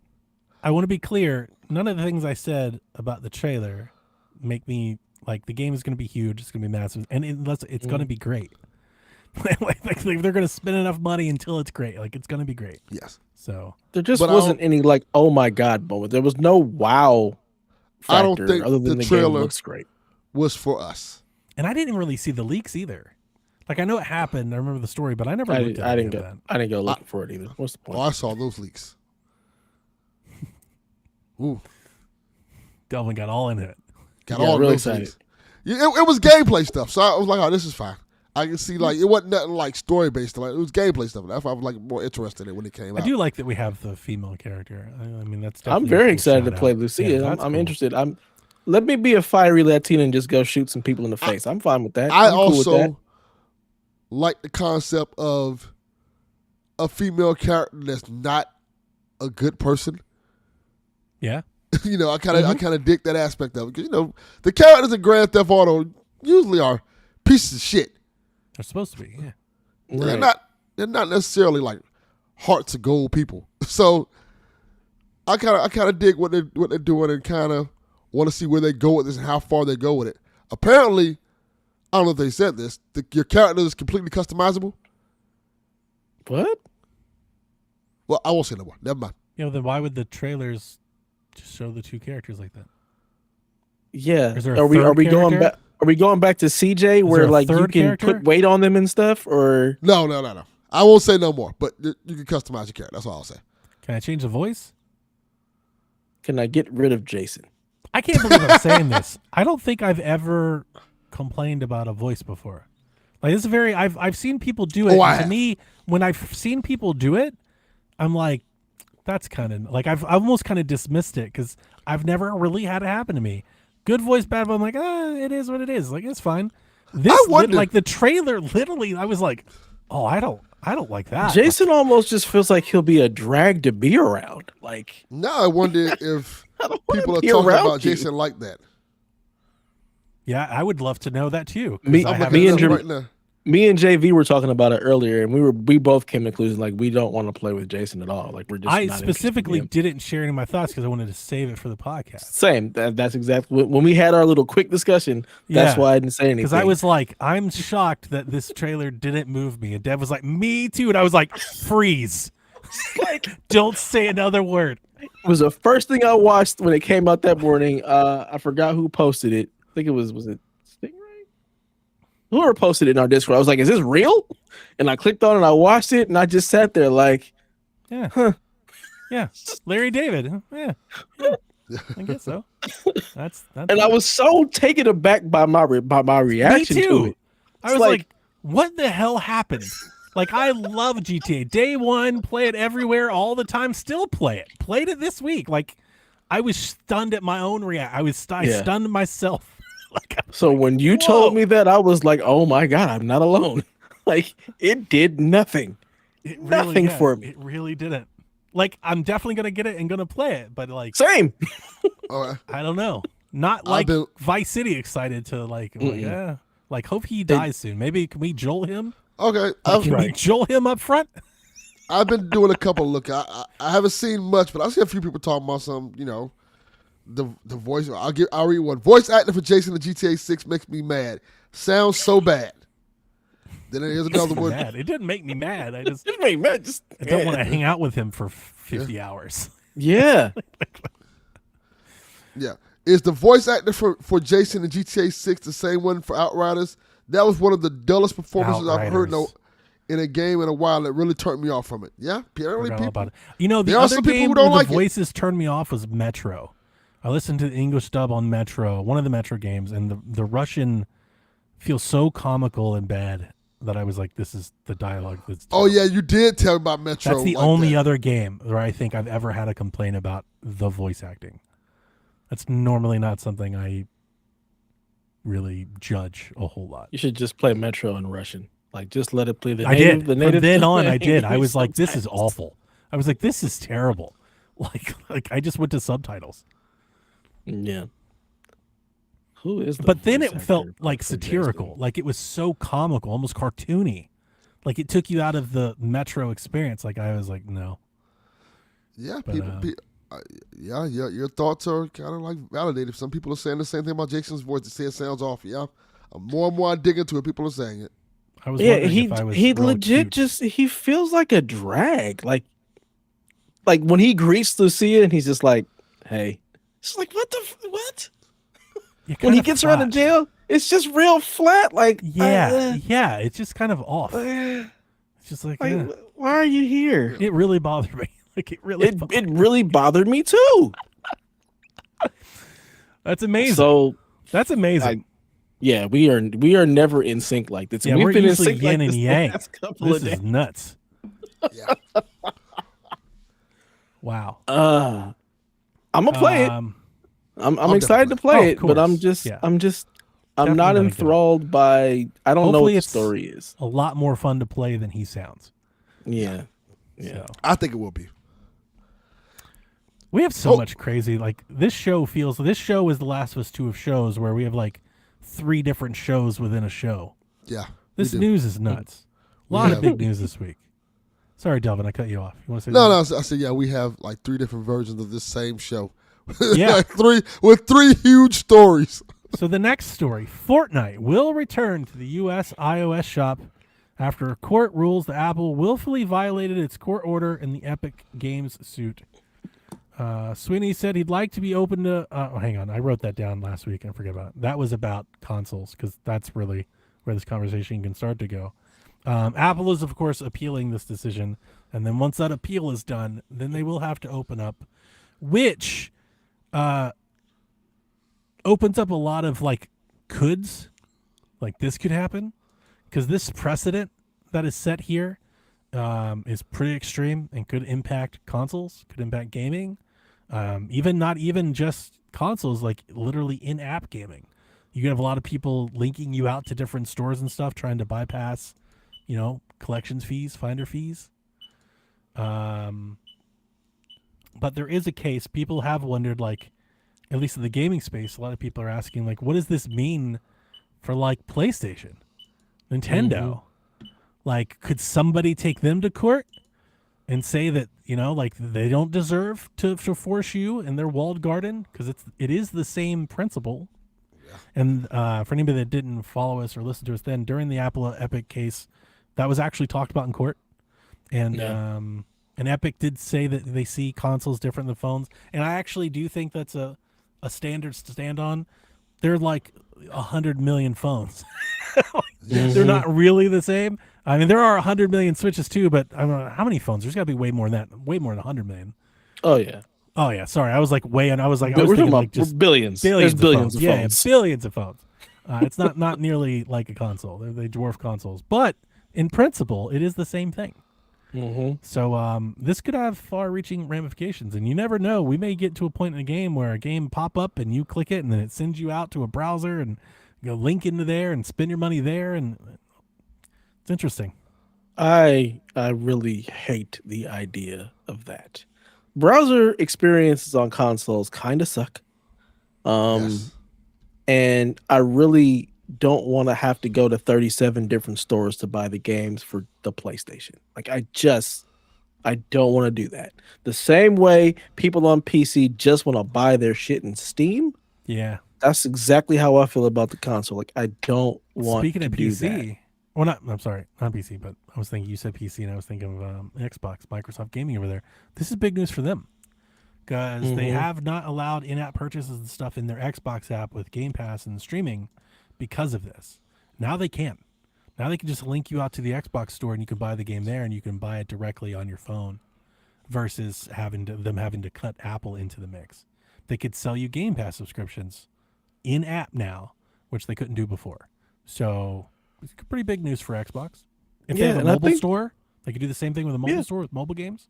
I want to be clear. None of the things I said about the trailer make me like the game is going to be huge. It's going to be massive, and it's going to be great. like they're going to spend enough money until it's great. Like it's going to be great. Yes. So There just But I wasn't any like oh my god moment. There was no wow I don't factor think other than the the game trailer- looks great. Was for us. And I didn't really see the leaks either. Like I know it happened. I remember the story, but I never looked at I any didn't of go. that. I didn't go looking for it either. What's the point? Oh, I saw those leaks. Ooh, Delvin got all into it. got Yeah, all really those excited. leaks. Yeah, it was gameplay stuff, so I was like, "Oh, this is fine." I can see like it wasn't nothing like story based. Like it was gameplay stuff. That's why I was like more interested in it when it came I out. do like that we have the female character. I mean, that's. I'm definitely a very cool excited to shout play out. Lucia. Yeah, I'm that's cool. interested. Let me be a fiery Latina and just go shoot some people in the face. I'm fine with that. I I'm cool with that. also like the concept of a female character that's not a good person. Yeah. You know, I kind of dig that aspect of it because you know the characters in Grand Theft Auto usually are pieces of shit. They're supposed to be. Yeah. Right. They're not necessarily like hearts of gold people. So I kind of dig what they're doing and kind of want to see where they go with this and how far they go with it. Apparently, I don't know if they said this. Your character is completely customizable. What? Well, I won't say no more. Never mind. Then why would the trailers just show the two characters like that? Yeah. Is there a Are we third going character? back? Are we going back to CJ where there a like you third can character? put weight on them and stuff, or No. I won't say no more. But you can customize your character. That's all I'll say. Can I change the voice? can I get rid of Jason? I can't believe I'm saying this. I don't think I've ever complained about a voice before. Like this is very. I've seen people do it. Oh, I and to have. me, when I've seen people do it, I'm like, that's kind of like I've almost kind of dismissed it because I've never really had it happen to me. Good voice, bad voice. I'm like, it is what it is. Like it's fine. This wonder- like the trailer. Literally, I was like, oh, I don't like that. Jason almost just feels like he'll be a drag to be around. Like Now I wonder if I don't wanna people are be talking around about you. Jason like that. Yeah, I would love to know that too. 'cause Me- I I'm haven't me looking and it up seen- right now. Me and JV were talking about it earlier, and we both came to the conclusion like we don't want to play with Jason at all. Like we're just. I not interested in specifically him. didn't share any of my thoughts because I wanted to save it for the podcast. Same. That's exactly when we had our little quick discussion. That's Yeah. why I didn't say anything. Because I was like, I'm shocked that this trailer didn't move me. And Dev was like, me too. And I was like, freeze. Like, don't say another word. It was the first thing I watched when it came out that morning. I forgot who posted it. I think it was it Stingray? Whoever posted it in our Discord. I was like, is this real? And I clicked on it, I watched it, and I just sat there like, Yeah. Huh. Yeah. Larry David. Yeah. I guess so. That's and I was so taken aback by my reaction me to too. it. I It's was like- like, what the hell happened? Like, I love GTA. Day one, play it everywhere, all the time, still play it. Played it this week. Like, I was stunned at my own I Yeah. stunned myself. Like, So when you Whoa. told me that, I was like, oh my God, I'm not alone. Like it did nothing. it Nothing for me. It really didn't. Like, I'm definitely gonna get it and gonna play it, but like, Same. All right. I don't know. Not I've like been- Vice City excited to like, I'm like, Mm-mm. yeah. Like, hope he dies soon. Maybe can we Joel him? Okay. Can we Joel him up front? I've been doing a couple of look. I haven't seen much, but I see a few people talking about some, the voice. I'll read one. Voice acting for Jason in GTA 6 makes me mad. Sounds so bad. Then here's another one. Mad. It didn't make me mad. I just Just make me just I don't want to hang out with him for 50 hours. Yeah. Yeah. Is the voice actor for Jason in GTA 6 the same one for Outriders? That was one of the dullest performances I've heard Outriders. in a game in a while that really turned me off from it. Yeah, apparently Forgot all people. about it. You know, the There are other some people game who where don't the like it. voices turned me off was Metro. I listened to the English dub on Metro, one of the Metro games, and the Russian feels so comical and bad that I was like, this is the dialogue. That's Oh yeah, you did tell me about Metro. That's the like only that. other game where I think I've ever had a complaint about the voice acting. That's normally not something I really judge a whole lot. You should just play Metro in Russian. Like just let it play the I native. did. The From native then on, I did. I was like, this is subtitles. awful. I was like, this is terrible. Like I just went to subtitles. Yeah. Who is the But then voice it felt actor like for satirical, Jason? like it was so comical, almost cartoony. Like it took you out of the Metro experience. Like I was like, no. Yeah, But, your thoughts are kind of like validated. Some people are saying the same thing about Jason's voice. They say it sounds off. Yeah, more and more I dig into it, people are saying it. I was Yeah, wondering if I was he real legit cute. he feels like a drag. Like when he greets Lucia and he's just like, "Hey," it's like what? Yeah, When kind he of gets around the flat. jail, it's just real flat. Like, Yeah, it's just kind of off. It's just like, like why are you here? it really bothered me. Like it really. It really bothered me too. That's amazing. So That's amazing. yeah, we are never in sync like this. Yeah, We've we're been in usually sync yin like and this the yang. last couple This of days. is nuts. Yeah, Wow. I'm gonna play it. I'm excited to definitely play Oh, of it, but I'm course. just Yeah. I'm Definitely not gonna get it. enthralled by. I don't know what Hopefully the it's story is. a lot more fun to play than he sounds. Yeah. So I think it will be. we have so much crazy. Like this show is the Last of Us 2 of shows where we have like 3 different shows within a show. Yeah, This we do. news is nuts. A lot of have- big news this week. Sorry, Delvin, I cut you off. You want to say No, something? I said yeah. We have like 3 different versions of this same show. Yeah. Like 3 huge stories. So the next story, Fortnite will return to the U.S. iOS shop after a court rules that Apple willfully violated its court order in the Epic Games suit. Sweeney said he'd like to be open to... hang on, I wrote that down last week and I forgot about it. That was about consoles because that's really where this conversation can start to go. Apple is, of course, appealing this decision. And then once that appeal is done, then they will have to open up, which... opens up a lot of like coulds, like this could happen, because this precedent that is set here is pretty extreme and could impact consoles, could impact gaming, even not even just consoles, like literally in-app gaming. You could have a lot of people linking you out to different stores and stuff, trying to bypass, collections fees, finder fees. But there is a case. People have wondered, like, at least in the gaming space, a lot of people are asking, like, what does this mean for, like, PlayStation, Nintendo? Like, could somebody take them to court and say that, like, they don't deserve to force you in their walled garden? Because it is the same principle. Yeah. And for anybody that didn't follow us or listen to us then, during the Apple Epic case, that was actually talked about in court. And and Epic did say that they see consoles different than phones. And I actually do think that's a standard to stand on. They're like 100 million phones. They're not really the same. I mean, there are 100 million Switches too, but I don't know how many phones. There's got to be way more than that. Way more than 100 million. Oh yeah. Oh yeah. Sorry, I was like way, and I was We're thinking talking about like just billions. billions. There's billions of of phones. phones. Yeah, billions of phones. It's not nearly like a console. They dwarf consoles, but in principle, it is the same thing. So this could have far-reaching ramifications, and you never know. We may get to a point in a game where a game pop up and you click it, and then it sends you out to a browser and you link into there and spend your money there, and it's interesting. I really hate the idea of that. Browser experiences on consoles kind of suck. Yes. And I really don't want to have to go to 37 different stores to buy the games for the PlayStation. Like I don't want to do that. The same way people on PC just want to buy their shit in Steam. Yeah. That's exactly how I feel about the console. Like I don't want Speaking to of do PC, well, I'm sorry, not PC, but I was thinking you said PC, and I was thinking of Xbox, Microsoft Gaming over there. This is big news for them because they have not allowed in-app purchases and stuff in their Xbox app with Game Pass and streaming because of this. Now they can. Now they can just link you out to the Xbox store, and you can buy the game there, and you can buy it directly on your phone, versus having to cut Apple into the mix. They could sell you Game Pass subscriptions in-app now, which they couldn't do before. So it's pretty big news for Xbox. If they have a mobile store, they could do the same thing with a mobile store with mobile games.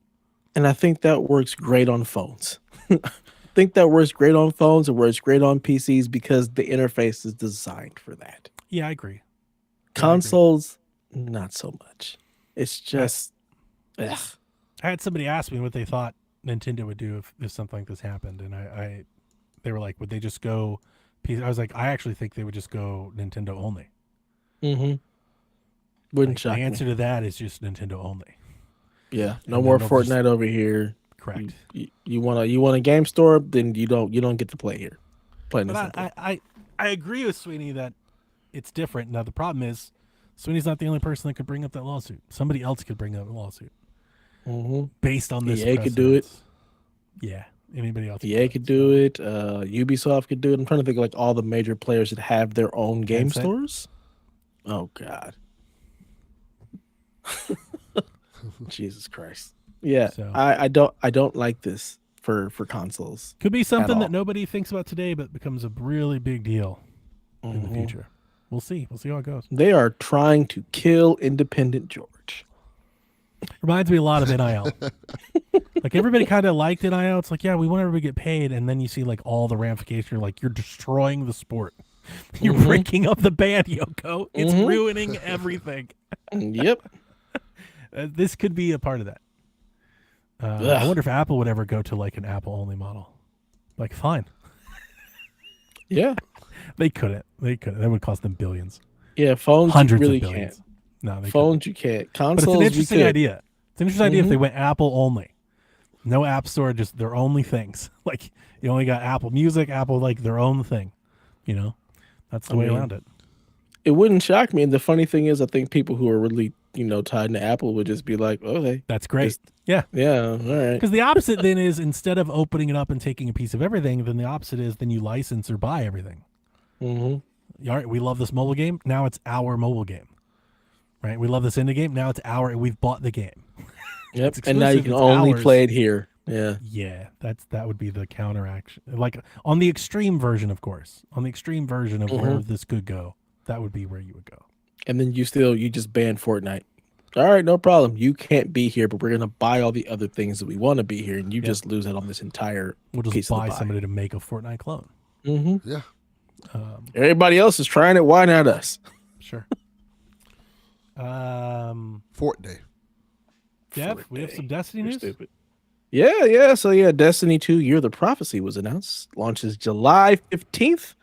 And I think that works great on phones. I think that works great on phones. It works great on PCs because the interface is designed for that. Yeah, I agree. Consoles, not so much. It's just, ugh. I had somebody ask me what they thought Nintendo would do if something like this happened, and they were like, would they just go I was like, I actually think they would just go Nintendo only. Mm-hmm. Wouldn't Like, shock the answer me. to that is just Nintendo only. Yeah, no And more then they'll just- Fortnite over here. Correct. You want a game store, then you don't get to play here. Plain and But simple. I agree with Sweeney that it's different. Now the problem is, Sweeney's not the only person that could bring up that lawsuit. Somebody else could bring up a lawsuit based on this. EA could do it. precedence. Yeah. Anybody else? EA could do it. Ubisoft could do it. I'm trying to think of like all the major players that have their own game Tencent? stores. Oh God. Jesus Christ. Yeah, So- I don't like this for consoles. Could be something all. that nobody thinks about today, but becomes a really big deal in the future. We'll see. We'll see how it goes. They are trying to kill independent George. Reminds me a lot of NIL. Like everybody kind of liked NIL. It's like, yeah, we want everybody to get paid, and then you see like all the ramifications. You're like, you're destroying the sport. You're breaking up the band, Yoko. It's ruining everything. Yep. This could be a part of that. I wonder if Apple would ever go to like an Apple only model. Like, fine, Yeah. they couldn't. They couldn't. That would cost them billions, Yeah. Phones hundreds you really of billions. can't. No, they Phones you can't. couldn't. But Consoles it's an we interesting could. idea. It's an interesting idea if they went Apple only, no app store, just their only things. Like you only got Apple Music, Apple like their own thing. You know, that's the way around it. It wouldn't shock me. And the funny thing is, I think people who are really tied to Apple would just be like, okay, That's great. Just- Yeah. yeah, all right. Because the opposite then is instead of opening it up and taking a piece of everything, then the opposite is then you license or buy everything. Mm-hmm. All right, we love this mobile game. Now it's our mobile game. Right? We love this indie game. Now it's we've bought the game. Yep. It's And now you exclusive, can it's only ours. play it here. Yeah. Yeah, that would be the counteraction. Like on the extreme version, of course. On the extreme version of where this could go, that would be where you would go. And then you just ban Fortnite. All right, no problem. You can't be here, but we're gonna buy all the other things that we want to be here, and you just lose out on this entire We'll just piece of buy the pie. somebody to make a Fortnite clone. Mm-hmm. Yeah. Everybody else is trying it. Why not us? Sure. Fortnite. Dev, we have some Destiny You're news. stupid. Yeah. So yeah, Destiny 2 Year of the Prophecy was announced. Launches July 15th.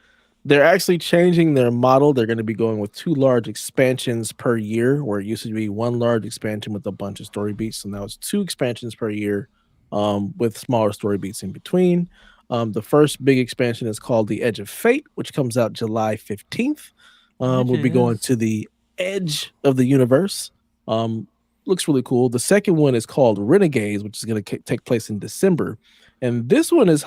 They're actually changing their model. They're going to be going with 2 large expansions per year, where it used to be 1 large expansion with a bunch of story beats. So now it's 2 expansions per year, with smaller story beats in between. The first big expansion is called The Edge of Fate, which comes out July 15th. We'll be going to the edge of the universe. Looks really cool. The second one is called Renegades, which is going to take place in December. And this one is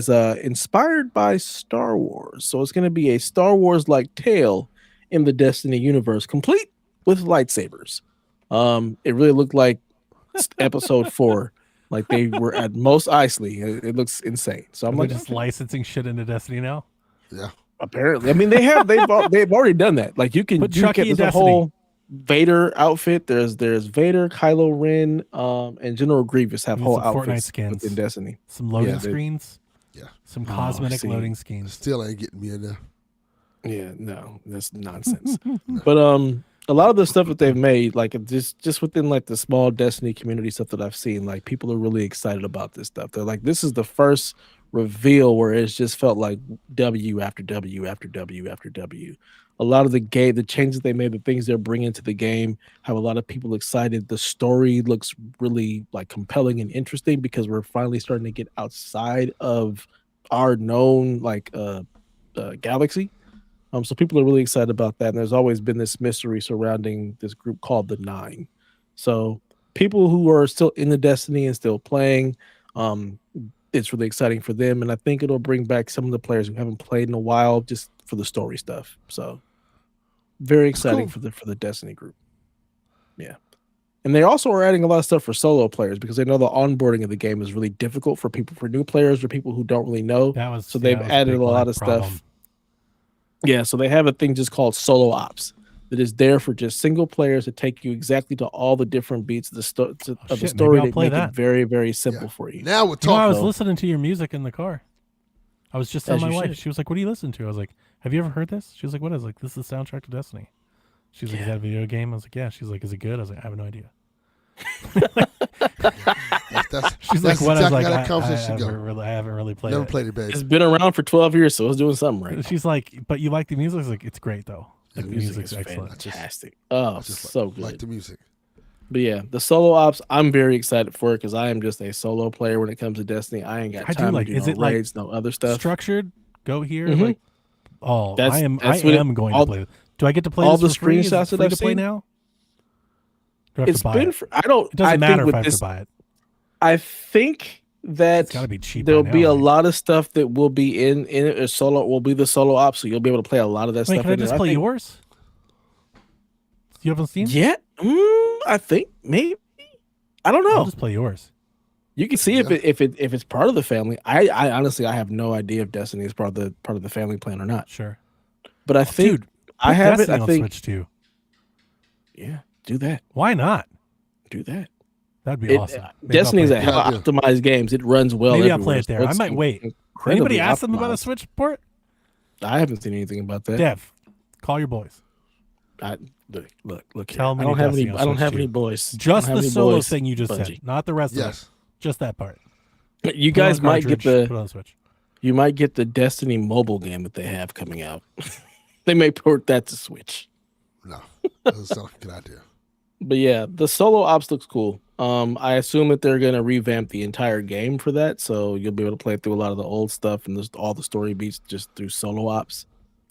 inspired by Star Wars. So it's going to be a Star Wars-like tale in the Destiny universe, complete with lightsabers. It really looked like episode 4. Like they were at Mos Eisley. It looks insane. So I'm Are like, they just licensing shit into Destiny now? Yeah. apparently. I mean, they've already done that. Like you can Put you Chucky get in there's a Destiny. whole Vader outfit. There's Vader, Kylo Ren, and General Grievous have We need whole some Fortnite outfits skins. within Destiny. Some loading Yeah, screens? Yeah. Some cosmetic see. loading schemes. Still ain't getting me in there. Yeah, no, that's nonsense. But a lot of the stuff that they've made, like just within like the small Destiny community stuff that I've seen, like people are really excited about this stuff. They're like, this is the first reveal where it's just felt like W after W after W after W. A lot of the changes they made, the things they're bringing to the game, have a lot of people excited. The story looks really like compelling and interesting because we're finally starting to get outside of our known galaxy. So people are really excited about that. And there's always been this mystery surrounding this group called the Nine. So people who are still in the Destiny and still playing, it's really exciting for them. And I think it'll bring back some of the players who haven't played in a while just for the story stuff. So very exciting cool. for the Destiny group. Yeah. And they also are adding a lot of stuff for solo players because they know the onboarding of the game is really difficult for new players or people who don't really know. So they've added a lot of stuff. Yeah, so they have a thing just called solo ops that is there for just single players to take you exactly to all the different beats of the story to make it very, very simple for you. Now we're I talking. was listening to your music in the car. I was just telling my wife. She was like, "What do you listen to?" I was like, "Have you ever heard this?" She was like, "What is it?" Like, this is the soundtrack to Destiny. She's like, "Is that a video game?" I was like, "Yeah." She's like, "Is it good?" I was like, "I have no idea." She's that's like, what? I was exactly like, how that conversation I go. haven't really played Never it. played it, babe. It's been around for 12 years, so it's doing something right. She's like, but you like the music? I was like, it's great though. Yeah, Like the the music music's is excellent. fantastic. Oh, I just so good. like the music. But yeah, the solo ops, I'm very excited for it because I am just a solo player when it comes to Destiny. I ain't got I do time like. to do Is no it like raids, no other stuff. structured? Go here. Mhm. Like, oh, That's I what it- am going all- to play. Do I get to play all this the for free? Is it screenshots that free I've to play seen? now? Do I have It's to buy been. it? I don't. It doesn't I matter think if I with have this, to buy it. I think that It's got to be cheap. there'll by be now, a right? lot of stuff that will be in it. Or solo will be the solo ops, so you'll be able to play a lot of that Wait, stuff can I in just there. play think, yours? You haven't seen? Yeah, I think maybe. I don't I'll know. just play yours. You can see Yeah. if it's part of the family. I honestly I have no idea if Destiny is part of the family plan or not. Sure. But I think Dude, I put have Destiny it. I on think Switch too. yeah, do that. Why not? Do that. That'd be awesome. Maybe I'll Destiny is play a it there. hell of optimized games. It runs well. Maybe I'll everywhere, play it there. so I it's might wait. incredibly Anybody ask them about a optimized. Switch port? I haven't seen anything about that. Dev, call your boys. Look. Tell Here. them I don't have any. Destiny on I don't Switch have too. any boys. Just I don't have the any solo boys, thing you just said, Bungie. not the rest of it. Yes. Just that part. You Put it on guys might get cartridge, put it the. on Switch. You might get the Destiny mobile game that they have coming out. They may port that to Switch. No, doesn't sound like a good idea. But yeah, the solo ops looks cool. I assume that they're gonna revamp the entire game for that, so you'll be able to play through a lot of the old stuff and just all the story beats just through solo ops.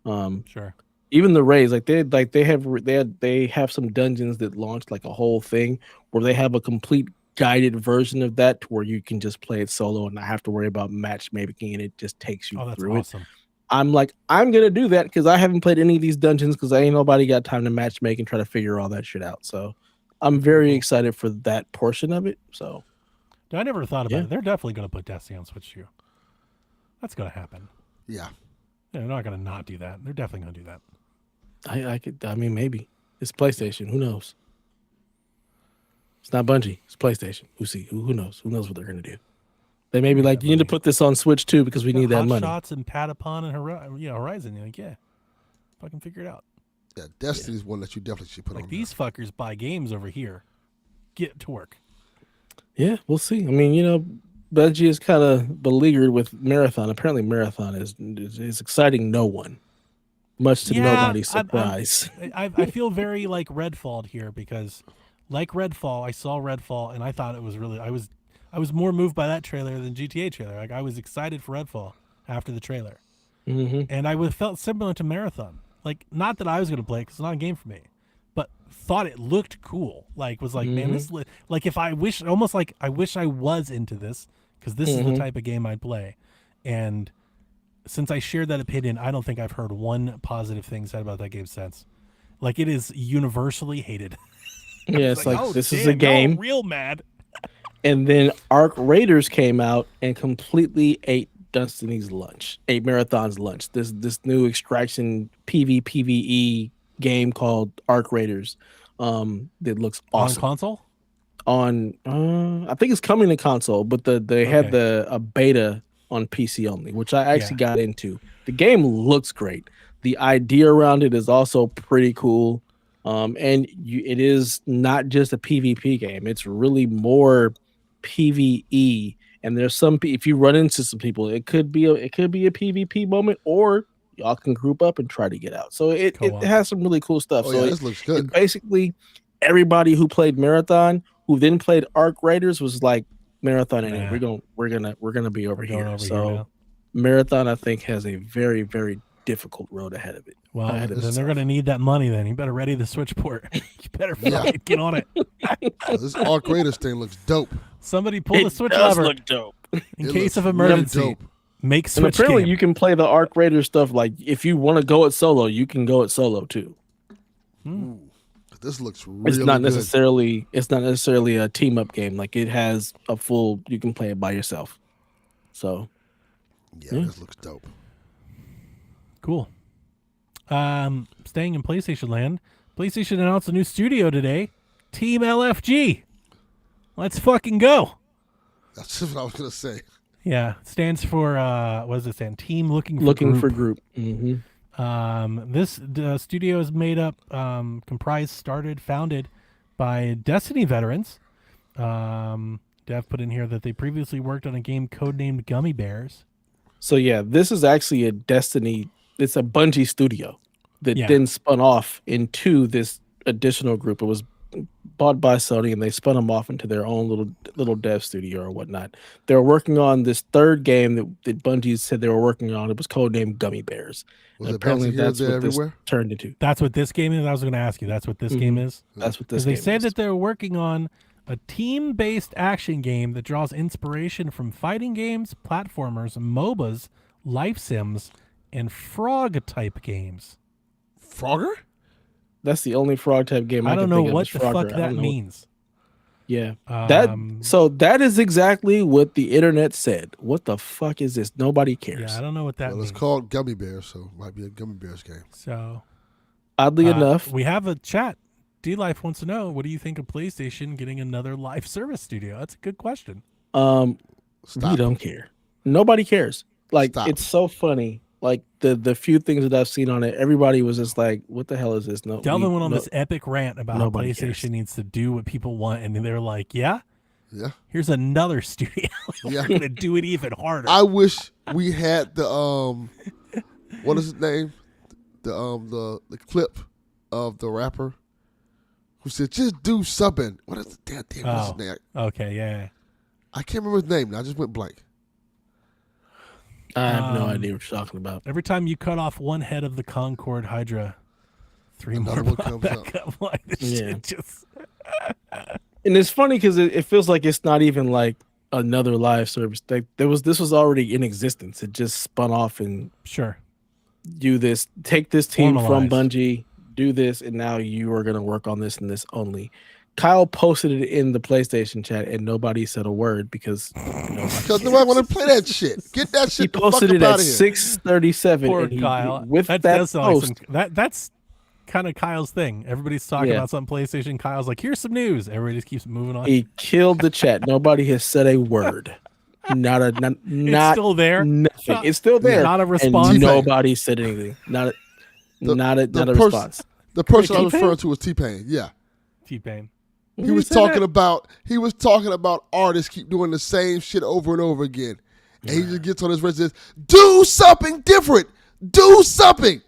Sure. Even the raids, they have some dungeons that launched like a whole thing where they have a complete guided version of that to where you can just play it solo and not have to worry about matchmaking, and it just takes you Oh, that's through it. awesome. I'm like, I'm gonna do that because I haven't played any of these dungeons because ain't nobody got time to matchmake and try to figure all that shit out. So I'm very excited for that portion of it. So I never thought about Yeah. it. They're definitely going to put Destiny on Switch too. That's going to happen. Yeah. They're not going to not do that. They're definitely going to do that. I mean, maybe it's PlayStation. Who knows? It's not Bungie. It's PlayStation. Who knows? Who knows what they're gonna do? They may be like, you need to put this on Switch too because we need that Hot money. Shots and Patapon and Horizon. You're like, yeah, fucking figure it out. Yeah, Destiny's one that you definitely should put Like on these fuckers buy games over here. Get to work. Yeah, we'll see. I mean, Bungie is kind of beleaguered with Marathon. Apparently, Marathon is exciting no one, much to nobody's surprise. I feel very like Redfall here because, like Redfall, I saw Redfall and I thought it was really. I was more moved by that trailer than GTA trailer. Like I was excited for Redfall after the trailer, and I felt similar to Marathon. Like not that I was going to play it because it's not a game for me, but thought it looked cool. Like was like, man, this like if I wish almost like I wish I was into this because this is the type of game I'd play, and since I shared that opinion, I don't think I've heard one positive thing said about that game since. Like it is universally hated. Yeah, it's like oh, this is damn, a game, y'all real mad. and then Arc Raiders came out and completely ate Destiny's lunch, ate Marathon's lunch. This new extraction PvE game called Arc Raiders, that looks awesome On console. I think it's coming to console, but they had a beta on PC only, which I actually got into. The game looks great. The idea around it is also pretty cool. It is not just a PvP game. It's really more PvE. And there's if you run into some people, it could be a PvP moment, or y'all can group up and try to get out. So it has some really cool stuff. Oh, so yeah, this looks good. Basically, everybody who played Marathon, who then played Arc Raiders, was like, Marathon, and we're gonna be over here. So Marathon, I think, has a very, very difficult road ahead of it. Well, then they're gonna need that money. Then you better ready the Switch port. You better fucking get on it. This Arc Raiders thing looks dope. Somebody pull the Switch does lever look dope. in It case looks of really emergency. dope. Make And Switch apparently, game. you can play the Arc Raiders stuff. Like if you want to go it solo, you can go it solo too. Ooh, this looks really It's not good. necessarily a team up game. Like it has a full. You can play it by yourself. So Yeah, this looks dope. Cool. Staying in PlayStation land, PlayStation announced a new studio today, Team LFG. Let's fucking go. That's just what I was gonna say. Yeah, it stands for what does it stand? Team looking for group. Mm-hmm. This studio is made up, founded by Destiny veterans, Dev put in here that they previously worked on a game codenamed Gummy Bears. So yeah, this is actually a Destiny. It's a Bungie studio that then spun off into this additional group. It was bought by Sony, and they spun them off into their own little dev studio or whatnot. They were working on this third game that Bungie said they were working on. It was codenamed Gummy Bears. Was and it apparently that's what everywhere? this turned into. That's what this game is. I was going to ask you. That's what this game is. That's what this. Because they game say is. that they're working on a team-based action game that draws inspiration from fighting games, platformers, MOBAs, life sims, and frog-type games. Frogger? That's the only frog type game I don't can know think of what is the Frogger. fuck I that don't know. means. Yeah. That is exactly what the internet said. What the fuck is this? Nobody cares. Yeah, I don't know what that Well, means. it's called Gummy Bears, so it might be a Gummy Bears game. So, Oddly enough, we have a chat. D-Life wants to know, what do you think of PlayStation getting another live service studio? That's a good question. we don't care. Nobody cares. Like Stop. It's so funny. Like the few things that I've seen on it, everybody was just like, "What the hell is this?" No, Delvin went on this epic rant about how nobody PlayStation cares. needs to do what people want, and they're like, "Yeah, Yeah. here's another studio. Yeah. We're gonna do it even harder." I wish we had the what is his name? The clip of the rapper who said, "Just do something." What is the damn what's his name? Okay, yeah. I can't remember his name now. I just went blank. I have no idea what you're talking about. Every time you cut off one head of the Concorde Hydra, three Another more one pop comes back up. Like this Yeah. shit just And it's funny because it feels like it's not even like another live service. Like this was already in existence. It just spun off and sure. do this. Take this team from Formalized. Bungie, do this, and now you are going to work on this and this only. Kyle posted it in the PlayStation chat, and nobody said a word because Because nobody want to play that shit. Get that shit he the fuck posted up it out at of here. 6:37. Poor and he, Kyle. with that that does sound like post, that's kind of Kyle's thing. Everybody's talking Yeah. about something PlayStation. Kyle's like, "Here's some news." Everybody just keeps moving on. he killed the chat. Nobody has said a word. Not It's still there. Nothing. It's still there. Not a And response. nobody said anything. Not a response. The person I was T-Pain? referring to was T-Pain. Yeah. T-Pain. He was talking about artists keep doing the same shit over and over again. And he just gets on his wrist and says, "Do something different. Do something."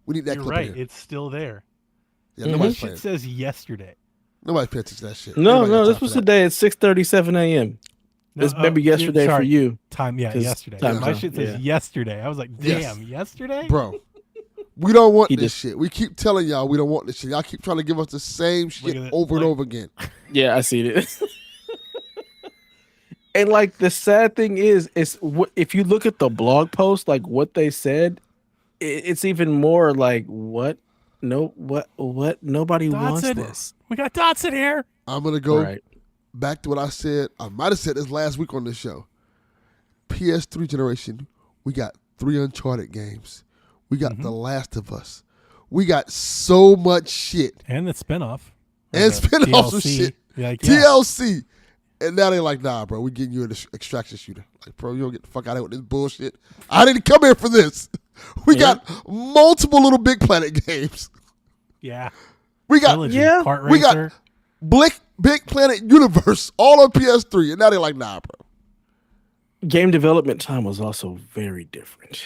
We need that You're clip right. in here. It's still there. Yeah, This nobody's shit playing. says yesterday. Nobody's paying attention to that shit. No, Nobody got this time was for that. today at 6:37 a.m. It's maybe yesterday for sorry. you. Time, yeah, 'Cause yesterday. time My zone, shit says yeah. yesterday. I was like, Yes. damn, yesterday? Bro. We don't want He this just- shit. We keep telling y'all we don't want this shit. Y'all keep trying to give us the same shit at it. over and Like- over again. Yeah, I see it. And like the sad thing is if you look at the blog post, like what they said, it's even more like what? No, what? Nobody wants Dotson. this. We got Dotson here. I'm going to go Right. back to what I said. I might have said this last week on this show. PS3 generation, we got 3 Uncharted games. We got The Last of Us. We got so much shit. And the spinoff. And spin-offs of TLC. shit. Like, yeah. TLC. And now they're like, "Nah, bro, we getting you an extraction shooter." Like, bro, you don't get the fuck out of here with this bullshit. I didn't come here for this. We got multiple little Big Planet games. Yeah. We got Trilogy, yeah, Kart we got- Racer. Big Planet Universe all on PS3. And now they're like, "Nah, bro." Game development time was also very different.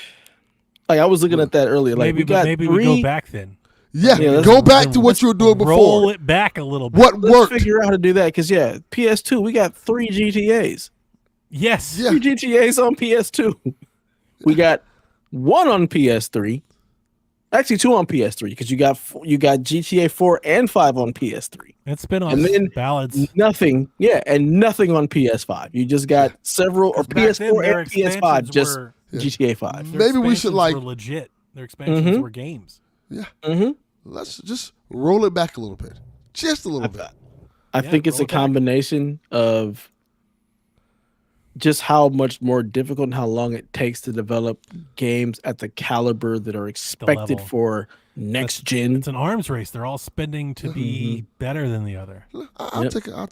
Like I was looking at that earlier. Like maybe we go back then. Yeah, Yeah, let's- go back to what you were doing Roll before. it back a little bit. What Let's worked? figure out how to do that because PS2 we got 3 GTAs. Yes. Yeah. 3 GTAs on PS2. We got 1 on PS3. Actually, 2 on PS3 because you got GTA 4 and 5 on PS3. And spinoffs. And then ballads. Nothing, and nothing on PS5. You just got several or Back then, PS4 their and PS5, expansions just were- GTA 5. their Maybe we should, expansions like- were legit. Their expansions were games. Mm-hmm. Let's just roll it back a little bit. Just a little bit. I Yeah, think it's roll a it back. combination of just how much more difficult and how long it takes to develop games at the caliber that are expected level. for next gen. It's an arms race. They're all spending to be better than the other. I'll Yep. take a I'm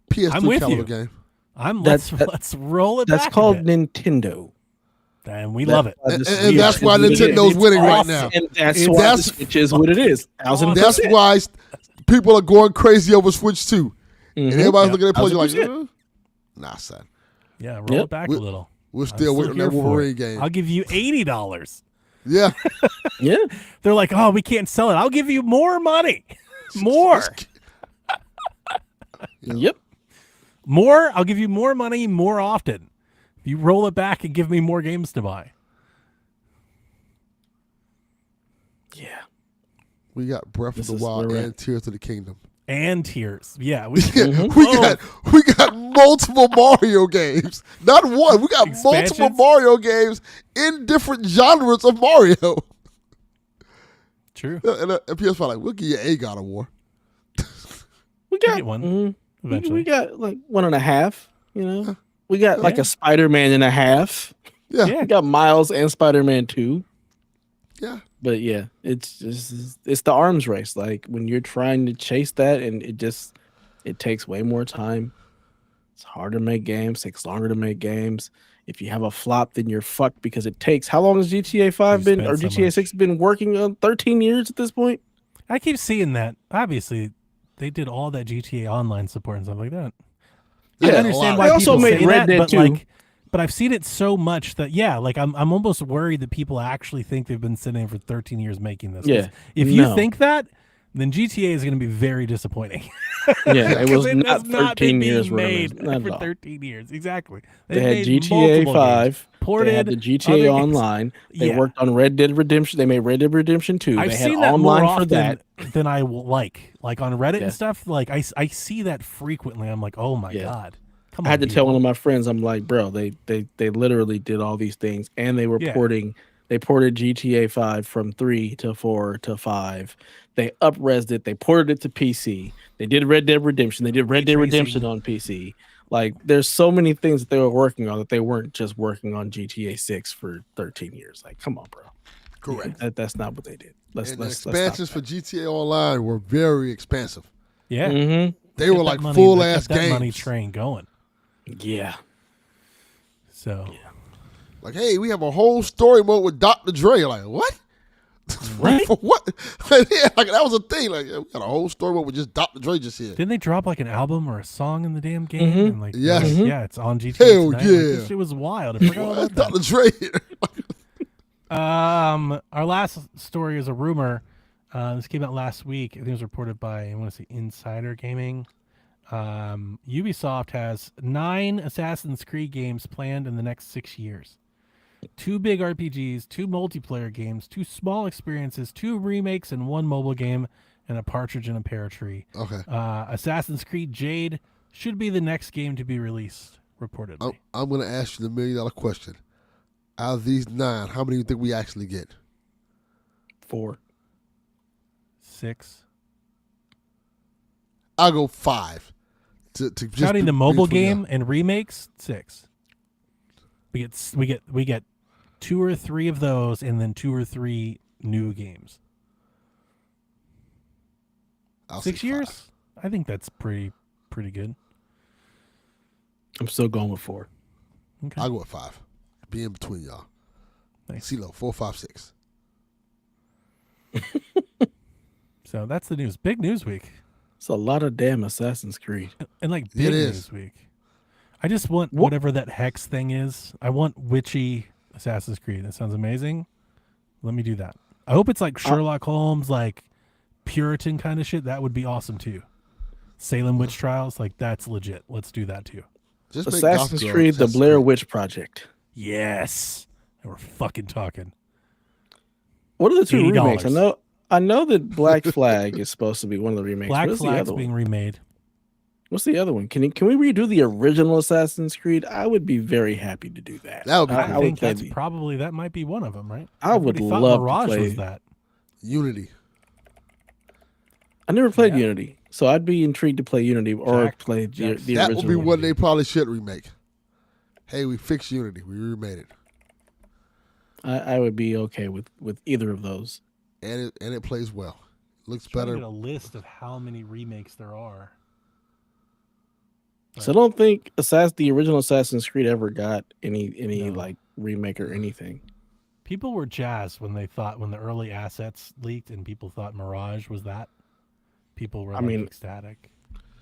PS3 with caliber you. game. Let's roll it That's back. called a bit. Nintendo. And we love it. And that's why Nintendo's winning right now. And that's It's- why the that's- Switch is what it is. awesome. That's why people are going crazy over Switch 2. and everybody's looking at the post, you're like, 100%. nah, son. Yeah, roll Yep. it back a little. We're still waiting on here that for Wolverine it. game. I'll give you $80. Yeah. Yeah. They're like, oh, we can't sell it. I'll give you more money. More. Yep. More. I'll give you more money more often. If you roll it back and give me more games to buy. Yeah. We got Breath This of is the Wild where we're and at. Tears of the Kingdom. And Tears. Yeah. We, We got multiple Mario games. Not one. We got multiple Expansions? Mario games in different genres of Mario. True. And PS5 like, we'll give you a God of War. We You got get one eventually. eventually. We got like 1.5. You know, we got like Yeah. a Spider-Man and a half. Yeah. Yeah. We got Miles and Spider-Man 2. Yeah. But yeah, it's the arms race. Like when you're trying to chase that, and it takes way more time. It's harder to make games. Takes longer to make games. If you have a flop, then you're fucked because it takes. How long has GTA 5 been or spent so GTA much. 6 been working on? 13 years at this point. I keep seeing that. Obviously, they did all that GTA Online support and stuff like that. Yeah, I understand They why also people made say Red that, Dead but 2. like, but I've seen it so much that like I'm almost worried that people actually think they've been sitting for 13 years making this. 'Cause Yeah, if you no. think that, then GTA is going to be very disappointing. Yeah, it was Because not has not 13 been years being worth of made it. Not for at all. 13 years. Exactly. They They've had made GTA multiple 5. games, ported They had the other GTA games. Online. They Yeah. worked on Red Dead Redemption. They made Red Dead Redemption 2. I've They had seen that more online often for that. than I like on Reddit Yeah. and stuff. Like I see that frequently. I'm like, oh my Yeah. god, come I on. had to tell one people. of my friends, I'm like, bro, they literally did all these things, and they were Yeah. porting. They ported GTA 5 from 3 to 4 to 5. They up-resed it. They ported it to PC. They did Red Dead Redemption. They did Red Dead tracing. Redemption on PC. Like, there's so many things that they were working on that they weren't just working on GTA 6 for 13 years. Like, come on, bro. Correct. That's not what they did. Let's And the stop expansions for that. GTA Online were very expensive. Yeah, Mhm. They were Kept like that money- full they ass kept that money games. train going. Yeah. So Like, hey, we have a whole story mode with Dr. Dre. Like, what? Right? For what? Yeah, like that was a thing. Like, yeah, we got a whole story mode with just Dr. Dre just here. didn't they drop like an album or a song in the damn game? Mhm. And like, Yes. like, Mhm. yeah, it's on GTA. Hell tonight. Like, yeah. this shit was wild. I forgot all Why is about that. Dr. Dre here? Our last story is a rumor. This came out last week. I think it was reported by, I want to say, Insider Gaming. Ubisoft has 9 Assassin's Creed games planned in the next 6 years. 2 big RPGs, 2 multiplayer games, 2 small experiences, 2 remakes, and 1 mobile game, and a partridge in a pear tree. Okay. Assassin's Creed Jade should be the next game to be released, reportedly. I'm going to ask you the $1 million question. Out of these 9, how many do you think we actually get? 4. 6. I'll go 5. To just Counting the be mobile between game y'all. and remakes, 6. We get 2 or 3 of those, and then 2 or 3 new games. I'll 6 say years? 5. I think that's pretty good. I'm still going with 4. Okay. I'll go with 5. Be in between y'all. Nice. CeeLo, 4, 5, 6. So that's the news. Big news week. It's a lot of damn Assassin's Creed. And like big is. news week. I just want whatever that hex thing is. I want witchy Assassin's Creed. That sounds amazing. Let me do that. I hope it's like Sherlock Holmes, like Puritan kind of shit. That would be awesome too. Salem witch trials, like that's legit. Let's do that too. Just make Assassin's Gotham Creed: The Assassin's Blair Creed. Witch Project. Yes. And we're fucking talking. What are the 2 $80. remakes? I know that Black Flag is supposed to be one of the remakes. Black What's the Flag's other being one? remade. What's the other one? Can we redo the original Assassin's Creed? I would be very happy to do that. That would be I, cool. I would think play that's the- probably that might be one of them, right? I would Everybody thought love to Mirage play- was that. Unity. I never played Yeah. Unity, so I'd be intrigued to play Unity or Jack- play the Jack's- the That original. would be what Unity. they probably should remake. Hey, we fixed Unity. We remade it. I would be okay with either of those. And it plays well. Looks Trying to better. get a list of how many remakes there are. So I don't think the original Assassin's Creed ever got any No. like remake or anything. People were jazzed when the early assets leaked and people thought Mirage was that. People were I mean, ecstatic.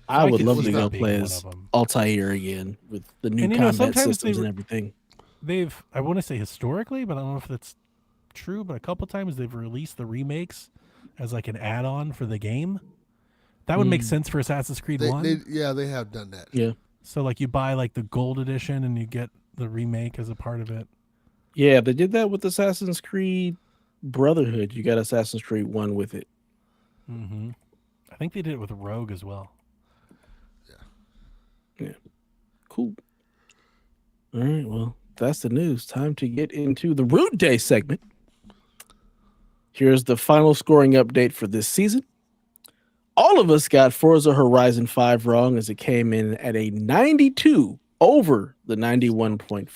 I would love could to see go that being play one as of 'em. Altair again with the new And, combat sometimes systems and everything. they've, I want to say historically, but I don't know if that's true, but a couple times they've released the remakes as like an add-on for the game. That would make sense for Assassin's Creed 1. They have done that. Yeah. So like you buy like the gold edition and you get the remake as a part of it. Yeah, they did that with Assassin's Creed Brotherhood. You got Assassin's Creed 1 with it. Mm-hmm. I think they did it with Rogue as well. Yeah. Cool. All right, well, that's the news. Time to get into the Root Day segment. Here's the final scoring update for this season. All of us got Forza Horizon 5 wrong as it came in at a 92 over the 91.5.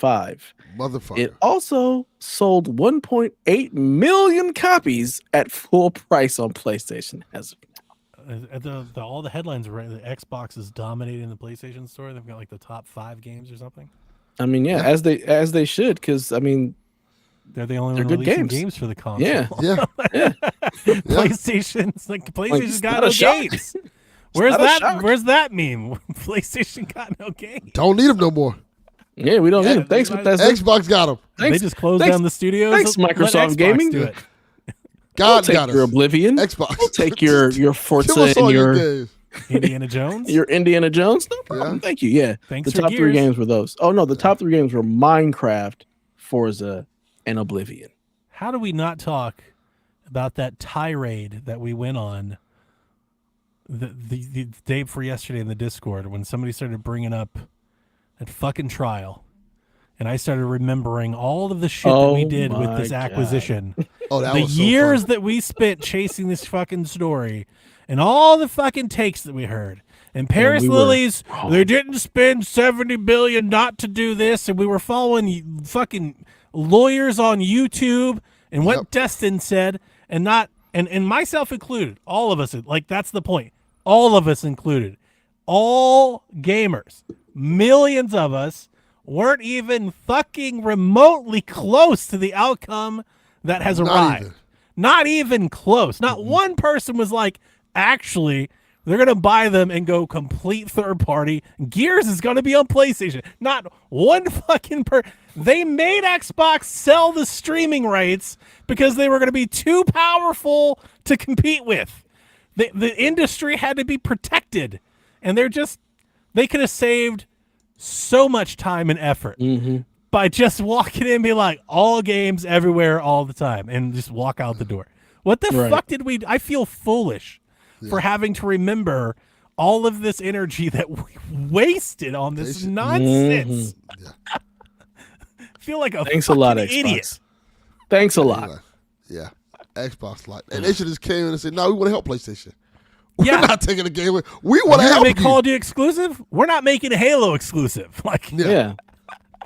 Motherfucker. It also sold 1.8 million copies at full price on PlayStation as of now. All the headlines are right. The Xbox is dominating the PlayStation store. They've got like the top 5 games or something. I mean, yeah. as they should, because I mean, they're the only they're one good releasing games. games for the console. Yeah. PlayStation's PlayStation's got not no a shock. games. Where's not a that? shock. Where's that meme? PlayStation got no games. Don't need them no more. Yeah, we don't Yeah, need them. Thanks, they- Bethesda. Xbox got them. Thanks, They just closed thanks- down the studios. thanks, Let Microsoft Xbox Gaming. do it. We'll God take got your us. Oblivion. Xbox. We'll take your Give Forza us all and your your games. Indiana Jones. your Indiana Jones. No problem. Yeah. Thank you. Yeah, Thanks the for top three Gears. games were those. Oh no, the top 3 games were Minecraft, Forza, and Oblivion. How do we not talk about that tirade that we went on the day before yesterday in the Discord when somebody started bringing up that fucking trial, and I started remembering all of the shit that we Oh did with my this God. acquisition, Oh, that the was so years fun. that we spent chasing this fucking story, and all the fucking takes that we heard. And Paris we were Lilies, wrong. they didn't spend $70 billion not to do this, and we were following fucking lawyers on YouTube and what Yep. Destin said, and not and myself included, all of us. Like that's the point. All of us included, all gamers, millions of us weren't even fucking remotely close to the outcome that has Not arrived. even. Not even close. Not one person was like, actually, they're going to buy them and go complete third party. Gears is going to be on PlayStation. Not one fucking They made Xbox sell the streaming rights because they were going to be too powerful to compete with. The industry had to be protected. And they could have saved so much time and effort by just walking in and be like, all games everywhere all the time, and just walk out the door. What the Right. fuck did we? I feel foolish for having to remember all of this energy that we wasted on this They should- nonsense. Yeah. I feel like a Thanks a lot, fucking Xbox. idiot. Thanks a lot. Anyway, yeah. Xbox like, and they should just came in and said, "No, we want to help PlayStation. We're Yeah. not taking the game away. We want to You're gonna help make you." Call of Duty exclusive. We're not making a Halo exclusive. Like, Yeah.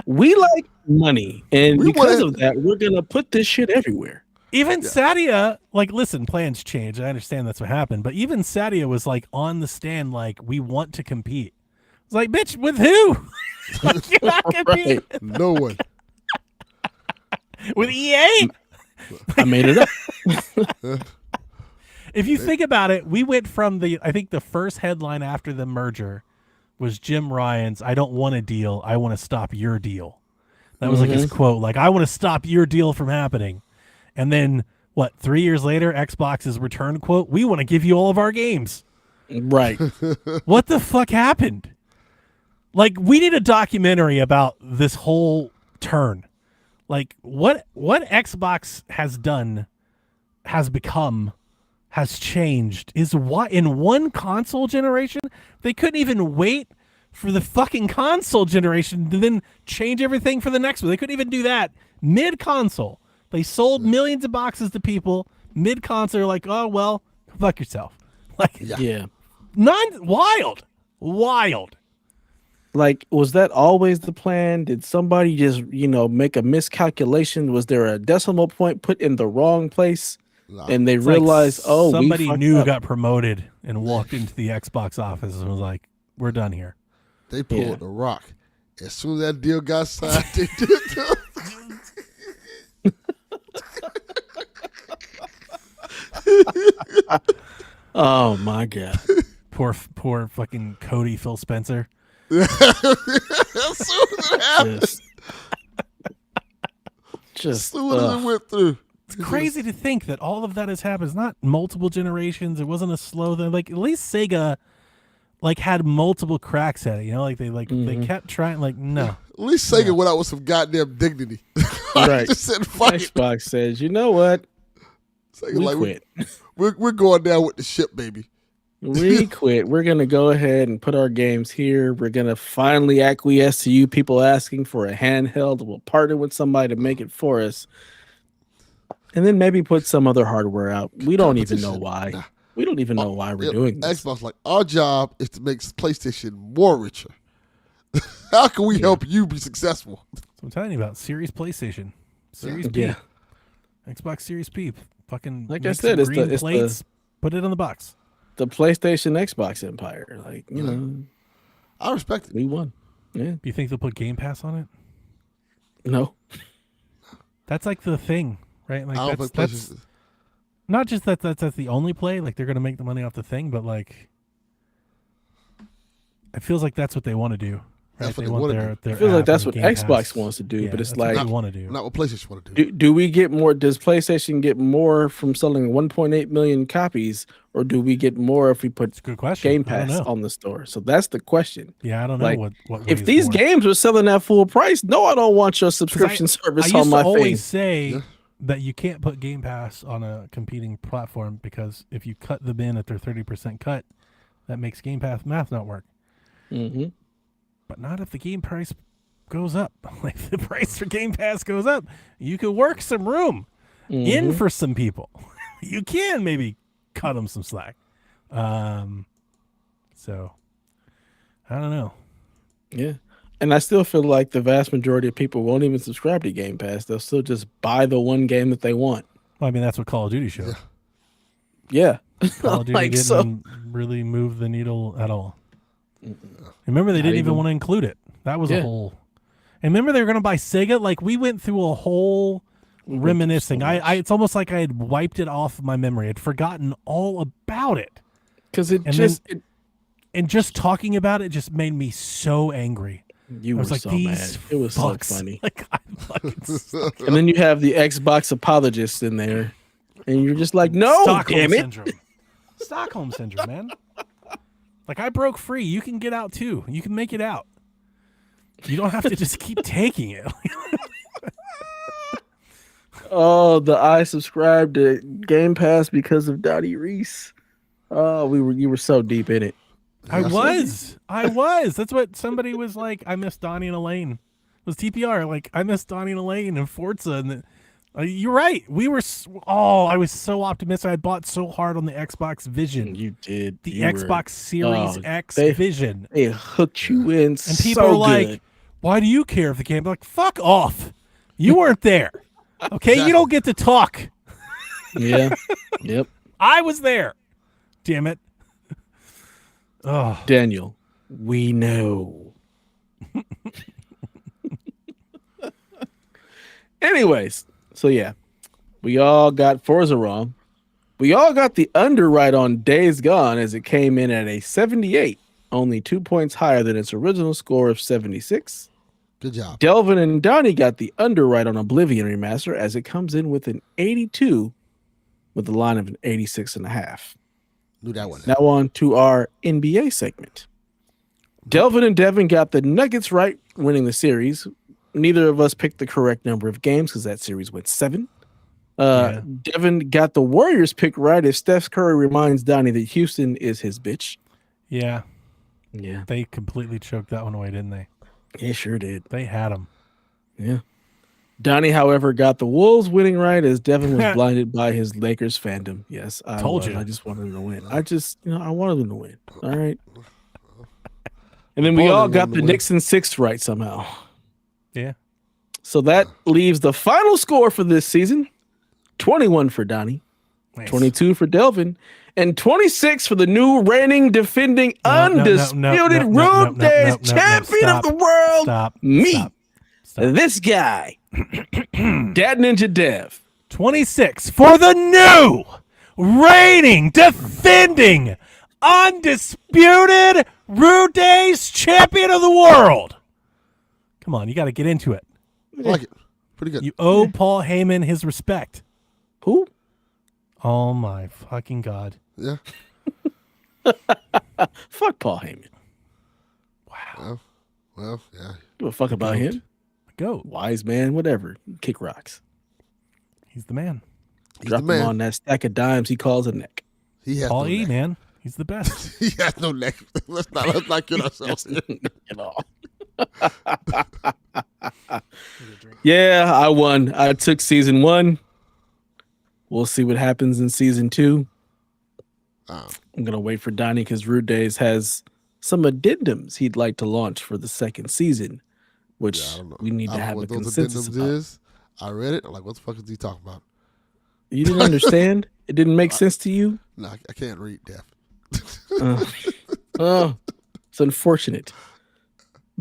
We like money, and We because wanna- of that, we're gonna put this shit everywhere. even Sadia, like, listen, plans change. I understand that's what happened, but even Sadia was like on the stand, like, we want to compete. It's like, bitch, with who? Like, you're not competing No one. with EA. I made it up. If you think about it, we went from I think the first headline after the merger was Jim Ryan's, "I don't want a deal. I want to stop your deal." That was like his quote, like, "I want to stop your deal from happening." And then, 3 years later, Xbox's return quote, "We want to give you all of our games." Right. What the fuck happened? Like, we need a documentary about this whole turn. Like, what Xbox has done, has become, has changed is what in one console generation they couldn't even wait for the fucking console generation to then change everything for the next one. They couldn't even do that mid console. They sold millions of boxes to people mid console. They're like, oh well, fuck yourself. Like, Yeah. wild. Like, was that always the plan? Did somebody just, make a miscalculation? Was there a decimal point put in the wrong place? And they It's like realized, oh, somebody we fucked new up. got promoted and walked into the Xbox office and was like, we're done here. They pulled Yeah. the rock. As soon as that deal got signed, they did it. Oh my God. Poor fucking Cody Phil Spencer. As soon as it happened, as Just soon as it went through. It's crazy to think that all of that has happened. It's not multiple generations. It wasn't a slow thing. Like at least Sega like had multiple cracks at it. You know, like they kept trying. Like no. At least Sega went out with some goddamn dignity. Right. Just said, fuck it. Xbox says, you know what? Sega, We like, quit. We're going down with the ship, baby. We quit. We're going to go ahead and put our games here. We're going to finally acquiesce to you people asking for a handheld. We'll partner with somebody to make it for us. And then maybe put some other hardware out. We don't even know why. Nah. We don't even know why we're doing this. Xbox, like, our job is to make PlayStation more richer. How can we help you be successful? So I'm telling you about Series PlayStation, Series P, Yeah. Xbox Series P. Fucking Like I make said, some it's green the plates. Put it in the box. the PlayStation Xbox empire. Like, you know, I respect it. we won. Yeah. Do you think they'll put Game Pass on it? No. That's like the thing, right? Like I don't that's think PlayStation. not just that's the only play. Like they're gonna make the money off the thing, but like it feels like that's what they want to do. Right? That's what They they want wanna their do. I their feel like app that's and what Game Xbox Pass. wants to do, Yeah, but it's that's what like, they want to do. Not what PlayStation want to do. do we get more? Does PlayStation get more from selling 1.8 million copies, or do we get more if we put It's a good question. Game I don't Pass know. on the store? So that's the question. Yeah, I don't know like, what If weighs these more. games are selling at full price, no, I don't want your subscription service I used on my to always thing. say that you can't put Game Pass on a competing platform because if you cut them in at their 30% cut, that makes Game Pass math not work. Mm-hmm. But not if the game price goes up. Like if the price for Game Pass goes up, you could work some room in for some people. You can maybe cut them some slack. So I don't know. Yeah. And I still feel like the vast majority of people won't even subscribe to Game Pass. They'll still just buy the one game that they want. Well, I mean, that's what Call of Duty showed. Yeah. Call of Duty Like, didn't so- really move the needle at all. Remember, they Not didn't even even- want to include it. That was Yeah. a whole. And remember, they were going to buy Sega. Like we went through a whole went through reminiscing. so I much. it's almost like I had wiped it off my memory. I'd forgotten all about it. Because it And just, And just talking about it just made me so angry. you I were was like, so these mad. It was so fucks. funny. Like I fucking suck. And then you have the Xbox apologists in there. And you're just like, no, Stockholm damn it. syndrome. Stockholm syndrome, man. Like I broke free. You can get out too. You can make it out. You don't have to just keep taking it. Oh, I subscribed to Game Pass because of Dottie Reese. Oh, you were so deep in it. I was. That's what somebody was like. I miss Donnie and Elaine. It was TPR. Like I miss Donnie and Elaine and Forza. And you're right. We were. I was so optimistic. I bought so hard on the Xbox Vision. You did. The You were- Xbox Series X they- Vision. They hooked you in And so people are like, good. "Why do you care if the game?" I'm like, fuck off. You weren't there. Okay, you don't get to talk. Yeah. Yep. I was there. Damn it. Oh, Daniel, we know. Anyways, so yeah, we all got Forza wrong. We all got the underwrite on Days Gone as it came in at a 78, only 2 points higher than its original score of 76. Good job. Delvin and Donnie got the underwrite on Oblivion Remaster as it comes in with an 82 with a line of an 86.5. Knew that one. Now on to our NBA segment. Delvin and Devin got the Nuggets right, winning the series. Neither of us picked the correct number of games because that series went 7. Yeah. Devin got the Warriors pick right as Steph Curry reminds Donnie that Houston is his bitch. yeah. Yeah, They completely choked that one away, didn't they? he sure did. They had him. Yeah. Donnie, however, got the Wolves winning right as Devin was blinded by his Lakers fandom. Yes, I Told was. you. I just wanted them to win. I wanted them to win. All right. And then we Ballin' all wanted got to the win. Knicks and 6 right somehow. Yeah. So that leaves the final score for this season 21 for Donnie, Nice. 22 for Delvin, and 26 for the new reigning, defending, undisputed Road Days champion of the world, Stop. me, Stop. this guy, Dad Ninja Dev. 26 for the new, reigning, defending, undisputed Rude Days champion of the world. Come on, you got to get into it. I like it. Pretty good. You owe Paul Heyman his respect. Who? Oh my fucking God. Yeah. Fuck Paul Heyman. Well, yeah. Give a fuck about him. Go. Wise man, whatever. Kick rocks. He's the man. He's Drop the man. him on that stack of dimes he calls a neck. He has Paul no E, neck. man. He's the best. He has no neck. Let's not get ourselves here. You know. Yeah, I won. I took season 1. We'll see what happens in season 2. I'm gonna wait for Donnie because Rude Days has some addendums he'd like to launch for the second season, which Yeah, I don't know. we need I to don't know have a what those consensus addendums about. is. I read it. I'm like, what the fuck is he talking about? You didn't understand? It didn't make sense to you? Nah, I can't read deaf. Oh, it's unfortunate.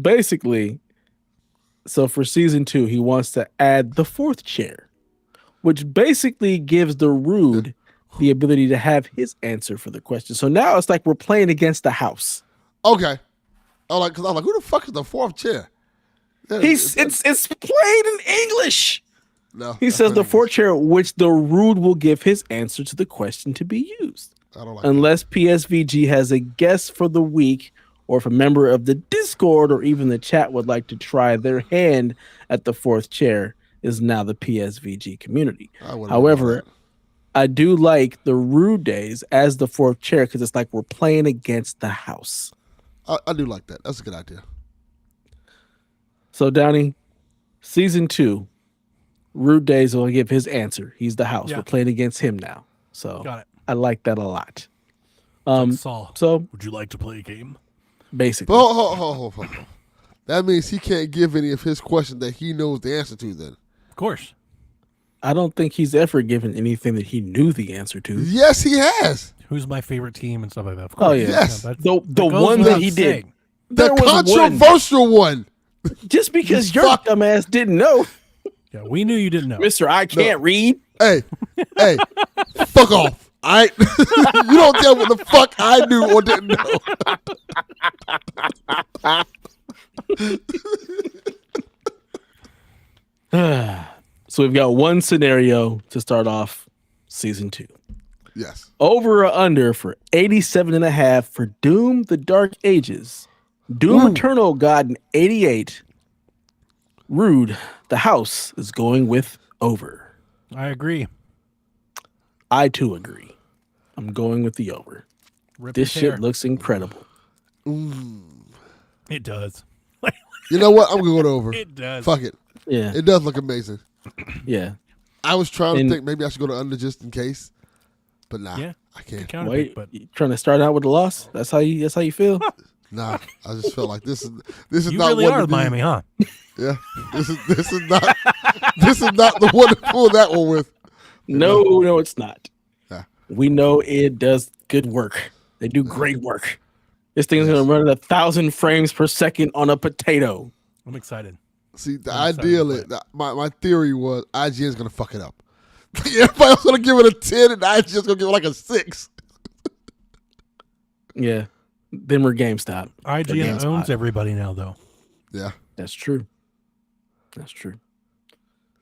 Basically, so for season 2, he wants to add the 4th chair, which basically gives the Rude the ability to have his answer for the question. So now it's like we're playing against the house. Okay. I'm like, who the fuck is the 4th chair? Yeah, It's played in English. no. He that's says not the English. 4th chair, which the Rude will give his answer to the question to be used. I don't like Unless PSVG has a guest for the week, or if a member of the Discord or even the chat would like to try their hand at the 4th chair, is now the PSVG community. However, I do like the Rude Days as the 4th chair because it's like we're playing against the house. I do like that. That's a good idea. So, Downey, season 2, Rude Days will give his answer. He's the house. Yeah. We're playing against him now. So, Got it. I like that a lot. Saul, So, would you like to play a game? basically, But hold. That means he can't give any of his questions that he knows the answer to then. Of course. I don't think he's ever given anything that he knew the answer to. Yes, he has. Who's my favorite team and stuff like that. Of Oh, course. yeah. Yes. that's- The that goes one that without he saying. did. The There was one. controversial one. Just because You your fuck- dumbass didn't know, Yeah, we knew you didn't know. Mister, I can't read. Hey, fuck off. All right? You don't tell what the fuck I knew or didn't know. So we've got one scenario to start off season 2. Yes. Over or under for 87.5 for Doom the Dark Ages. Doom Eternal gotten 88. Rude, the house is going with over. I agree. I too agree. I'm going with the over. Rip This his hair. shit looks incredible. It does. You know what? I'm going to go over. It does. Fuck it. Yeah. It does look amazing. Yeah. I was trying And- to think maybe I should go to under just in case. But nah, Yeah. I can't. Counter Wait, pick, but you trying to start out with a loss? That's how you feel? Nah, I just felt like this is you not really one are to be- Miami, huh? Yeah, this is not this is not the one to pull that one with. No, it's not. Yeah. We know it does good work. They do great work. This thing's gonna run at 1,000 frames per second on a potato. I'm excited. See, the I'm excited ideal to is play my theory was IGN's gonna fuck it up. Everybody else gonna give it a 10, and IGN's gonna give it like a 6. Yeah. Then we're GameStop. IGN GameSpot. owns everybody now, though. Yeah, That's true. That's true.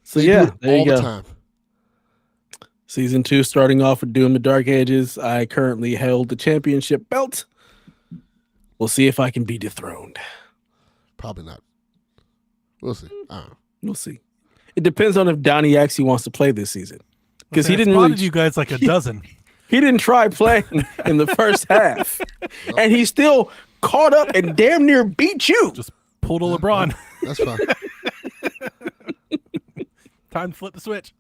So they yeah, do it there you all go. the time. Season 2 starting off with Doom the Dark Ages. I currently held the championship belt. We'll see if I can be dethroned. Probably not. We'll see. I don't know. We'll see. It depends on if Donnie actually wants to play this season. Because he I didn't spotted really you guys like a dozen. he didn't try playing in the first half. And he still caught up and damn near beat you. Just pulled a LeBron. That's fine. Time to flip the switch.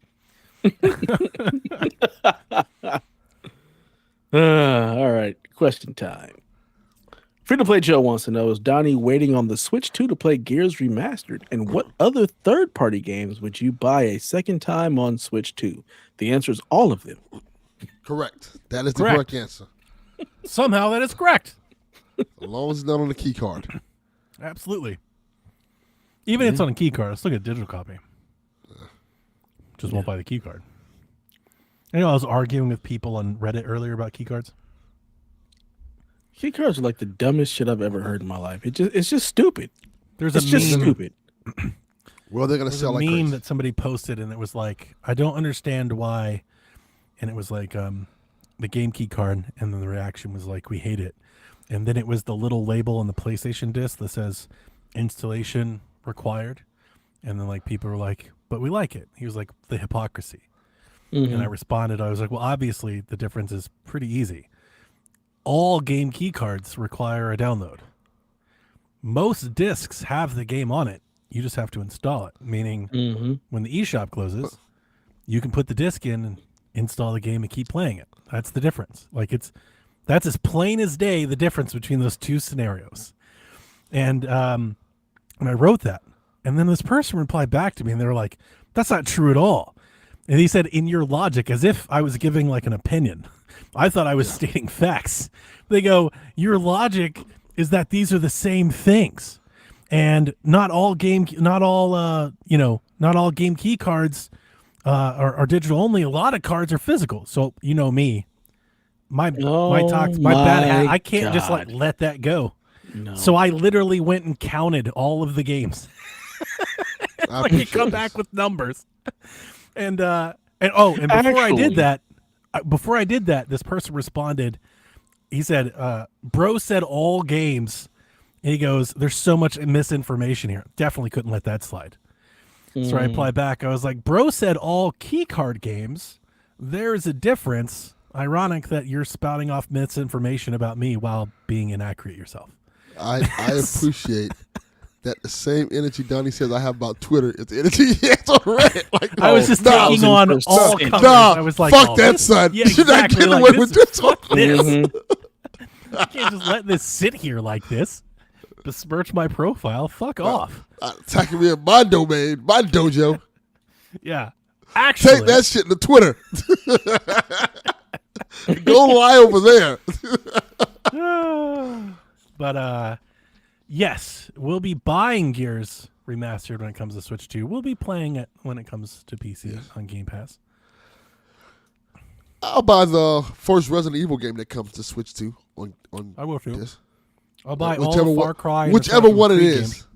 All right. Question time. Free to play Joe wants to know, is Donnie waiting on the Switch 2 to play Gears Remastered? And what other third-party games would you buy a second time on Switch 2? The answer is all of them. Correct. That is the Correct. correct answer. Somehow that is correct. As long as it's not on the key card. Absolutely. Even if it's on a key card, let's look at a digital copy. Just won't buy the key card. You know, I was arguing with people on Reddit earlier about key cards. Key cards are like the dumbest shit I've ever heard in my life. It's just stupid. There's It's a just meme. stupid. Well, they're gonna There's sell a like meme crazy. that somebody posted, and it was like, I don't understand why, and it was like the game key card, and then the reaction was like, we hate it, and then it was the little label on the PlayStation disc that says installation required, and then like people were like, but we like it. He was like, the hypocrisy. And I responded, I was like, well, obviously the difference is pretty easy. All game key cards require a download. Most discs have the game on it. You just have to install it, meaning when the eShop closes, you can put the disc in and install the game and keep playing it. That's the difference. Like that's as plain as day, the difference between those two scenarios. And I wrote that. And then this person replied back to me and they were like, that's not true at all. And he said, in your logic, as if I was giving like an opinion. I thought I was stating facts. They go, your logic is that these are the same things. And not all game key cards are digital only. A lot of cards are physical. So you know me, my bad. I can't just like let that go. No. So I literally went and counted all of the games. I could come back with numbers. And before I did that, this person responded. He said, "Bro said all games." And he goes, "There's so much misinformation here. Definitely couldn't let that slide." So I replied back. I was like, "Bro said all key card games. There's a difference. Ironic that you're spouting off misinformation about me while being inaccurate yourself." I appreciate that the same energy Donnie says I have about Twitter is the energy he has on Reddit. Like, I was just taking on all comers. I was like, fuck that, son. Yeah, You're not exactly. getting Like, away with this one. fuck this. I can't just let this sit here like this. Besmirch my profile. Fuck off. Attacking me in my domain, my dojo. Yeah. Actually, Take that shit to Twitter. Go lie over there. But yes, we'll be buying Gears Remastered when it comes to Switch 2. We'll be playing it when it comes to PC on Game Pass. I'll buy the first Resident Evil game that comes to Switch 2 on I will too. this. I'll buy all the Far Cry and whichever Assassin's one it Creed is. games.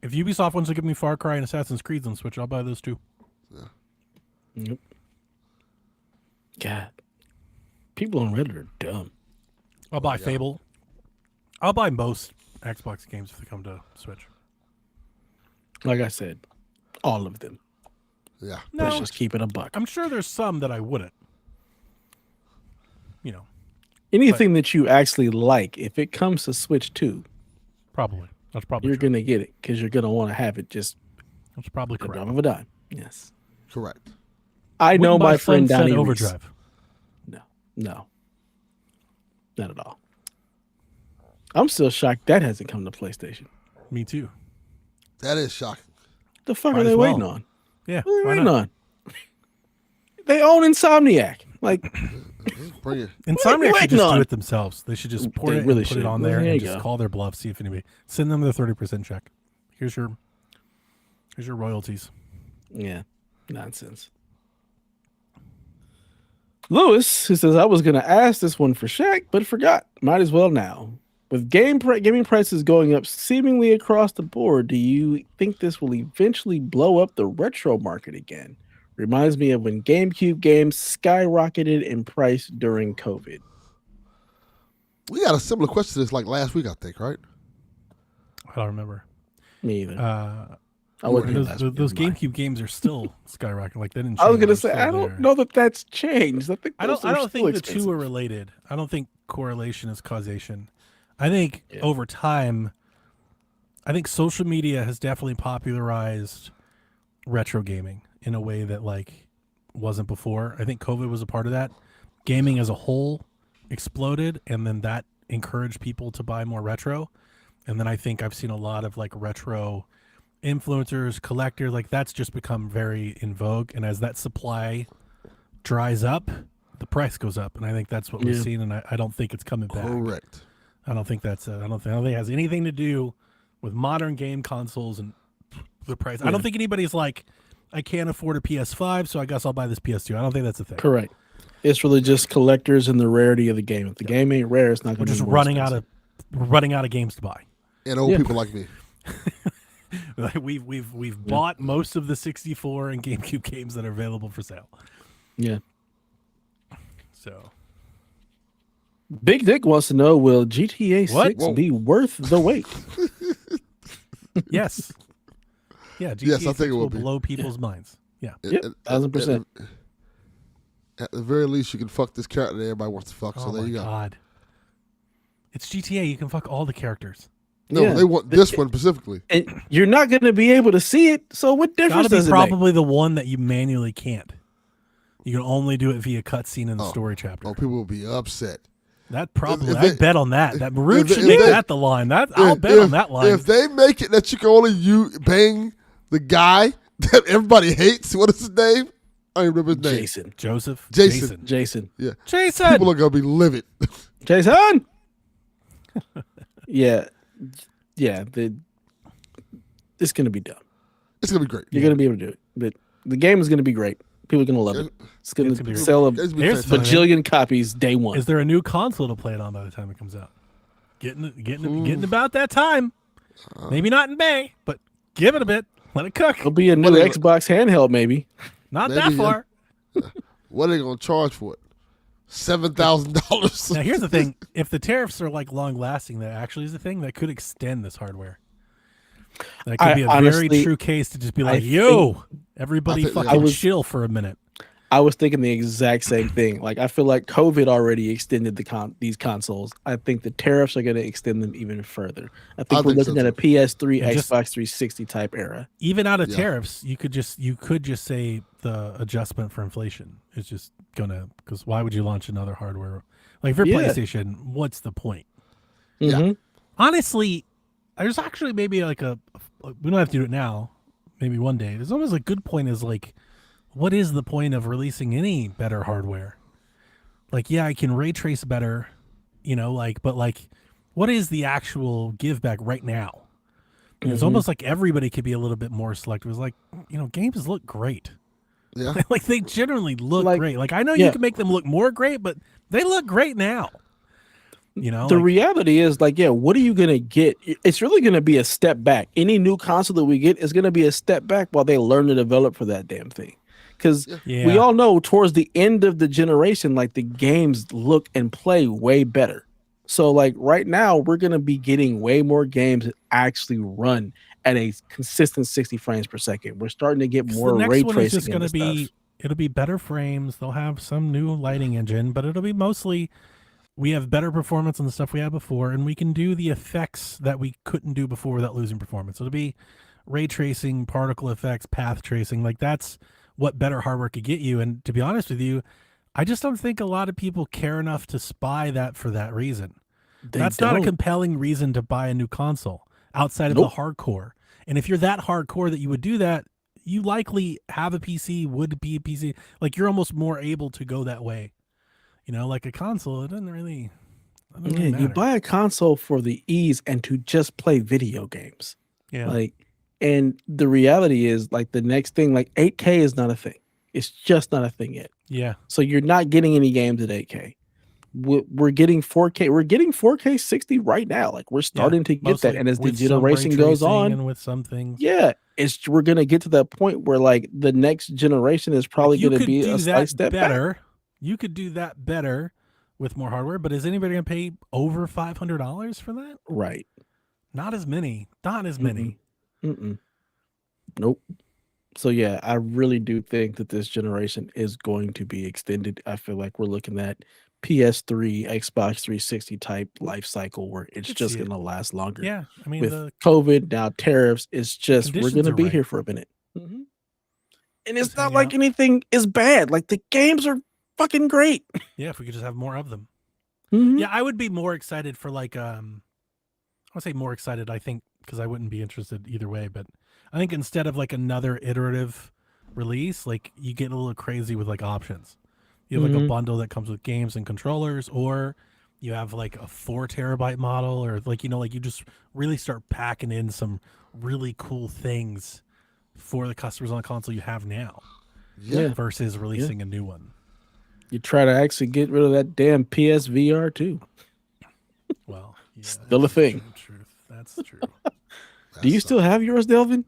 If Ubisoft wants to give me Far Cry and Assassin's Creed on Switch, I'll buy those too. Yep. God. People on Reddit are dumb. I'll buy Fable. I'll buy most Xbox games if they come to Switch. Like I said, all of them. Yeah. No, Let's just keep it a buck. I'm sure there's some that I wouldn't. You know, Anything that you actually like, if it comes to Switch 2, probably. That's probably you're true. going to get it because you're going to want to have it just That's probably a correct. drop of a dime. Yes. Correct. I know Wouldn't buy my friend Sunset Donnie Reese. Overdrive. No. Not at all. I'm still shocked that hasn't come to PlayStation. Me too. That is shocking. The fuck Might are they as well. waiting on? Yeah. What are they why waiting not? on? They own Insomniac. Like, Bring it. Insomniac should waiting just on? do it themselves. They should just port They it really and put should. it on Well, there there and you just go. call their bluff. See if anybody send them the 30% check. Here's your royalties. yeah, nonsense. Lewis, who says, I was going to ask this one for Shaq, but forgot. Might as well now. With gaming prices going up seemingly across the board, do you think this will eventually blow up the retro market again? Reminds me of when GameCube games skyrocketed in price during COVID. We got a similar question to this like last week, I think, right? I don't remember. Me either. I Those, wasn't here last week, those never mind. GameCube games are still skyrocketing. Like they didn't. I was change. gonna They're say still I don't there. know that that's changed. I think I those don't are still think the expensive. two are related. I don't think correlation is causation. I think over time, I think social media has definitely popularized retro gaming in a way that like wasn't before. I think COVID was a part of that. Gaming as a whole exploded, and then that encouraged people to buy more retro. And then I think I've seen a lot of like retro influencers, collectors, like that's just become very in vogue. And as that supply dries up, the price goes up. And I think that's what we've seen. And I don't think it's coming back. Correct. I don't think that's I don't think it has anything to do with modern game consoles and the price. I don't think anybody's like, I can't afford a PS5, so I guess I'll buy this PS2. I don't think that's a thing. Correct. It's really just collectors and the rarity of the game. If the game ain't rare, it's not We're going to just be more running expensive. running out of games to buy. And old Yeah. people like me. Like we've bought most of the 64 and GameCube games that are available for sale. Yeah. So Big Dick wants to know, will GTA What? 6 Whoa. be worth the wait? yes, yeah, GTA Yes, I 6 think it will will be. blow people's minds. Yeah, Yep, 1000%. At the very least, you can fuck this character that everybody wants to fuck. So oh there my you go. god, it's GTA. You can fuck all the characters. No, Yeah. they want this one specifically. And you're not going to be able to see it, so what It's difference got to be does it make? probably the one that you manually can't. You can only do it via cutscene in the story chapter. Oh, people will be upset. That probably, If I they- bet on that. That Maroon if should they- make if they- that the line. I'll bet on that line. If they make it that you can only bang the guy that everybody hates, what is his name? I don't remember his name. Jason. Joseph, Jason. Jason. Yeah. Jason. People are gonna be livid. Jason! yeah. Yeah. It's going to be dumb. It's gonna be great. You're going to be able to do it. But the game is going to be great. People are going to love it. It's going It's gonna to be sell a It's gonna be Here's fantastic. the- bajillion copies day one. Is there a new console to play it on by the time it comes out? Getting about that time. Maybe not in May, but give it a bit. Let it cook. It'll be a new What are they- Xbox handheld, maybe. Not Maybe, that yeah. far. What are they gonna charge for it? $7,000. Now here's the thing: if the tariffs are like long lasting, that actually is the thing that could extend this hardware. That could I be a honestly- very true case to just be I like, "Yo, everybody I think- fucking I was- chill for a minute." I was thinking the exact same thing. Like, I feel like COVID already extended these consoles. I think the tariffs are going to extend them even further. I think we're think so, looking at a too. PS3, And just- Xbox 360 type era. Even out of Yeah. tariffs, you could just say the adjustment for inflation is just gonna, because why would you launch another hardware like for Yeah. PlayStation? What's the point? Yeah. Mhm. Honestly, there's actually maybe like we don't have to do it now. Maybe one day. There's almost a good point is like, what is the point of releasing any better hardware? Like, yeah, I can ray trace better, but like, what is the actual give back right now? It's Mhm. almost like everybody could be a little bit more selective. It's like, games look great. Yeah. Like they generally look Like, great. Like I know yeah. you can make them look more great, but they look great now. The reality is, like, yeah, what are you going to get? It's really going to be a step back. Any new console that we get is going to be a step back while they learn to develop for that damn thing. Because Yeah. we all know towards the end of the generation, like, the games look and play way better. So, like, right now, we're going to be getting way more games that actually run at a consistent 60 frames per second. We're starting to get more the next ray one is tracing just going to into be, stuff. it'll be better frames. They'll have some new lighting engine, but it'll be mostly, we have better performance on the stuff we had before, and we can do the effects that we couldn't do before without losing performance. It'll be ray tracing, particle effects, path tracing. Like that's what better hardware could get you. And to be honest with you, I just don't think a lot of people care enough to spy that for that reason. That's not a don't. compelling reason to buy a new console outside of Nope. the hardcore. And if you're that hardcore that you would do that, you likely have a PC, would be a PC. Like you're almost more able to go that way. Like a console, it doesn't really Yeah, you matter. buy a console for the ease and to just play video games. Yeah. Like, and the reality is, like, the next thing, like, 8K is not a thing. It's just not a thing yet. Yeah. So you're not getting any games at 8K. We're getting 4K. We're getting 4K 60 right now. Like, we're starting to get Mostly that. And as the with some generation ray goes tracing on, and with some things. yeah, we're gonna get to that point where, like, the next generation is probably You gonna could be do a slight that step back. better. You could do that better with more hardware, but is anybody going to pay over $500 for that? Right. Not as many. Not as many. Mm-mm. Nope. So yeah, I really do think that this generation is going to be extended. I feel like we're looking at PS3, Xbox 360 type life cycle where it's Could just see it. going to last longer. Yeah. I mean, With the COVID, now tariffs, it's just we're Conditions going to are be right. here for a minute. And it's Just not hang like out. anything is bad. Like, the games are fucking great. yeah, if we could just have more of them. Mhm. Yeah, I would be more excited for like I would say more excited, I think, because I wouldn't be interested either way, but I think instead of like another iterative release, like you get a little crazy with like options. You have like a Mhm. bundle that comes with games and controllers, or you have like a 4 terabyte model, or like like you just really start packing in some really cool things for the customers on the console you have now Yeah. versus releasing a new one. You try to actually get rid of that damn PSVR too. Well, yeah, Still a that's thing. Truth. That's true. Do you still have yours, Delvin?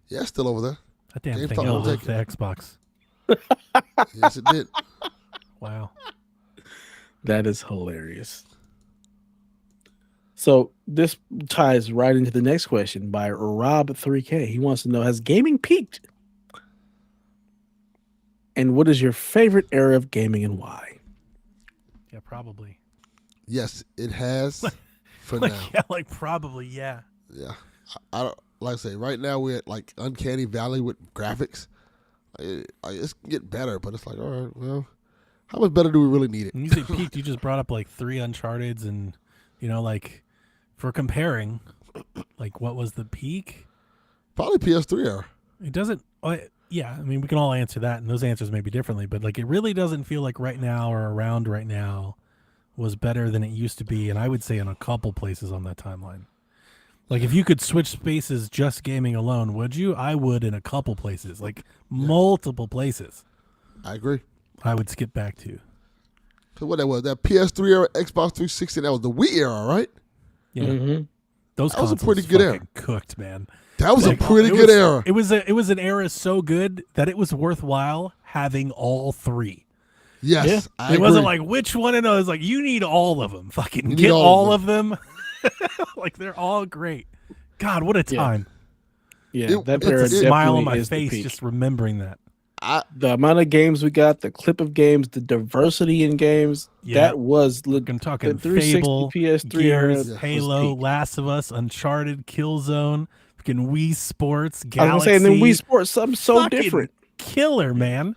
Yeah, it's still over there. That damn GameStop thing won't outlived take the Xbox. Yes, it did. Wow. That is hilarious. So this ties right into the next question by Rob3K. He wants to know, has gaming peaked? And what is your favorite era of gaming and why? Yeah, probably. Yes, it has for Like, now. yeah, like probably, yeah. Yeah. I don't like I say right now we're at like uncanny valley with graphics. It's getting better, but it's like, all right, well, how much better do we really need it? When you say peaked, you just brought up like 3 Uncharted's, and like for comparing, like what was the peak? Probably PS3 era. It doesn't. Yeah, I mean we can all answer that, and those answers may be differently, but like it really doesn't feel like right now or around right now was better than it used to be, and I would say in a couple places on that timeline. Like if you could switch spaces just gaming alone, would you? I would in a couple places, like multiple places. I agree. I would skip back to. Cause what that was, that PS3 era, Xbox 360, that was the Wii era, right? Yeah, Mm-hmm. those That was a consoles pretty good era. fucking cooked, man. That was Like, a pretty it good was- era. It was an era so good that it was worthwhile having all 3. Yes, Yeah. I It agree. wasn't like which one of those. Like you need all of them. Fucking You need get all all of of them. Like they're all great. God, what a Yeah. time! Yeah, It- that it's era a It's a smile on definitely my is the face peak. just remembering that. The amount of games we got, the clip of games, the diversity in games, Yeah. that was I'm talking the 360 Fable, PS3 era Gears, was Halo, peak. Last of Us, Uncharted, Killzone, fucking Wii Sports, I was Galaxy. gonna say, and then Wii Sports, something so fucking different. killer, man.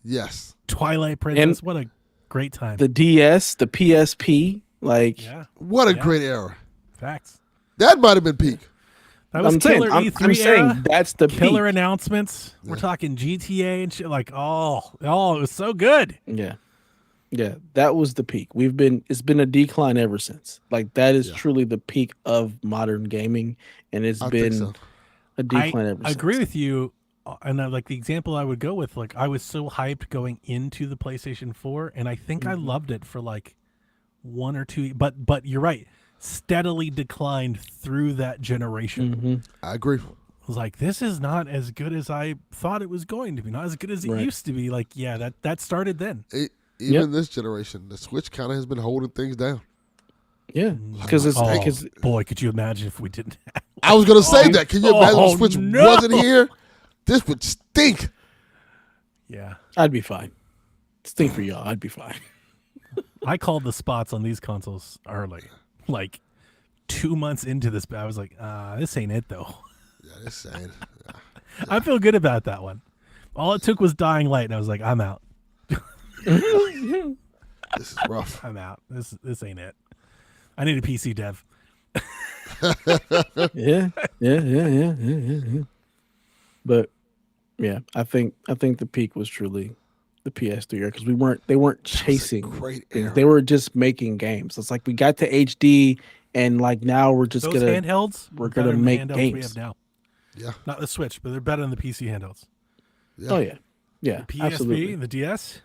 yes. Twilight Princess, what a great time. The DS, the PSP, like Yeah, What a Yeah. great era. facts. That might have been peak. That was I'm saying, killer I'm E3 saying era. that's the Killer peak. announcements. We're talking GTA and shit. Like, it was so good. Yeah, that was the peak. It's been a decline ever since. Like that is Yeah. truly the peak of modern gaming, and it's I been think so. a decline ever I since. agree with you, and like the example I would go with, like I was so hyped going into the PlayStation 4, and I think I loved it for like 1 or 2. But you're right, steadily declined through that generation. Mm-hmm. I agree. I was like, this is not as good as I thought it was going to be. Not as good as it Right. used to be. Like, yeah, that started then. Even this generation, the Switch kind of has been holding things down. Yeah, because it's Oh, because boy, could you imagine if we didn't have I was going to say that. Can you imagine oh, the Switch no. wasn't here? This would stink. Yeah. I'd be fine. Stink for y'all. I'd be fine. I called the spots on these consoles early. Like 2 months into this, I was like, this ain't it though. Yeah, that's sad. I feel good about that one. All it took was Dying Light, and I was like, I'm out. This is rough. I'm out. This ain't it. I need a PC dev. Yeah. But yeah, I think the peak was truly the PS3 era because they weren't chasing great things. era. They were just making games. It's like we got to HD, and like now we're just Those gonna handhelds, we're better gonna than the make handhelds we games. have now. Yeah. Not the Switch, but they're better than the PC handhelds. Yeah. Oh yeah, PSP, absolutely. the DS.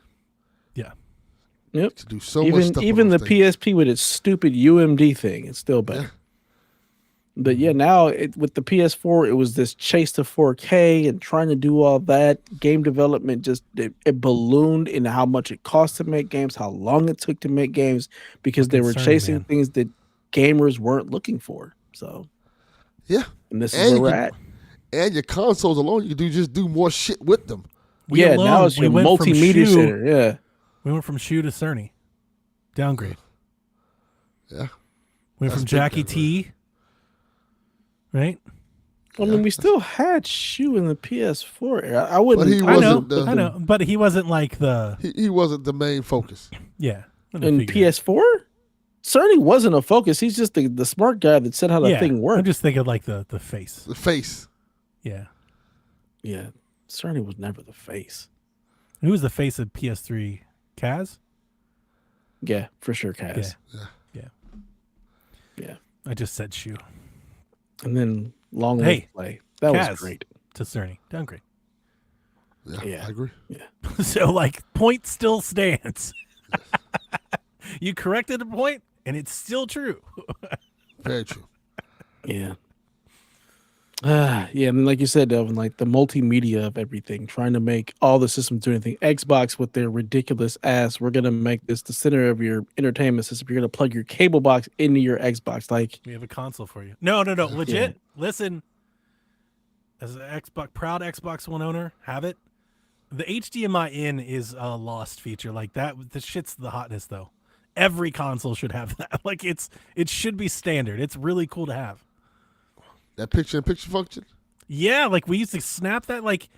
Yeah. Yep. To do so much stuff. Even on the those things. PSP with its stupid UMD thing, it's still better. Yeah. But yeah, now with the PS4, it was this chase to 4K and trying to do all that. Game development just it ballooned in how much it cost to make games, how long it took to make games, because they were Concerning, chasing man. things that gamers weren't looking for. So, Yeah. and this And is you where we're can- at. And your consoles alone, you can do more shit with them. We Yeah, alone, now it's we your went from multimedia shoe- center. Yeah, We went from Shoe to Cerny. Downgrade. Yeah. Went That's from big Jackie downgrade. T. Right? I mean, we still had Shoe in the PS4 era. I wouldn't. But he I know, wasn't the- I know, but he wasn't like the He wasn't the main focus. yeah. in PS4. Cerny wasn't a focus. He's just the smart guy that said how the yeah, thing worked. I'm just thinking like the face. The face. Yeah. Yeah, Cerny was never the face. Who was the face of PS3? Kaz? Yeah, for sure, Kaz. Yeah. I just said Shoe And then Long Hey, Live Play. That Kaz. was great. to Cerny. Downgrade. Yeah, I agree. Yeah. So like point still stands. You corrected a point and it's still true. Very true. Yeah. Yeah, and like you said, Delvin, like the multimedia of everything, trying to make all the systems do anything. Xbox with their ridiculous ass, we're gonna make this the center of your entertainment system. You're gonna plug your cable box into your Xbox. Like, We have a console for you. No. Legit. Listen. As an proud Xbox One owner, have it. The HDMI in is a lost feature. Like that, the shit's the hotness though. Every console should have that. Like it should be standard. It's really cool to have. That picture-in-picture function? Yeah, like we used to snap that. Like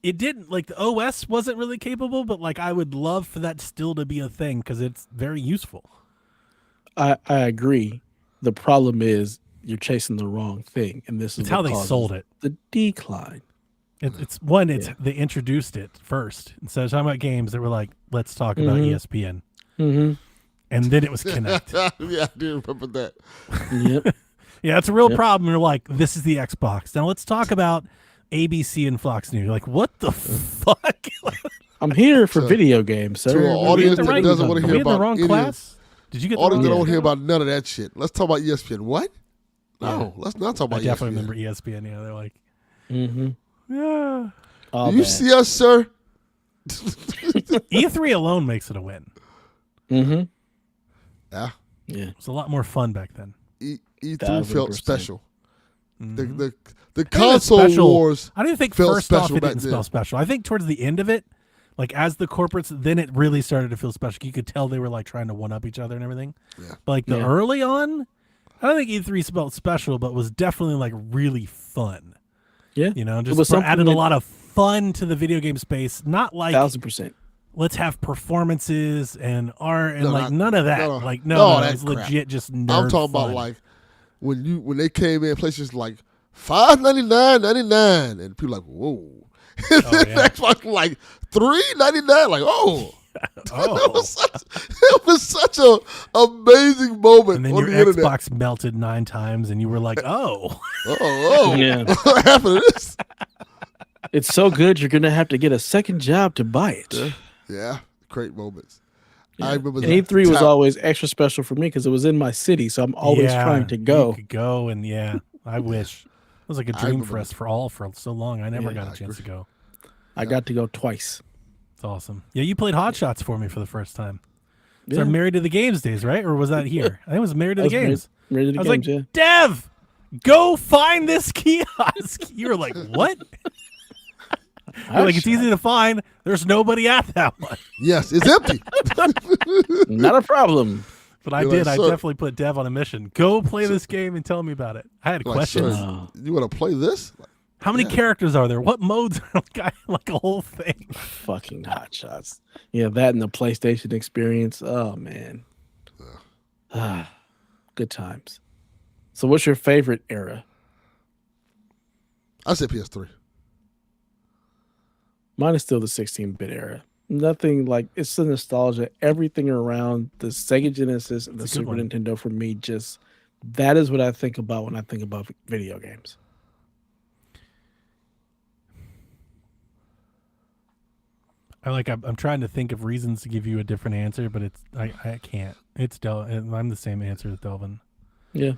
it didn't. Like the OS wasn't really capable, but like I would love for that still to be a thing because it's very useful. I agree. The problem is you're chasing the wrong thing, and this is It's how they sold it. The decline. They introduced it first instead of talking about games. They were like, let's talk about ESPN, and then it was Connect. Yeah, I do remember that. Yep. Yeah, it's a real problem. You're like, this is the Xbox. Now let's talk about ABC and Fox News. You're like, what the fuck? I'm here for video games, sir. To an audience that right- doesn't want to Are we hear in the about wrong any class? Did you get the audience wrong that don't class? hear about none of that shit. Let's talk about ESPN. What? No, let's not talk I about definitely ESPN. remember ESPN. Yeah, they're like, Mm-hmm. yeah. All Do you bad. see us, sir? E3 alone makes it a win. Mm-hmm. Yeah. Yeah. It was a lot more fun back then. E3 felt 1000%. special. Mhm. The I think it was console special. wars. I didn't think felt first off special it back didn't then. smell special. I think towards the end of it, like as the corporates, then it really started to feel special. You could tell they were like trying to one up each other and everything. Yeah. But like the Yeah. early on, I don't think E3 smelled special, but was definitely like really fun. Yeah. You know, was just something added a that- lot of fun to the video game space. Not like 1000%. let's have performances and art and No, like not- none of that. no, no. Like No, no, that it was crap. legit just nerd I'm talking fun. about like when they came in, places like $5.99.99, and people like, whoa. Oh, yeah. Xbox like $3.99, like oh. Oh. It was such a amazing moment And then on your the internet. Xbox melted 9 times, and you were like, "Oh, Oh, Yeah. what happened to this? It's so good, you're going to have to get a second job to buy it. Yeah, great moments. I remember And that. E3 was always extra special for me because it was in my city, so I'm always yeah, trying to You go. could go, and yeah, I wish it was like a dream for remember- us for so long. I never Yeah, got I a chance to agree. go. I got to go twice. It's awesome. Yeah, you played Hot Shots for me for the first time. So Yeah. Married to the Games days, right? Or was that here? I think it was Married to I the was Games. Ready I to was games, like, yeah. Dev, go find this kiosk. You were like, what? You're like, it's easy to find. There's nobody at that one. Yes, it's empty. Not a problem. But I You're did. like, I "Sir." definitely put Dev on a mission. Go play this game and tell me about it. I had Like, questions. sir, you want to play this? How many characters are there? What modes are like a whole thing? Fucking hot shots. Yeah, that and the PlayStation experience. Oh, man. Good times. So what's your favorite era? I said PS3. Mine is still the 16-bit era. Nothing like it's the nostalgia. Everything around the Sega Genesis and the It's a good Super one. Nintendo for me, just that is what I think about when I think about video games. I'm trying to think of reasons to give you a different answer, but I can't. It's I'm the same answer as Delvin, Yeah.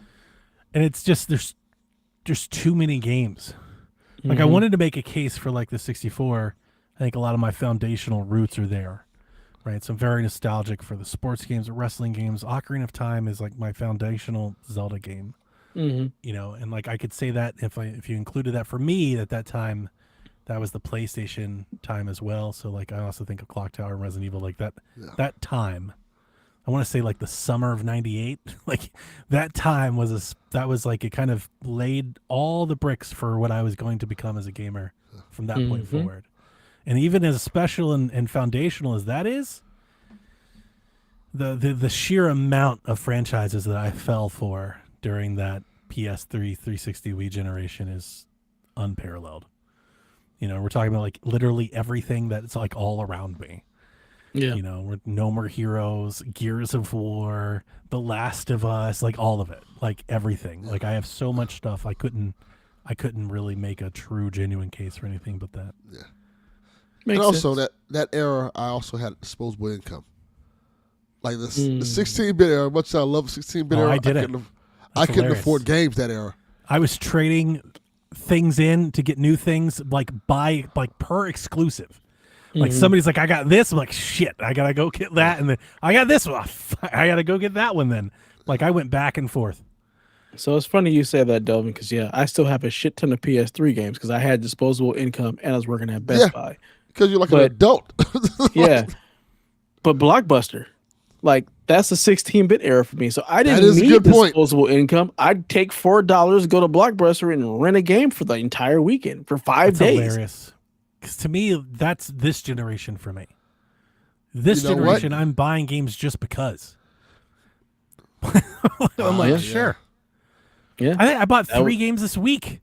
and it's just there's too many games. Like I Mhm. wanted to make a case for like the 64. I think a lot of my foundational roots are there, right? So I'm very nostalgic for the sports games, the wrestling games. Ocarina of Time is like my foundational Zelda game, Mhm. you know. And like I could say that if you included that for me at that time, that was the PlayStation time as well. So like I also think of Clock Tower and Resident Evil, like that that time. I want to say like the summer of '98, like that time that was like it kind of laid all the bricks for what I was going to become as a gamer from that point Mhm. forward. And even as special and foundational as that is, the sheer amount of franchises that I fell for during that PS3 360 Wii generation is unparalleled. You know, we're talking about like literally everything that's like all around me. Yeah. You know, we're No More Heroes, Gears of War, The Last of Us, like all of it, like everything. Like I have so much stuff. I couldn't really make a true, genuine case for anything but that. Makes and also sense. that era, I also had disposable income. Like the 16-bit era, much as I love 16-bit era, I did it. I couldn't hilarious. afford games that era. I was trading things in to get new things, like buy like per exclusive. Like somebody's like, I got this. I'm like, shit, I gotta go get that, and then I got this one. I gotta go get that one. Then, like, I went back and forth. So it's funny you say that, Delvin, because I still have a shit ton of PS3 games because I had disposable income and I was working at Best Buy. Because you're like an adult. Yeah, but Blockbuster, like that's the 16-bit era for me. So I That didn't is a need good point. disposable income. I'd take $4, go to Blockbuster, and rent a game for the entire weekend for 5 That's days. hilarious. Because to me, that's this generation for me. This You know generation, what? I'm buying games just because. I'm like, yeah. sure. Yeah, I think I bought 3 games this week.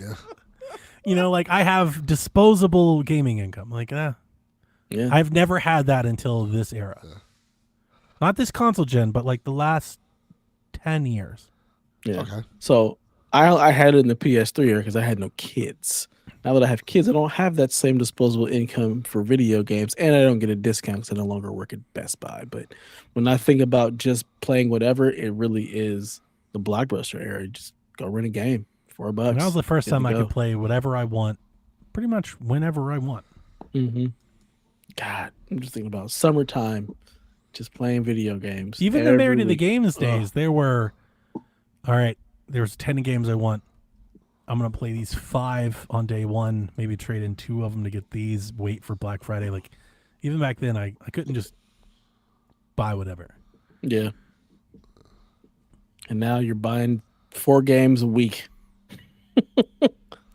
Yeah. You know, like I have disposable gaming income. Like, yeah. I've never had that until this era. Not this console gen, but like the last 10 years. Yeah. Okay. So I had it in the PS3 era because I had no kids. Now that I have kids, I don't have that same disposable income for video games, and I don't get a discount because I no longer work at Best Buy. But when I think about just playing whatever, it really is the Blockbuster era. You just go rent a game, $4. And that was the first Good to time I go. could play whatever I want, pretty much whenever I want. God, I'm just thinking about summertime, just playing video games. Even the every Married to the week. Games days, there were, all right, there's 10 games I want. I'm going to play these 5 on day 1, maybe trade in 2 of them to get these, wait for Black Friday. Like, even back then, I couldn't just buy whatever. Yeah. And now you're buying 4 games a week.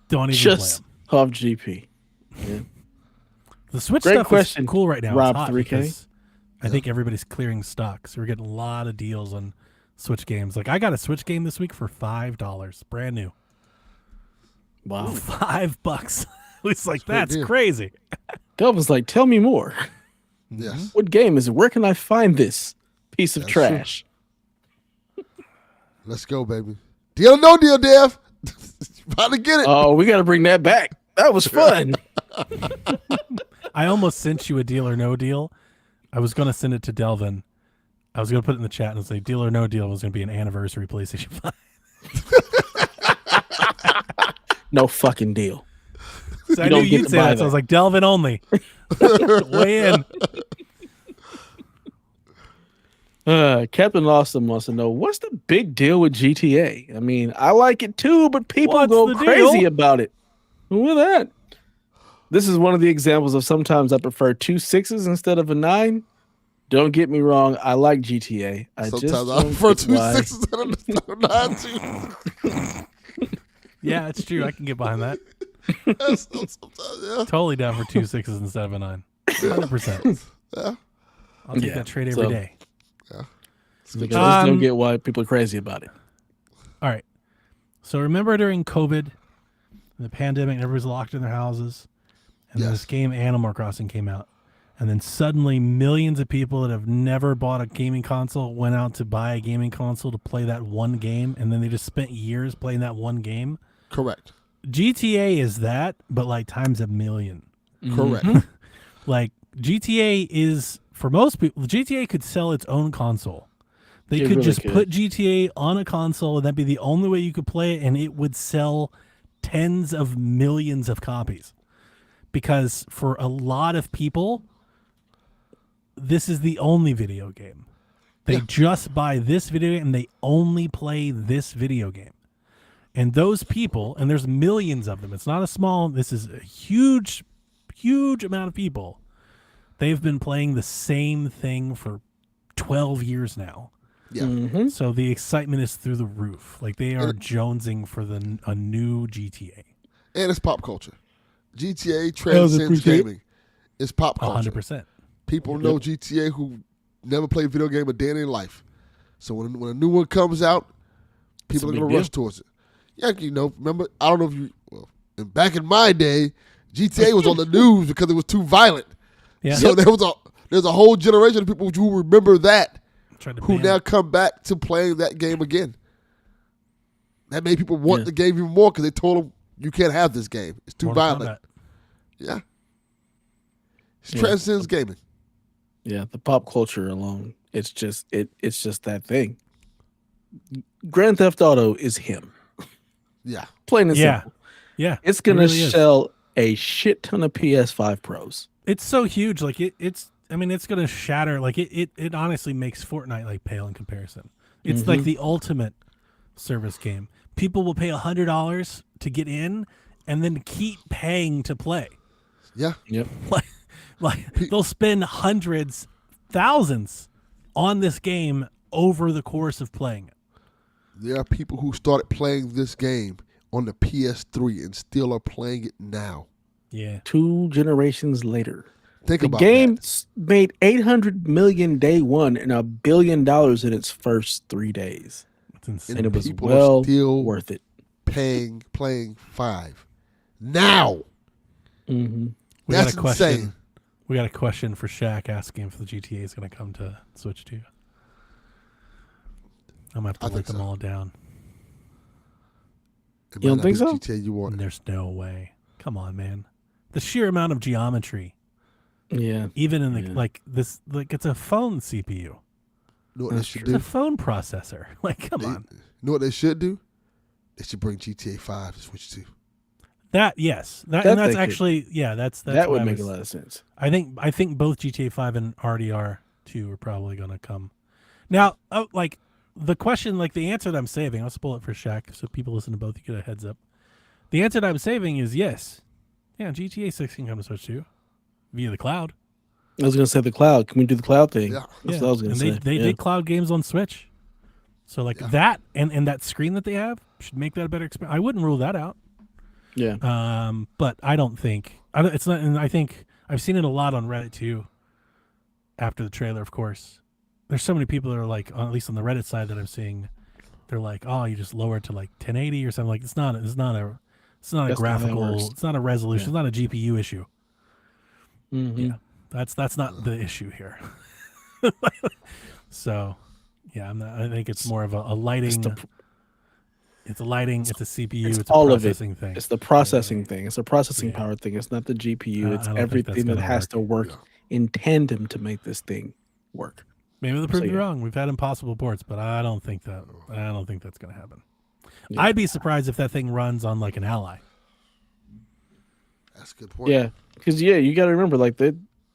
Don't even Just play them. off GP. Yeah. The Switch Great stuff question, is cool right now. Rob It's hot 3K. because I think everybody's clearing stock, so we're getting a lot of deals on Switch games. Like, I got a Switch game this week for $5, brand new. Wow. $5. It's like, great that's deal. crazy. Delvin's like, tell me more. Yes. What game is it? Where can I find this piece of That's true. trash? Let's go, baby. Deal or no deal, Dev? About to get it. Oh, we got to bring that back. That was fun. I almost sent you a deal or no deal. I was going to send it to Delvin. I was going to put it in the chat and say deal or no deal was going to be an anniversary PlayStation 5. No fucking deal. So I don't knew get you'd to say buy that, so I that. was like, Delvin only. Weigh in. Captain Austin wants to know, what's the big deal with GTA? I mean, I like it too, but people What's go the crazy deal? about it. With that, this is one of the examples of sometimes I prefer 2 6s instead of a 9. Don't get me wrong, I like GTA. I just Sometimes I don't prefer get 2 why- 6s than a 9 too. Yeah, it's true. I can get behind that. Sometimes, yeah. Totally down for 2 6s instead of a 9. 100%. Yeah. I'll take Yeah, that trade every so- day. I just don't Um, get why people are crazy about it. All right. So remember during COVID, the pandemic, everybody was locked in their houses, and then Yes. this game Animal Crossing came out. And then suddenly millions of people that have never bought a gaming console went out to buy a gaming console to play that one game, and then they just spent years playing that one game. Correct. GTA is that, but like times a million. Correct. Like GTA is, for most people, GTA could sell its own console. They It could really just could. put GTA on a console, and that'd be the only way you could play it, and it would sell tens of millions of copies. Because for a lot of people, this is the only video game. They just buy this video game, and they only play this video game. And those people, and there's millions of them. It's not a small, this is a huge, huge amount of people. They've been playing the same thing for 12 years now. Yeah. So the excitement is through the roof. Like they are jonesing for a new GTA. And it's pop culture. GTA transcends gaming. It's pop culture. 100%. People know GTA who never played a video game a day in their life. So when a new one comes out, people are a going big to rush towards it. Yeah, you know, remember, I don't know if you, well, back in my day, GTA was on the news because it was too violent. Yeah. So there's a whole generation of people who remember that, Tried to who ban now it. come back to playing that game again. That made people want Yeah. the game even more because they told them, you can't have this game. It's too Mortal violent. Kombat. Yeah. It Yeah. transcends gaming. Yeah, the pop culture alone, it's just that thing. Grand Theft Auto is him, Yeah. plain and Yeah. simple. Yeah. It's it gonna really is. sell a shit ton of PS5 Pros. It's so huge. Like it's gonna shatter. Like it honestly makes Fortnite like pale in comparison. It's like the ultimate service game. People will pay $100 to get in and then keep paying to play. Yeah. Yep. Like they'll spend hundreds, thousands on this game over the course of playing it. There are people who started playing this game on the PS3 and still are playing it now. Yeah. 2 generations later. Think The about game that. made $800 million day one and $1 billion in its first 3 days, It's insane. and it was People well are still worth it. playing 5 now. Mm-hmm. We That's got a question. insane. We got a question for Shaq asking if the GTA is going to come to Switch 2. I'm going to have to I let think them so. all down. It You don't might not think be so? the GTA you want. And there's no way. Come on, man. The sheer amount of geometry, Yeah. even in the Yeah. like this, like it's a phone CPU. You know what they That's should It's do? a phone processor. Like, come on. You know what they should do? They should bring GTA 5 to Switch 2. That yes, That and they that's could. actually that's That what would I make was- a lot of sense. I think both GTA 5 and RDR 2 are probably going to come. Now, like the question, like the answer that I'm saving, I'll spoil it for Shaq so people listen to both. You get a heads up. The answer that I'm saving is yes. Yeah, GTA 6 can come to Switch 2 via the cloud. I was gonna say the cloud. Can we do the cloud thing? Yeah. That's what I was gonna and say. they Yeah. did cloud games on Switch. So like Yeah. that and that screen that they have should make that a better experience. I wouldn't rule that out. Yeah. But I don't think it's not. And I think I've seen it a lot on Reddit too. After the trailer, of course, there's so many people that are like, at least on the Reddit side that I'm seeing, they're like, "Oh, you just lower it to like 1080 or something." Like it's not a That's not how it graphical. works. It's not a resolution. Yeah. It's not a GPU issue. Mhm. Yeah, that's not the issue here. So, yeah, I think it's more of a lighting. It's a lighting. It's a CPU. It's It's a all of it. processing thing. It's the processing thing. It's a processing Yeah. power thing. It's not the GPU. I It's don't think that's everything that gonna has work. to work in tandem to make this thing work. Maybe they'll prove So, me yeah. wrong. We've had impossible ports, but I don't think that's going to happen. Yeah. I'd be surprised if that thing runs on like an Ally. That's a good point. Yeah, because you got to remember, like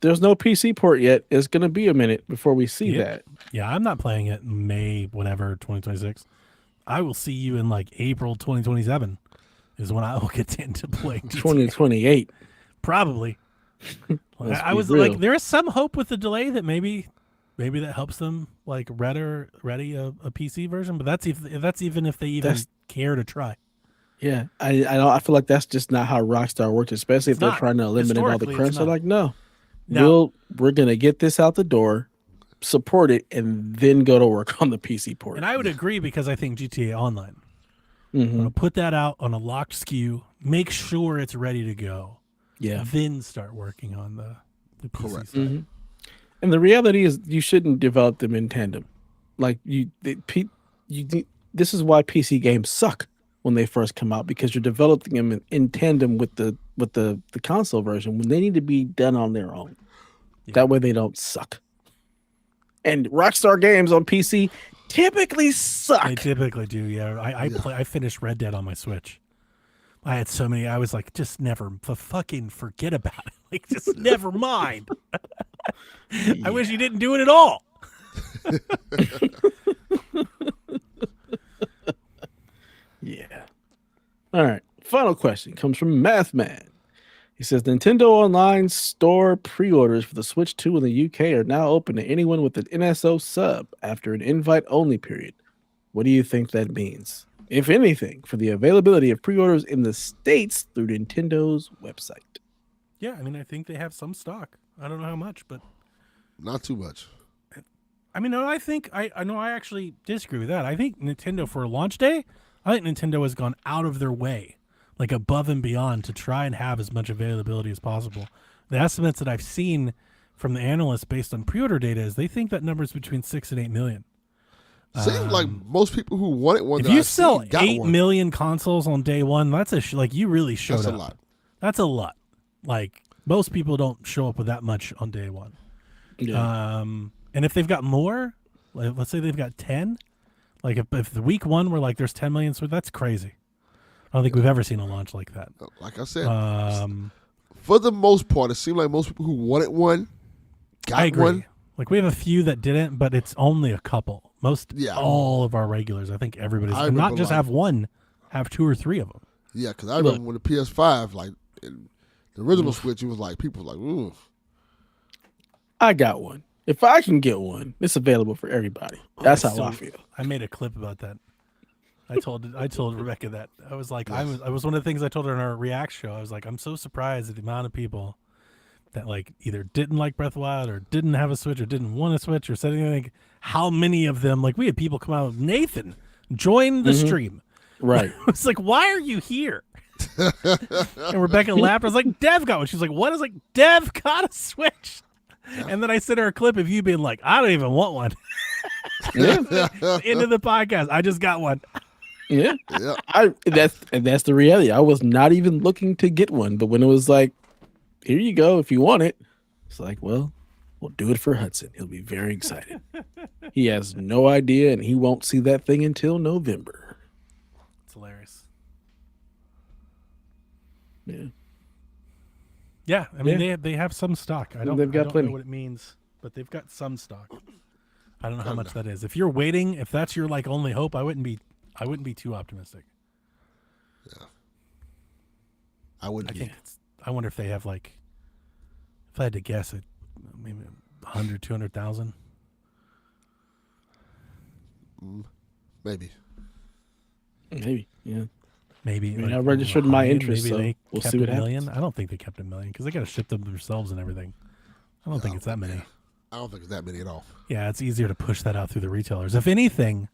there's no PC port yet. It's gonna be a minute before we see Yeah. that. Yeah, I'm not playing it in May, whatever, 2026. I will see you in like April 2027 is when I will get into playing GTA. 2028. Probably. Let's I be was real. like, there is some hope with the delay that maybe that helps them like ready a PC version, but that's even if they even That's- care to try. Yeah, I feel like that's just not how Rockstar works, especially if It's they're not. trying to eliminate all the Historically, crunch. it's They're not. like, no, No. we're gonna get this out the door, support it, and then go to work on the PC port. And I would agree because I think GTA Online. I'm Mhm. gonna put that out on a locked SKU, make sure it's ready to go, Yeah, then start working on the PC Correct. side. Mhm. And the reality is, you shouldn't develop them in tandem. Like this is why PC games suck when they first come out, because you're developing them in tandem with the console version when they need to be done on their own. Yeah. That way they don't suck. And Rockstar games on PC typically suck. They typically do, yeah. I finished Red Dead on my Switch. I had so many. I was like, just never fucking forget about it. Like, just never mind. I wish you didn't do it at all. Yeah. All right. Final question comes from Mathman. He says Nintendo Online Store pre-orders for the Switch 2 in the UK are now open to anyone with an NSO sub after an invite-only period. What do you think that means, if anything, for the availability of pre-orders in the States through Nintendo's website? Yeah, I mean, I think they have some stock. I don't know how much, but Not too much. I mean, no, I think I know I actually disagree with that. I think Nintendo for launch day, I think Nintendo has gone out of their way, like above and beyond, to try and have as much availability as possible. The estimates that I've seen from the analysts based on pre-order data is they think that number is between 6 and 8 million. Seems like most people who wanted one If that you I've sell seen got 8 one. million consoles on day one, that's like you really showed That's up. a lot. That's a lot. Like most people don't show up with that much on day one. Yeah. And if they've got more, like, let's say they've got 10, like if the week one were like there's 10 million, so that's crazy. I don't think we've ever seen a launch like that. Like I said, Um, for the most part, it seemed like most people who wanted one got I agree. one. Like we have a few that didn't, but it's only a couple. Yeah. All of our regulars, I think everybody's, I and not remember, just like- have one, have 2 or 3 of them. Yeah, because I remember when the PS5, like in the original Switch, it was like people were like, ooh. I got one. If I can get one, it's available for everybody. That's how I feel. I made a clip about that. I told Rebecca that. I was like, I was one of the things I told her in our React show. I was like, I'm so surprised at the amount of people that like either didn't like Breath of the Wild or didn't have a Switch or didn't want a Switch or said anything. How many of them, like we had people come out, Nathan, join the stream. Right. It's like, why are you here? And Rebecca laughed. I was like, Dev got one. She's like, what? I was like, Dev got a Switch. And then I sent her a clip of you being like, I don't even want one. Yeah. Into the podcast. I just got one. Yeah. Yeah. That's the reality. I was not even looking to get one, but when it was like, here you go, if you want it, it's like, well, we'll do it for Hudson. He'll be very excited. He has no idea, and he won't see that thing until November. It's hilarious. Yeah. Yeah, I mean Yeah. they have some stock. I don't They've got know plenty. what it means, but they've got some stock. I don't know how much that is. If you're waiting, if that's your like only hope, I wouldn't be too optimistic. I wouldn't. I think I wonder if they have like, if I had to guess it, maybe 100, 200,000. Maybe. Maybe. Yeah. Maybe. I mean, like, I registered my 100, interest, maybe so they we'll kept see what a million. happens. I don't think they kept a million because they got to ship them themselves and everything. I don't think it's that many. I don't think it's that many at all. Yeah, it's easier to push that out through the retailers. If anything,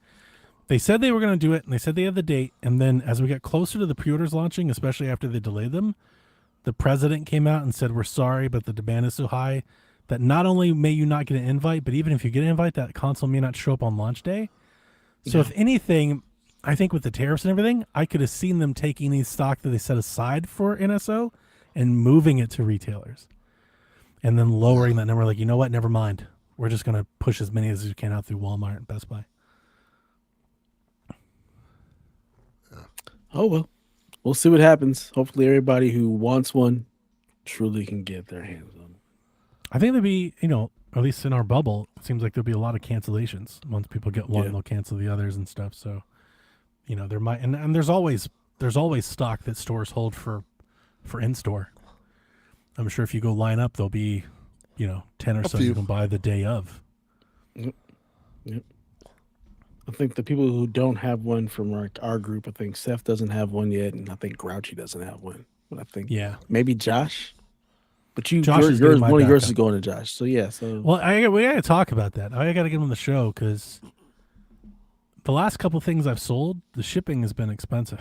they said they were going to do it, and they said they had the date. And then as we got closer to the pre-orders launching, especially after they delayed them, the president came out and said, we're sorry, but the demand is so high that not only may you not get an invite, but even if you get an invite, that console may not show up on launch day. So if anything, I think with the tariffs and everything, I could have seen them taking these stock that they set aside for NSO and moving it to retailers. And then lowering that number, like, you know what? Never mind. We're just going to push as many as we can out through Walmart and Best Buy. Oh, well. We'll see what happens. Hopefully everybody who wants one truly can get their hands on it. I think there'd be, at least in our bubble, it seems like there'll be a lot of cancellations. Once people get one, they'll cancel the others and stuff. So, there might, and there's always stock that stores hold for in-store. I'm sure if you go line up, there'll be, 10 or so you can buy the day of. Yep. I think the people who don't have one from like our group, I think Seth doesn't have one yet, and I think Grouchy doesn't have one. But I think maybe Josh. But Josh is getting my one of yours backup. is going to Josh. So yeah. So Well, we got to talk about that. I got to get him on the show because the last couple things I've sold, the shipping has been expensive.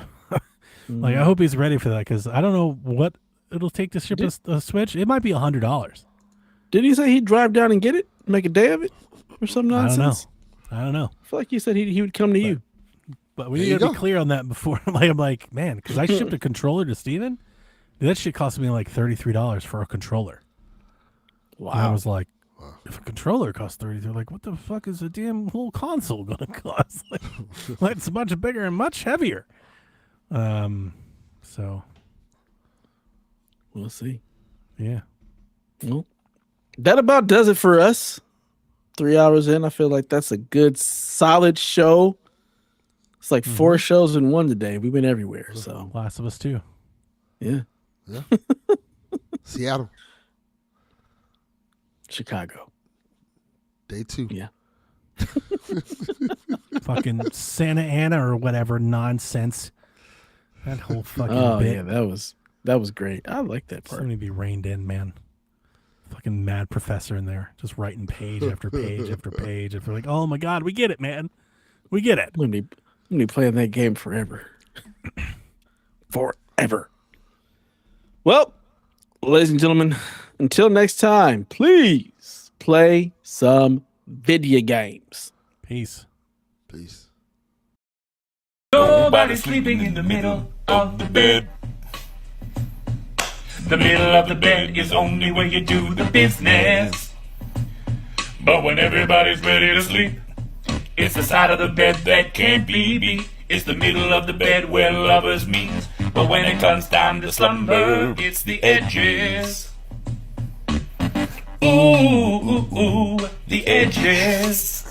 Like I hope he's ready for that because I don't know what it'll take to ship a Switch. It might be $100. Did he say he'd drive down and get it, make a day of it, or some nonsense? I don't know. I feel like he said he would come to you. But we need to be clear on that before. I'm like, man, because I shipped a controller to Steven. Dude, that shit cost me like $33 for a controller. Wow. And I was like, if a controller costs $33, like, what the fuck is a damn whole console going to cost? Like, it's much bigger and much heavier. So We'll see. yeah. Well, that about does it for us. 3 hours in, I feel like that's a good, solid show. It's like 4 shows in one today. We've been everywhere. So Last of Us 2. yeah, Seattle, Chicago. day 2. Yeah. Fucking Santa Ana or whatever nonsense. That whole fucking Oh bit. yeah, that was great. I like that part. Somebody be reined in, man. Fucking mad professor in there, just writing page after page after page. After like, oh my god, we get it, man. We get it. I'm gonna be playing that game forever. Forever. Well, ladies and gentlemen, until next time, please play some video games. Peace. Peace. Nobody sleeping in the middle of the bed. The middle of the bed is only where you do the business. But when everybody's ready to sleep, it's the side of the bed that can't be beat. It's the middle of the bed where lovers meet. But when it comes time to slumber, it's the edges. Ooh, ooh, ooh, the edges.